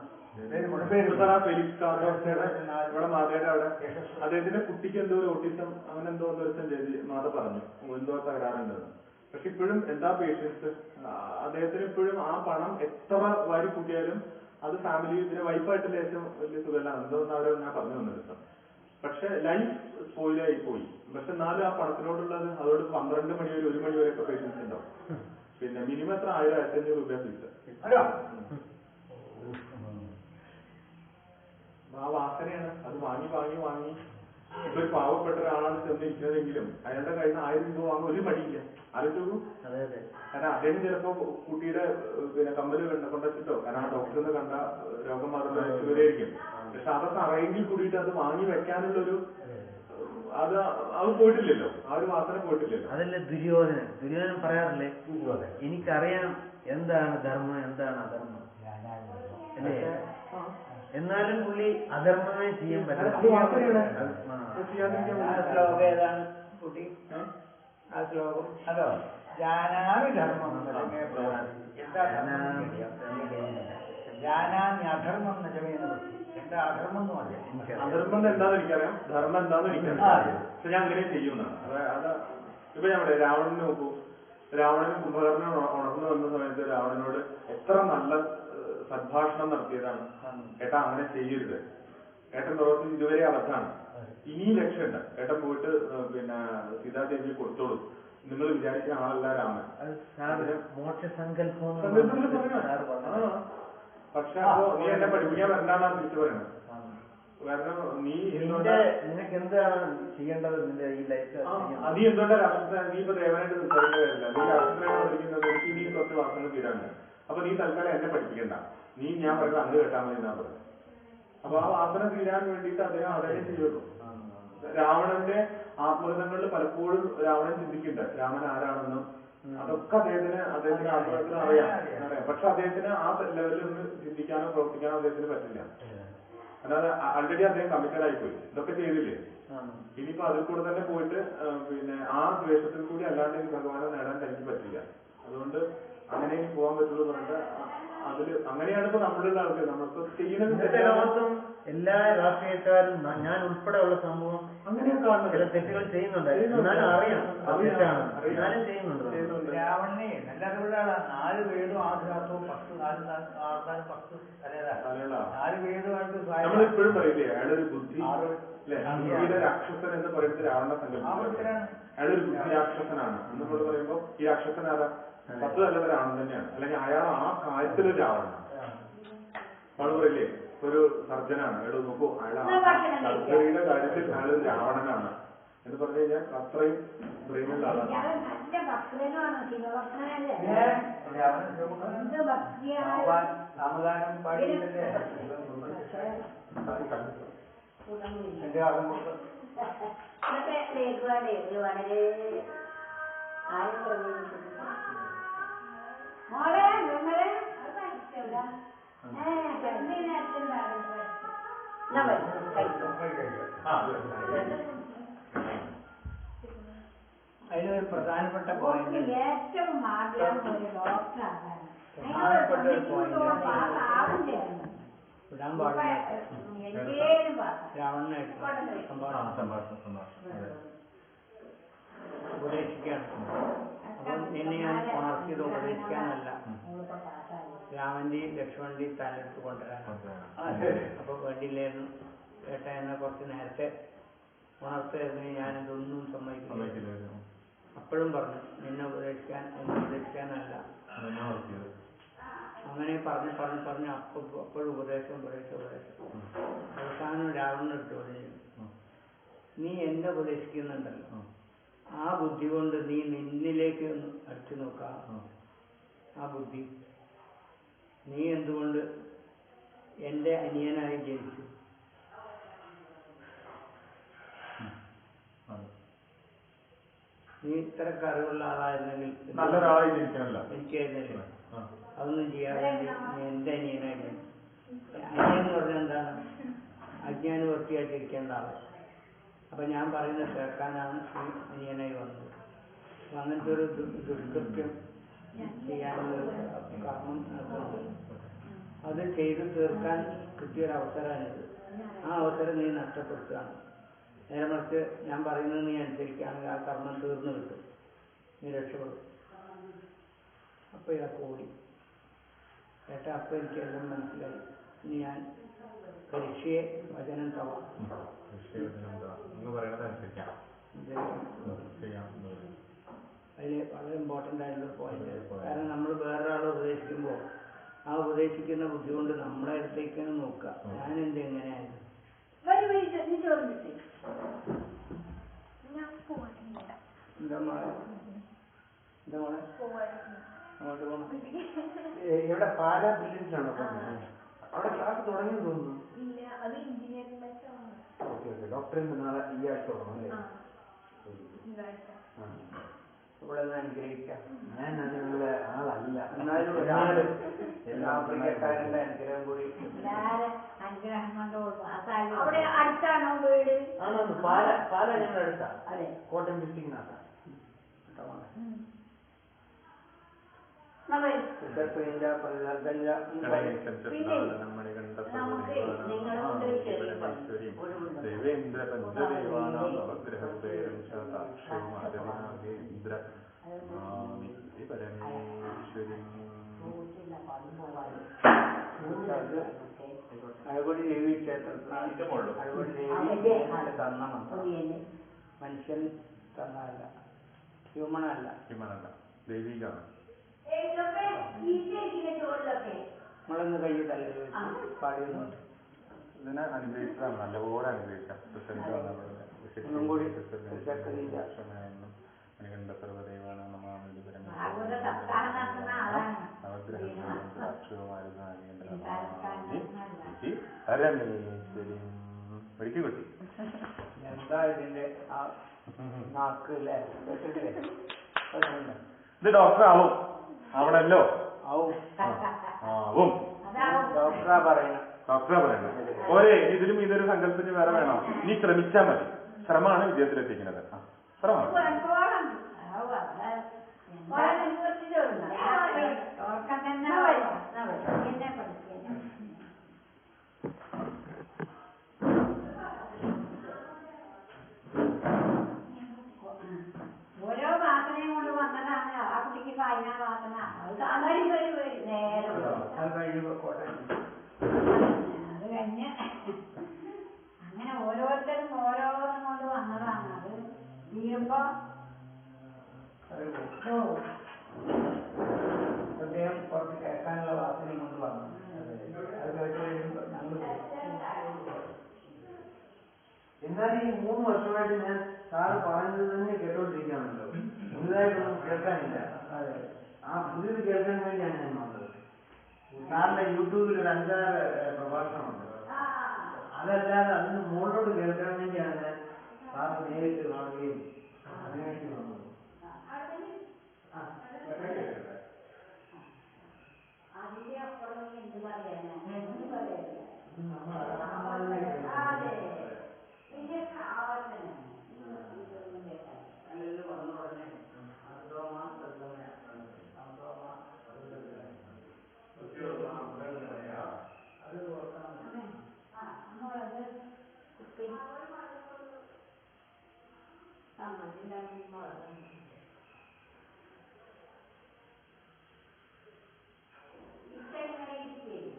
ഫെലിക്സ് കാർഡോസ്റ്റയുടെ ഇവിടെ മാതയുടെ അവിടെ അദ്ദേഹത്തിന്റെ കുട്ടിക്ക് എന്തോ ഒരു ഓട്ടിസം അങ്ങനെ എന്തോ മാത പറഞ്ഞു എന്തോ തകരാറുണ്ടെന്ന്. പക്ഷെ ഇപ്പോഴും എന്താ പേഷ്യൻസ് അദ്ദേഹത്തിന് ഇപ്പോഴും ആ പണം എത്ര വാരി കൂട്ടിയാലും അത് ഫാമിലി പിന്നെ വൈഫായിട്ട് ലേശം വലിയ സുഖമല്ല എന്തോന്ന് അവരെ ഞാൻ പറഞ്ഞു വന്നിരുന്നു. പക്ഷെ ലൈഫ് സ്പോയിലായി പോയി. പക്ഷെ എന്നാലും ആ പണത്തിനോടുള്ളത് അതോട് 12 മണി വരെ 1 മണി വരെയൊക്കെ പേഷ്യൻസ് ഉണ്ടാവും. പിന്നെ മിനിമം എത്ര 1000-1500 രൂപ ഫീസ്. ആ വാസനയാണ്. അത് വാങ്ങി ഇപ്പൊ ഒരു പാവപ്പെട്ട ഒരാളാണ് ചെന്നിരിക്കുന്നതെങ്കിലും അയാളുടെ കയ്യിൽ നിന്ന് 1000 രൂപ വാങ്ങാൻ ഒരു മടിയില്ല. ആലോചിച്ചു. കാരണം അദ്ദേഹം ചിലപ്പോ കുട്ടിയുടെ പിന്നെ കമ്മല് കൊണ്ടുവച്ചിട്ടോ കാരണം ആ ഡോക്ടറിന് കണ്ട രോഗം മാത്രമേ രക്ഷപ്പെടുകയായിരിക്കും. പക്ഷെ അതൊക്കെ അറിയെങ്കിൽ കൂടിയിട്ട് അത് വാങ്ങി വെക്കാനുള്ളൊരു അത് പോയിട്ടില്ലല്ലോ. ആ ഒരു വാസന പോയിട്ടില്ലല്ലോ. അതല്ലേ ദുര്യോധനൻ പറയാറില്ലേ, എനിക്കറിയാം എന്താണ് ധർമ്മം എന്താണ് അധർമ്മം അല്ലേ? എന്നാലും പുള്ളി അധർമ്മമേ ചെയ്യാൻ പറ്റില്ല. ശ്ലോകം ഏതാണ് കുട്ടി? ആ ശ്ലോകം അതോ ജാനാമി ധർമ്മം ജാനാമി അധർമ്മം നജമേന്ന് പറ്റി. എന്താ അധർമ്മം എന്ന് പറയാം. അധർമ്മം എന്താന്ന് എനിക്കറിയാം, ധർമ്മം എന്താന്ന് എനിക്കറിയാം. പക്ഷെ ഞാൻ അങ്ങനെ ചെയ്യുന്നതാണ്. അത് ഇപ്പൊ ഞാൻ പറയാം, രാവണനെ നോക്കൂ. രാവണന് കുംഭകർണൻ ഉണർന്നു വന്ന സമയത്ത് രാവണനോട് എത്ര നല്ല സദ്ഭാഷണം നടത്തിയതാണ്. ഏട്ടാ അങ്ങനെ ചെയ്യരുത്, ഏട്ടൻ പ്രവർത്തിച്ച് ഇതുവരെ അബദ്ധമാണ്, ഇനിയും രക്ഷയുണ്ട്, ഏട്ടൻ പോയിട്ട് പിന്നെ സീതാദേവിയെ കൊടുത്തോളൂ, നിങ്ങൾ വിചാരിക്കുന്ന ആളല്ല രാമൻ. മോക്ഷസങ്കല്പം. പക്ഷെ അപ്പോ നീ എന്നെ പഠിപ്പിക്കാൻ വരണ്ടാന്നാണ് തിരിച്ചു പറയുന്നത്. കാരണം നീ നിനക്ക് എന്താണ് ചെയ്യേണ്ടത് നിന്റെ ഈ ലൈഫ്? നീ എന്തുകൊണ്ടാ രാഷ്ട്രത്തെ നീ ഇപ്പൊ ദേവനായിട്ട് സംസാരിക്കുന്ന കാര്യമില്ല. നീ രാഷ്ട്രത്തിനാണ് വന്നിരിക്കുന്നത്. എനിക്ക് ഇനി കുറച്ച് വാസന തീരാണ്. അപ്പൊ നീ തൽക്കാലം എന്നെ പഠിപ്പിക്കണ്ട, നീ ഞാൻ പറയുന്നത് അങ്ങ് കേട്ടാൽ മതി എന്നാ പറയുന്നത്. അപ്പൊ ആ വാസന തീരാൻ വേണ്ടിയിട്ട് അദ്ദേഹം അതേ ചെയ്യുള്ളൂ. രാവണന്റെ ആത്മകഥകളിൽ പലപ്പോഴും രാവണൻ ചിന്തിക്കുന്നുണ്ട് രാമൻ ആരാണെന്നും അതൊക്കെ അദ്ദേഹത്തിന് ആത്മകഥത്തിന് അറിയാം. പക്ഷെ അദ്ദേഹത്തിന് ആ ലെവലിൽ ഒന്ന് ചിന്തിക്കാനോ പ്രവർത്തിക്കാനോ അദ്ദേഹത്തിന് പറ്റില്ല. അല്ലാതെ ആൾറെഡി അദ്ദേഹം കമ്മിറ്റഡ് ആയിപ്പോയി, ഇതൊക്കെ ചെയ്തില്ലേ. ഇനിയിപ്പോ അതിൽ കൂടെ തന്നെ പോയിട്ട് പിന്നെ ആ ദ്വേഷത്തിൽ കൂടി അല്ലാണ്ട് ഇനി ഭഗവാനെ നേടാൻ തനിക്ക് പറ്റില്ല. അതുകൊണ്ട് അങ്ങനെ ഇനി പോകാൻ പറ്റുള്ളൂ പറഞ്ഞിട്ട് അതില് അങ്ങനെയാണ് ഇപ്പൊ നമ്മളുടെ ആൾക്കാർ നമ്മളിപ്പോ ചെയ്യുന്നത്. ലോകത്തും എല്ലാ രാഷ്ട്രീയക്കാരും ഞാൻ ഉൾപ്പെടെയുള്ള സമൂഹം അങ്ങനെയാണ് കാണുന്നത്. ചില തെറ്റുകൾ ചെയ്യുന്നുണ്ട്, എന്നാലും അറിയാം എന്നാലും ചെയ്യുന്നുണ്ട്. രാവണനെ നല്ല അറിവുള്ളതാണ്. 4 വീടും 6 ശാസ്ത്രവും 10 ആൾക്കാരും 10 തലകളാണ്. 4 വീടുമായിട്ട് നമ്മളിപ്പോഴും പറയില്ലേ അയാളൊരു ബുദ്ധി ബുദ്ധിയുടെ രാക്ഷസൻ എന്ന് പറയുന്നത് രാവണ സങ്കല്പത്തിലാണ്. അയാളൊരു ബുദ്ധി രാക്ഷസനാണ് എന്ന് നമ്മൾ പറയുമ്പോ ഈ രാക്ഷസൻ ആരാ? 10 തലമുള്ള രാവണൻ തന്നെയാണ്. അല്ലെങ്കിൽ അയാൾ ആ കാര്യത്തിലൊരു രാവണനാണ്. നമ്മൾ പറയില്ലേ ഒരു സർജനാണ്, അയാൾ നോക്കൂ അയാൾ സർജറിയുടെ കാര്യത്തിൽ അയാളൊരു രാവണനാണ് എന്ന് പറഞ്ഞു കഴിഞ്ഞാൽ അത്രയും ബ്രെയിനുള്ള ആളാണ്. സാമഗാനം പാടിയില്ലേ എന്റെ ആകുമ്പോ വളരെ അതിലൊരു പ്രധാനപ്പെട്ട പോയിന്റ്, ഏറ്റവും ആഗ്രഹം ഒരു ഡോക്ടറാണ്. പ്രധാനപ്പെട്ട ഒരു പോയിന്റ് വിടാൻ പാടില്ല. രാവണനായിട്ട് ഉപദേശിക്കാണ്. അപ്പം എന്നെ ഞാൻ ഉണർത്തിയത് ഉപദേശിക്കാനല്ല, രാമന്റെയും ലക്ഷ്മണന്റെയും തലയെടുത്ത് കൊണ്ടുവരാനാണ്. അപ്പൊ വേണ്ടിയില്ലായിരുന്നു ഏട്ടാ എന്നെ കുറച്ച് നേരത്തെ ഉണർത്തായിരുന്നെങ്കിൽ ഞാനിതൊന്നും സമ്മതിക്കില്ല. അപ്പോഴും പറഞ്ഞു എന്നെ ഉപദേശിക്കാനല്ല. അങ്ങനെ പറഞ്ഞ് അപ്പോഴും ഉപദേശം. അവസാനം രാവണനൊരു ചോദ്യം ചെയ്തു, നീ എന്നെ ഉപദേശിക്കുന്നുണ്ടല്ലോ, ആ ബുദ്ധി കൊണ്ട് നീ നിന്നിലേക്ക് അടിച്ചു നോക്കാം. ആ ബുദ്ധി നീ എന്തുകൊണ്ട് എൻ്റെ അനിയനായി ജനിച്ചു? നീ ഇത്രക്ക് അറിവുള്ള ആളായിരുന്നെങ്കിൽ നല്ലൊരാളായി ജനിക്കണല്ലോ. എനിക്കായിരുന്നില്ല. അതൊന്നും ചെയ്യാതെ നീ എൻ്റെ അനിയനായി ജനിച്ചു. അനിയൻ എന്ന് പറഞ്ഞാൽ എന്താണ്? അജ്ഞാനവൃത്തിയായിട്ടിരിക്കേണ്ട ആള്. അപ്പൊ ഞാൻ പറയുന്നത് കേൾക്കാനാണ് ഈ അനിയനായി വന്നത്. അപ്പൊ അങ്ങനത്തെ ഒരു ദുഷ്കൃത്യം ചെയ്യാനുള്ള കർമ്മം നടത്തുന്നത്, അത് ചെയ്തു തീർക്കാൻ കിട്ടിയൊരവസരമാണിത്. ആ അവസരം നീ നഷ്ടപ്പെടുത്തുകയാണ്. നേരെ മറിച്ച് ഞാൻ പറയുന്നത് നീ അനുസരിക്കുകയാണെങ്കിൽ ആ കർമ്മം തീർന്നു കിട്ടും, നീ രക്ഷപ്പെടും. അപ്പൊ ഇതൊക്കെ ഓടി ഏട്ടാ. അപ്പൊ എനിക്കെല്ലാം മനസ്സിലായി. ഇനി ഞാൻ കരിഷ്യെ വചനം തവ, അതിൽ വളരെ ഇമ്പോർട്ടൻ്റ് ആയിട്ടുള്ള പോയിന്റ്. കാരണം നമ്മൾ വേറൊരാളെ ഉപദേശിക്കുമ്പോൾ ആ ഉപദേശിക്കുന്ന ബുദ്ധി കൊണ്ട് നമ്മളെ അടുത്തേക്കാണ് നോക്കുക. ഞാനെന്ത് എങ്ങനെയായിരുന്നു എന്താ മോളെ അങ്ങോട്ട് പോകണം. ഇവിടെ പാലാ ബിൽഡിംഗിലാണോ പോകുന്നത്? അവിടെ ക്ലാസ് തുടങ്ങി തോന്നുന്നു. ഓക്കെ ഡോക്ടറിന് നാളെ ഈ ആഴ്ച തുടങ്ങും അല്ലേ? ഇവിടെ നിന്ന് അനുഗ്രഹിക്കാം. ഞാൻ അതിനുള്ള ആളല്ല. എന്നാലും ആഫ്രിക്കക്കാരൻ്റെ അനുഗ്രഹം കൂടി. അവിടെ അടുത്താണോ വീട്? ആണോ? പാല ഞങ്ങളുടെ അടുത്താ. അതെ, കോട്ടയം ഡിസ്ട്രിക്റ്റിനകത്താ. പിന്നെ നമുക്ക് നിങ്ങളെ കൊണ്ട് ചെറിയ ദേവേന്ദ്ര പഞ്ചദേവാനാം നവഗ്രഹോദയം സാക്ഷാത്മാദേന്ദ്ര പരമേശ്വരി അഴകൊടി ദേവി ക്ഷേത്രത്തിൽ അഴകൊടി ദേവി തന്ന മനുഷ്യൻ തന്നതല്ല, ഹ്യൂമണല്ല, ദൈവികമാണ്. നമ്മളൊന്ന് കൈയിട്ടല്ലേ പാടിയുന്നുണ്ട്. ഇതിനെ അനുഗ്രഹിച്ചതാണ്, നല്ലപോലെ അനുഗ്രഹിക്കാം. ഒന്നും കൂടി മണികണ്ഠ സർവദേവാണ് നമാമി പരമേശ്വരി ഒരിക്കൽ കിട്ടി. എന്താ ഇതിന്റെ ആ നാക്ക് അല്ലേ? കേട്ടിട്ടില്ലേ? ഇത് ഡോക്ടർ ആവും, ആവണല്ലോ. ആവും ആവും ഡോക്ടറാ പറയണ. ഡോക്ടറാ പറയുന്നത്. പോരെ, ഇതിലും ഇതൊരു സങ്കല്പത്തിന് വേറെ വേണോ? നീ ശ്രമിച്ചാൽ മതി. ശ്രമമാണ് വിജയത്തിലെത്തിക്കുന്നത്. ശ്രമമാണ്. ഓരോ പ്രാർത്ഥനയും കൊണ്ട് വന്നതാണ് ആ കുട്ടിക്ക് വായന പ്രാർത്ഥന. അത് കാണാനും നേരം അത് കഴിഞ്ഞ് അങ്ങനെ ഓരോരുത്തരും ഓരോന്നും കൊണ്ട് വന്നതാണ്. അത് തീരുമ്പോ അദ്ദേഹം കുറച്ച് കേൾക്കാനുള്ള വാസനയും കൊണ്ട് വന്നു. അത് കേട്ട് കഴിയുമ്പോൾ ഞങ്ങൾ എന്നാൽ ഈ 3 വർഷമായിട്ട് ഞാൻ സാറ് പറയുന്നത് തന്നെ കേട്ടോണ്ടിരിക്കുകയാണല്ലോ. പുതിയതായിട്ടൊന്നും കേൾക്കാനില്ല. ആ പുതിയത് കേൾക്കാൻ വേണ്ടിയാണ് ഞാൻ വന്നത്. സാറിന്റെ യൂട്യൂബിൽ ഒരു 5-6 പ്രഭാഷണമുണ്ട്. അതല്ലാതെ അതിന് മുകളിലോട്ട് കേൾക്കാൻ വേണ്ടിയാണ് ഞാൻ സാറ് നേരിട്ട് കാണുകയും അതിനുവേണ്ടി വന്നത്. അതിന്റെ അപ്പുറം എന്ത് പറയാനാ? ഒന്നും പറയല്ല. വലിയ സാധനം ഇതൊന്നും കേട്ടാ വന്ന ഉടനെ അത് ഓർക്കണം. നമ്മളത് കുപ്പി സമ്മതിണ്ടാകുമ്പോൾ ഇങ്ങനെ ഇരിക്കും.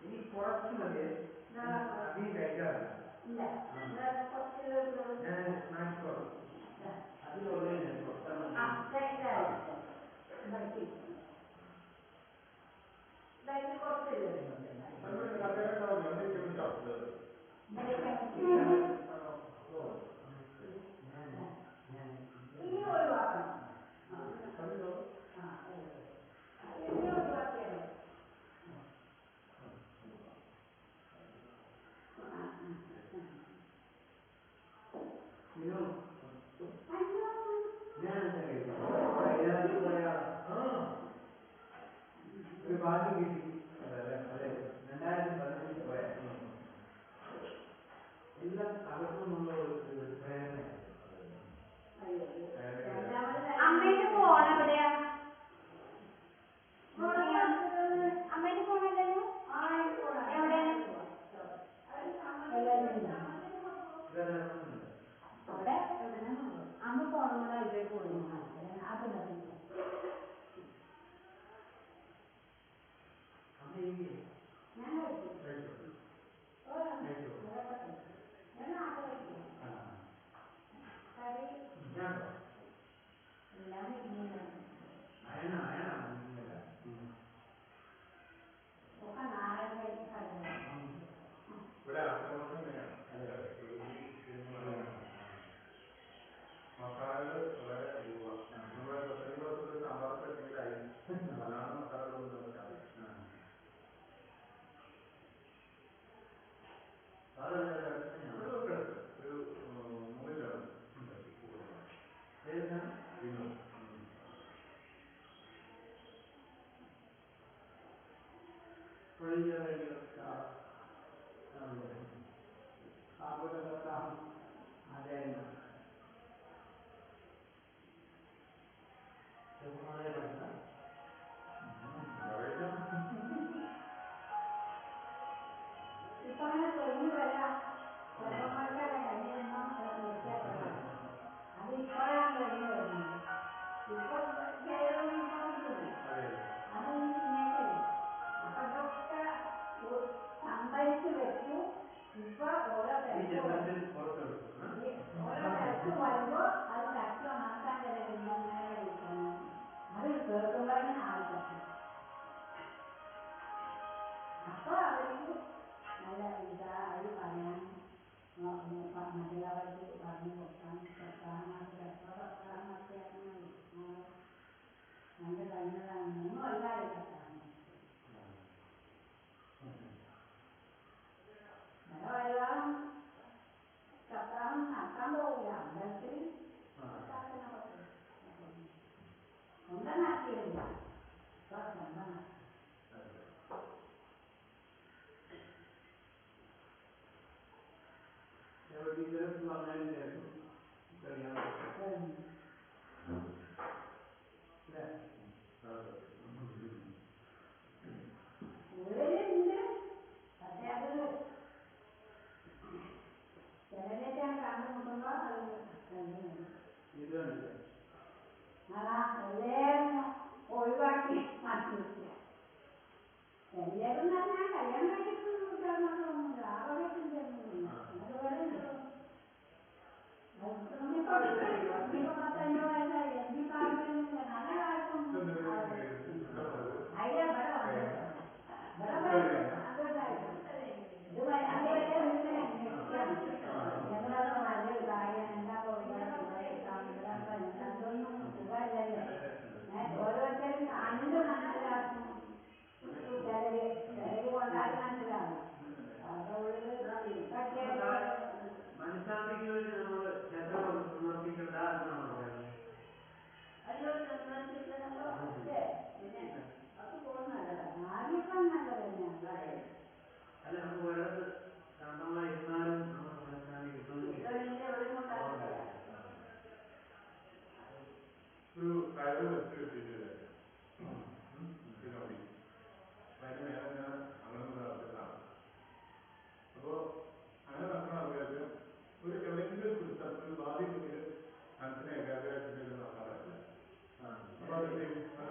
ഇനി കുറച്ച് മതി. അധികം കഴിക്കാറില്ല. ഞാൻ സ്നാക്സ് അതിലുള്ള ഇനി ഒഴിവാക്കണം. ഇനി ഒഴിവാക്കിയാൽ മതി. ഒരു ഭാഗ്യം കിട്ടി. 2015 പോയ എല്ലാം അകത്തുനിന്നുള്ള ഒരു പ്രേരണയാണ്. അമ്മേന്റെ ഫോൺ എവിടെയാ? അമ്മേന്റെ ഫോണല്ലല്ലോ. എവിടെ? അവിടെ എവിടെ അമ്മ ഫോണും കൊണ്ട് അതിലേക്ക് പോയി അതിനകത്ത് ഞാൻ കഴിച്ചു. ഞാൻ നാട്ടിൽ കഴിക്കും. കറി എല്ലാം ഒക്കെ നാടൻ കറികളാണ്. ഇവിടെ ആക്രമണം തന്നെയാണ്. മസാലകൾ വളരെ നമ്മുടെ പച്ചക്കറി സാമ്പാറൊക്കെ വെച്ചെങ്കിലായി അല്ലാതെ മസാലകളൊന്നും നമുക്ക് അറിയാം. ഒരു 100 കിലോമീറ്റർ. ഇപ്പൊ അങ്ങനെ തെളിഞ്ഞു വരാം. ചെറുപ്പക്കാർക്കല്ല കഴിഞ്ഞ ജന്മം തീർച്ചയായിട്ടും അത് ഇപ്പോഴാണ് തെളിഞ്ഞു വരുന്നത്. ഇപ്പൊ അത് ഈ ഇങ്ങനെയല്ലേ. അപ്പൊ ഇതൊക്കെ സംഭരിച്ചു വെച്ചു. ഇപ്പൊ ഓരോ തിരക്ക് വരുമ്പോ അത് തട്ടി ഉണർത്താൻ കഴിയുന്ന അങ്ങനെ കഴിക്കണം. അത് മാറ്റിയില്ല എന്താണ് ടീച്ചർക്ക് വന്നതിന് ശേഷം കല്യാണം ഉള്ളിലുണ്ട്. പക്ഷെ അത് ചിലരൊക്കെയാണ് കണ്ടുമുട്ടുമ്പോ അത് ഇതുണ്ട് അതാ എല്ലാവരും ഒഴിവാക്കി മാറ്റി വെക്കുക. എല്ലാവരും എന്ന് പറഞ്ഞാൽ കല്യാണം കഴിച്ചിട്ട് കുട്ടികൾ മാത്രമൊന്നുമില്ല. ആ വകയൊക്കെ ഉണ്ടായിരുന്നു. അതുപോലെ ഇനിയിപ്പോ 10-50 വയസ്സായി എന്തി കാലത്തൊന്നുമില്ല. നല്ല കാലത്തൊന്നും അതിലെ ഇവിടെ വന്നിട്ട് അതുവരെ ഇങ്ങനെ അന്വേഷിക്കാം എന്താണോ നല്ലൊരു കാര്യം, എന്താ അതൊന്നും സുഖമല്ലല്ലോ. ഓരോരുത്തരും കണ്ട് മനസ്സിലാക്കും. ചിലര് കൊണ്ടാടി മനസ്സിലാവും. അവരുടെ ഉള്ളില് മനഃശാന്തിക്ക് വേണ്ടി നമ്മൾ ക്ഷേത്രം സമർപ്പിക്കണ്ട എന്ന് നമ്മൾ പറയുന്നത്. അയ്യോ സന്ദർശിക്കണല്ലോ. പിന്നെ അത് പോകുന്ന നല്ലതാണ്. ആദ്യമൊക്കെ നല്ലത് തന്നെയാണ്. അല്ല, നമുക്ക് ഒരിടത്ത് ശാന്തമായി ഇരുന്നാലും നമുക്ക് മനഃശാന്തി കിട്ടുന്നില്ല. എവിടെയും കൊണ്ടാക്കില്ല. ഒരു കയറ് വെച്ച് കിട്ടിയിട്ടില്ല കമ്പി. അതിന് നേരെ ഇങ്ങനെ അങ്ങനെ നടത്തിട്ടാണ്. അപ്പോ അങ്ങനെ നടക്കുന്ന ആൾക്കാർക്ക് ഒരു എവിടെയെങ്കിലും ഒരു പിടുത്തം, ഒരു ബാധ്യതയിൽ മനസ്സിനെ ഏകാഗ്രമായിട്ട് നടക്കാൻ പറ്റില്ല. അപ്പൊ അത്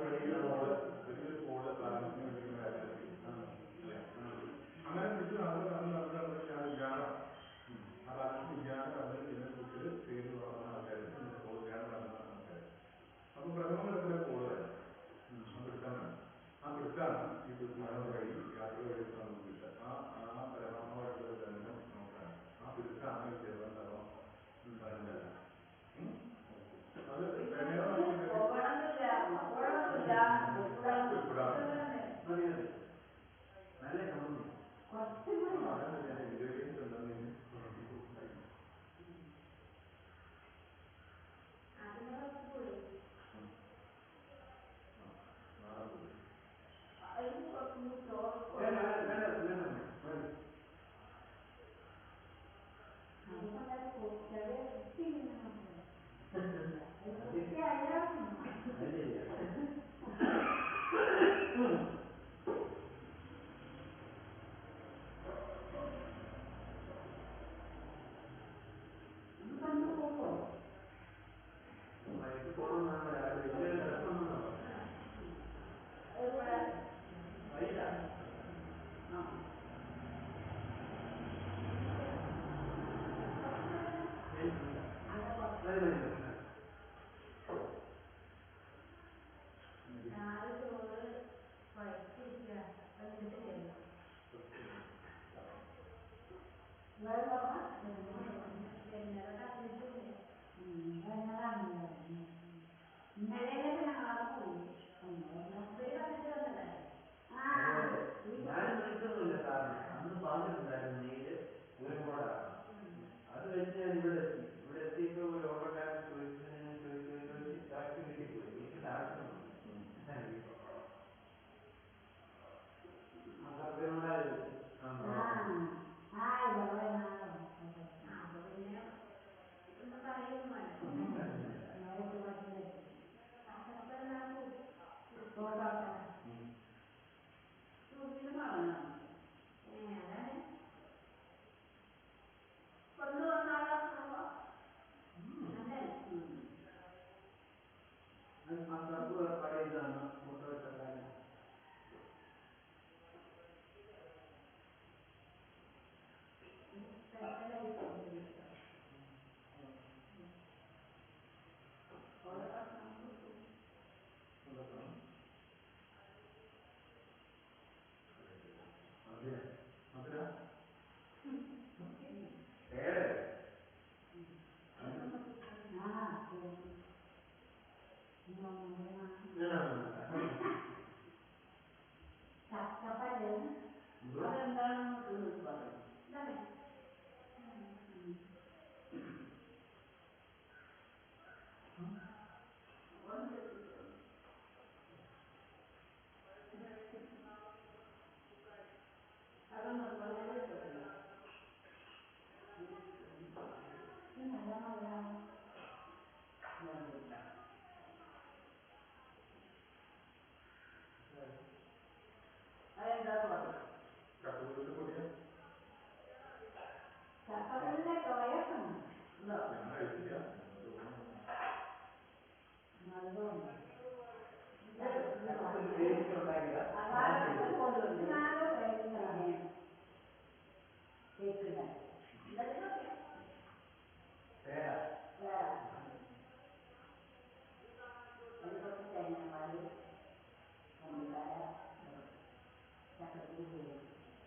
വലിയൊരു കോള് പ്രാർത്ഥനയ്ക്ക് വേണ്ടിക്കുന്ന കാര്യമായിരിക്കും അല്ലേ? അങ്ങനെ പിടിച്ച് നടന്ന് ഞാൻ വിജ്ഞാനം, ആ ബാലൻസ് വിജ്ഞാനം നടന്ന് പിന്നെ കുട്ടികൾ പേര് വളർന്ന ആൾക്കാർക്ക് കോള് വിജ്ഞാനം നടന്ന ആൾക്കാർ. അപ്പൊ പ്രഥമ ഘട്ടത്തിലെ കോള് വേണം, ആ പിടുത്തം വേണം. ആ പിടുത്താണ് ഈ വിജ്ഞാനം വഴി യാത്ര വഴിയൊക്കെ നമുക്ക് കിട്ടുക. ആ പരമാത്മാവായിട്ടുള്ള ഒരു ബന്ധം നമുക്കാണ്. ആ പിടുത്താണ് ഈ തിരുവനന്തപുരം പരമ്പര. അത് നല്ല ചമ്മന്തി ഇൻഗ്രീഡിയൻസ് ഉണ്ടെന്ന് വൈകിട്ട് പോകണമെന്നാണ് രാവിലെ വലിയ തിരക്കൊന്നും വൈകിട്ടാ ചോറ് കുഴച്ചിരിക്കുക വെന്തിട്ട് തരും. ഇന്നലെയൊക്കെ ഞങ്ങളവിടെ പോയി. ഞാൻ വിളിച്ചൊന്നുമില്ല സാറിന്. അന്ന് പറഞ്ഞിട്ടുണ്ടായിരുന്നു നെയ്യില് ഊരമ്പോടാണ്. അത് കഴിഞ്ഞ് ഞാൻ ഇവിടെ എത്തി. ഇവിടെ എത്തിയപ്പോ ഒരു ഓട്ടോക്കാരൻ ചോദിച്ച് കറക്റ്റ് കിട്ടിപ്പോയി. വിളിക്കേണ്ട ആവശ്യമൊന്നുമില്ല. ആ സർപ്പനോടാ ചോദിച്ചു. പിന്നെ ഒന്നും പറയുന്നു വേണ്ട. അതാണ് കൊണ്ടുവന്നാലോ ആ സർപ്പ് ഏർപ്പാട് ചെയ്താണ് ഫോട്ടോ എടുക്കാൻ. അതെന്താണെന്ന് പറയും.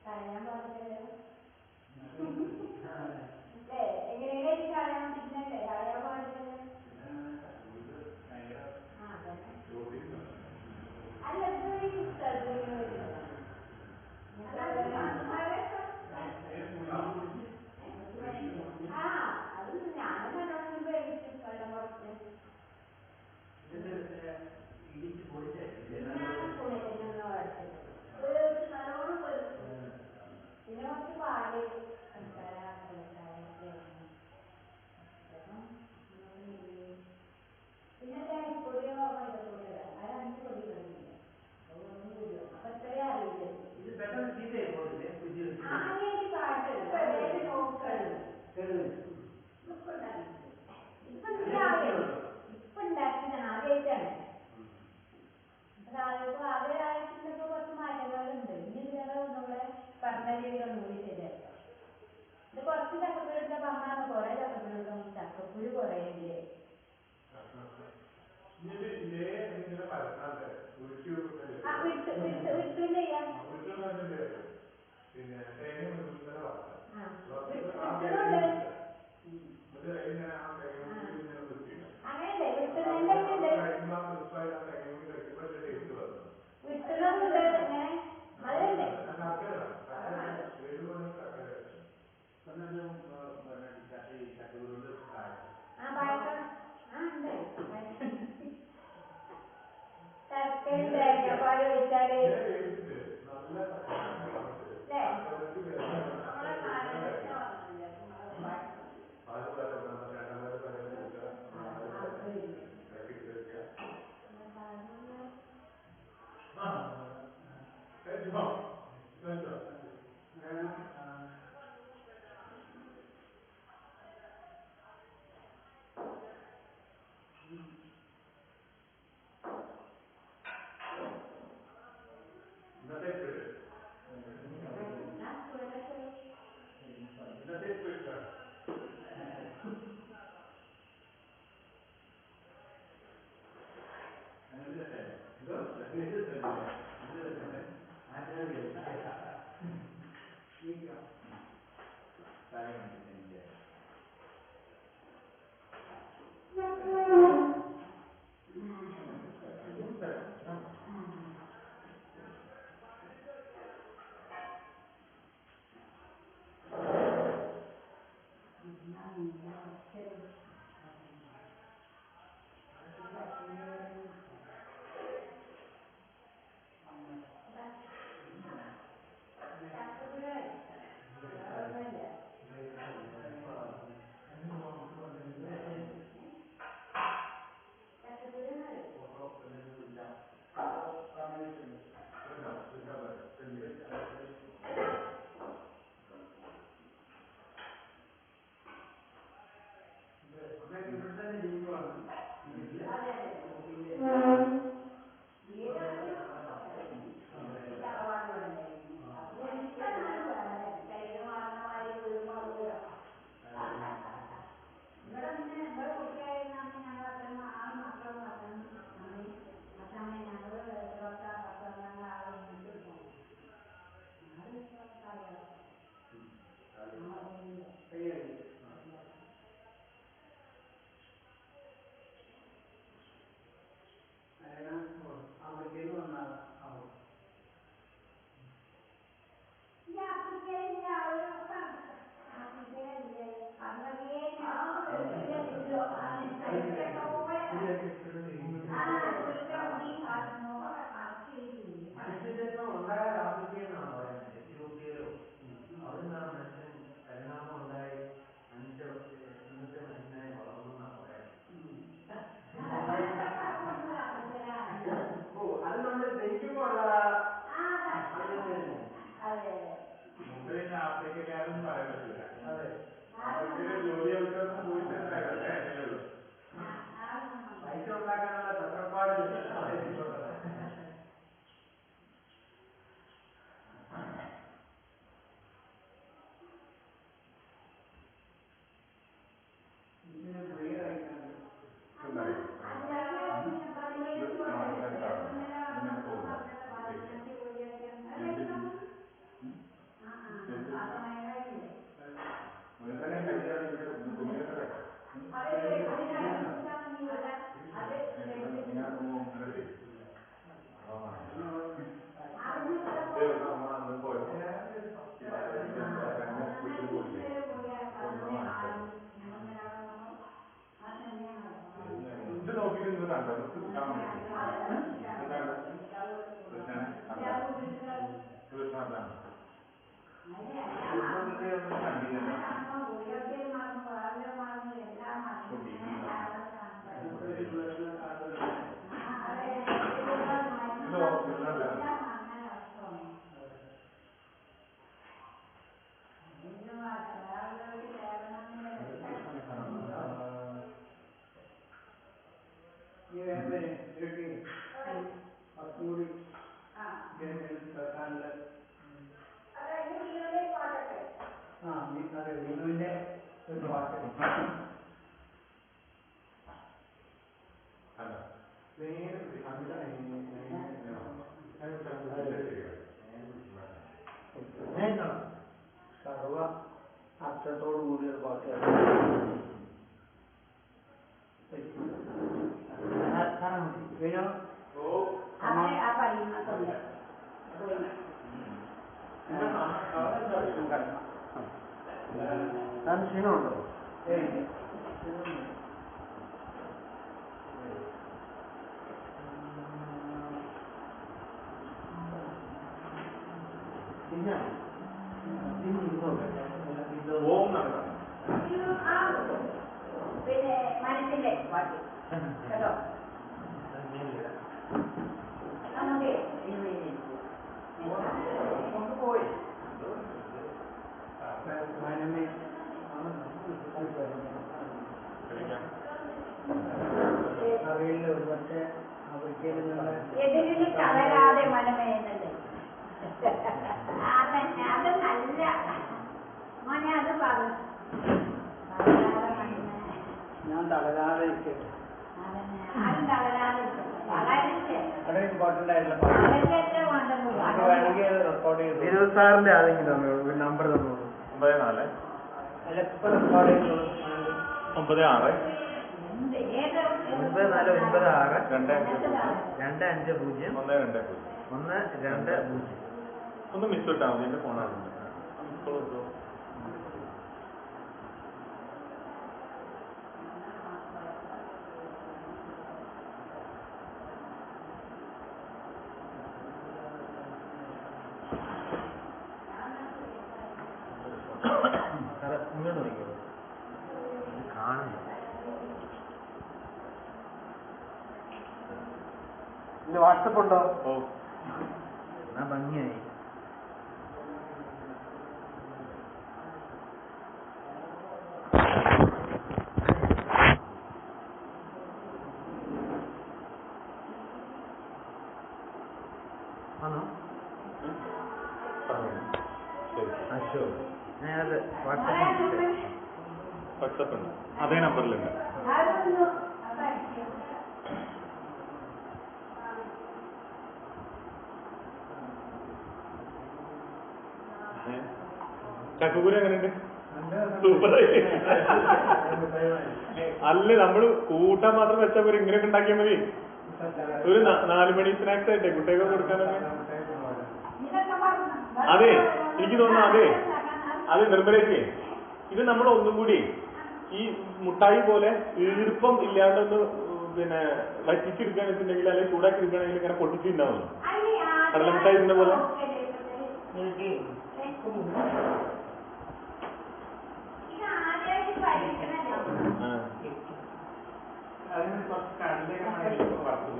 കളയാൻ പാടില്ലല്ലോ. അല്ലേ എങ്ങനെയായിട്ട് കളയാൻ പറ്റുന്നല്ലേ, കളയാൻ പാടില്ലല്ലോ. ആ അതന്നെ. അല്ല ഇപ്പൊ ഈ പുസ്തകത്തിൽ ഇങ്ങനെ വരുന്നതാണ്. ആ അതൊന്നും ഞാനും നല്ലോണം വേവിച്ചു, വെള്ളം കുറച്ച് ഞാൻ സ്പൂണിൽ തന്നെ ഒന്ന് അടിച്ചിട്ടുള്ളൂ. വേവിച്ച് നല്ലോണം വേവിച്ചു. പിന്നെ കുറച്ച് പാല്, പഞ്ചസാര, ഏലക്കായ, തേങ്ങ, പിന്നെ അരിപ്പൊടിയോ മൈദപ്പൊടിയോ ഇടാം. ആ 2 പൊടികളില്ല, അപ്പൊ ഒന്നും കൂടി വേണം. അപ്പൊ ഇത്രയും അറിയില്ലല്ലോ. അറിയാൻ പാടില്ല, നോക്കണം. ഇപ്പൊ ഉണ്ടാക്കിയതാണ്, ആദ്യമായിട്ടാണ്. അപ്പൊ ആദ്യം ആയിട്ടുള്ളപ്പോ കുറച്ച് മാറ്റങ്ങളുണ്ട്. ഇനി ഇതിലേറെ ഒന്നുകൂടെ പറഞ്ഞ രീതിയിൽ ഒന്നുകൂടി ശരിയാക്കാം. ഇത് കുറച്ച് ചക്കക്കുരു എടുത്തപ്പോ അമ്മ പറഞ്ഞു കൊറേ ചക്കക്കുരു എടുക്കും, ചക്കക്കുരു കൊറേ ഉണ്ട്. വിട്ടും ചെയ്യാം. അങ്ങനെയുണ്ട്, വിട്ടുന്നതുണ്ട്, വിട്ടുന്നതുണ്ട്. ഇങ്ങനെ മധുരണ്ട്. ആ പായസം ആ ഉണ്ട്. ശർക്കരയും തേങ്ങാപ്പാലും ഒഴിച്ചാല് അല്ലേ? നമ്മളെ കാലഘട്ടം വന്നില്ല. ചക്കക്കുരു വേറൊന്നുമില്ല. വിനുവിന്റെ ഒരു പാട്ട് സർവ അർത്ഥത്തോടു കൂടിയൊരു പാട്ട് വിനു ക്ഷീണമുണ്ടോ? പിന്നെ മനസ്സിന്റെ പാട്ട് കേട്ടോ നമുക്ക് പോയി മനമേ അറിയില്ല ഒരു പക്ഷേ ആഫ്രിക്കയിൽ നിന്നുള്ള എതിരിൽ തളരാതെ മനമേന്നത് അതന്നെ അത് നല്ല മോനെ അത് പറഞ്ഞു ഞാൻ തളരാതെ ഇരിക്കട്ടെ അതന്നെ ആരും തളരാതെ തളരില്ലേ അവിടെ ഇമ്പോർട്ടൻ്റ് തളരല്ലേ വേണ്ടത് വേണമെങ്കിൽ അത് റെക്കോർഡ് ചെയ്തു വിനോദ് സാറിന്റെ ആരെങ്കിലും നമ്പർ തന്നു 94 എപ്പോൾ റെക്കോർഡ് ചെയ്തു 96 250 ഒന്ന് മിസ് ഇട്ടാ മതി. എന്റെ ഫോണാണ്. ഇങ്ങോട്ട് നോക്കിയോ കാണുന്നു വാട്സപ്പ് ഉണ്ടോ? ഓ എന്നാ ഭംഗിയായി. ആണോ? ശരി. അശോക് ഞാനത് വാട്സപ്പ് ഉണ്ട്. അതേ നമ്പറിലുണ്ട്. ചക്കക്കുരു എങ്ങനെയുണ്ട്? സൂപ്പറായി. അല്ല നമ്മള് കൂട്ടാൻ മാത്രം വെച്ചാൽ പോലും ഇങ്ങനെയൊക്കെ ഉണ്ടാക്കിയാൽ മതി. ഒരു 4 മണി സ്നാക്സ് ആയിട്ടേ കുട്ടികൾക്ക് കൊടുക്കാനൊക്കെ. അതെ എനിക്ക് തോന്നുന്നു അത് നിർമ്മലേക്ക് ഇത് നമ്മൾ ഒന്നും കൂടി ഈ മുട്ടായി പോലെ ഈർപ്പം ഇല്ലാണ്ടൊന്ന് പിന്നെ വറ്റിച്ചെടുക്കാന്ന് വെച്ചിട്ടുണ്ടെങ്കിൽ അല്ലെങ്കിൽ ചൂടാക്കി എടുക്കുകയാണെങ്കിൽ ഇങ്ങനെ പൊട്ടിച്ചിട്ടുണ്ടാവുന്നു. കടലമുട്ടായി ഇതിന്റെ പോലെ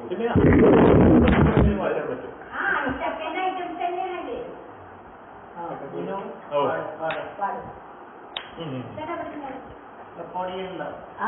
പിന്നെ മാറ്റാൻ പറ്റും. റെക്കോർഡ് ചെയ്യുന്നുണ്ടോ? ആ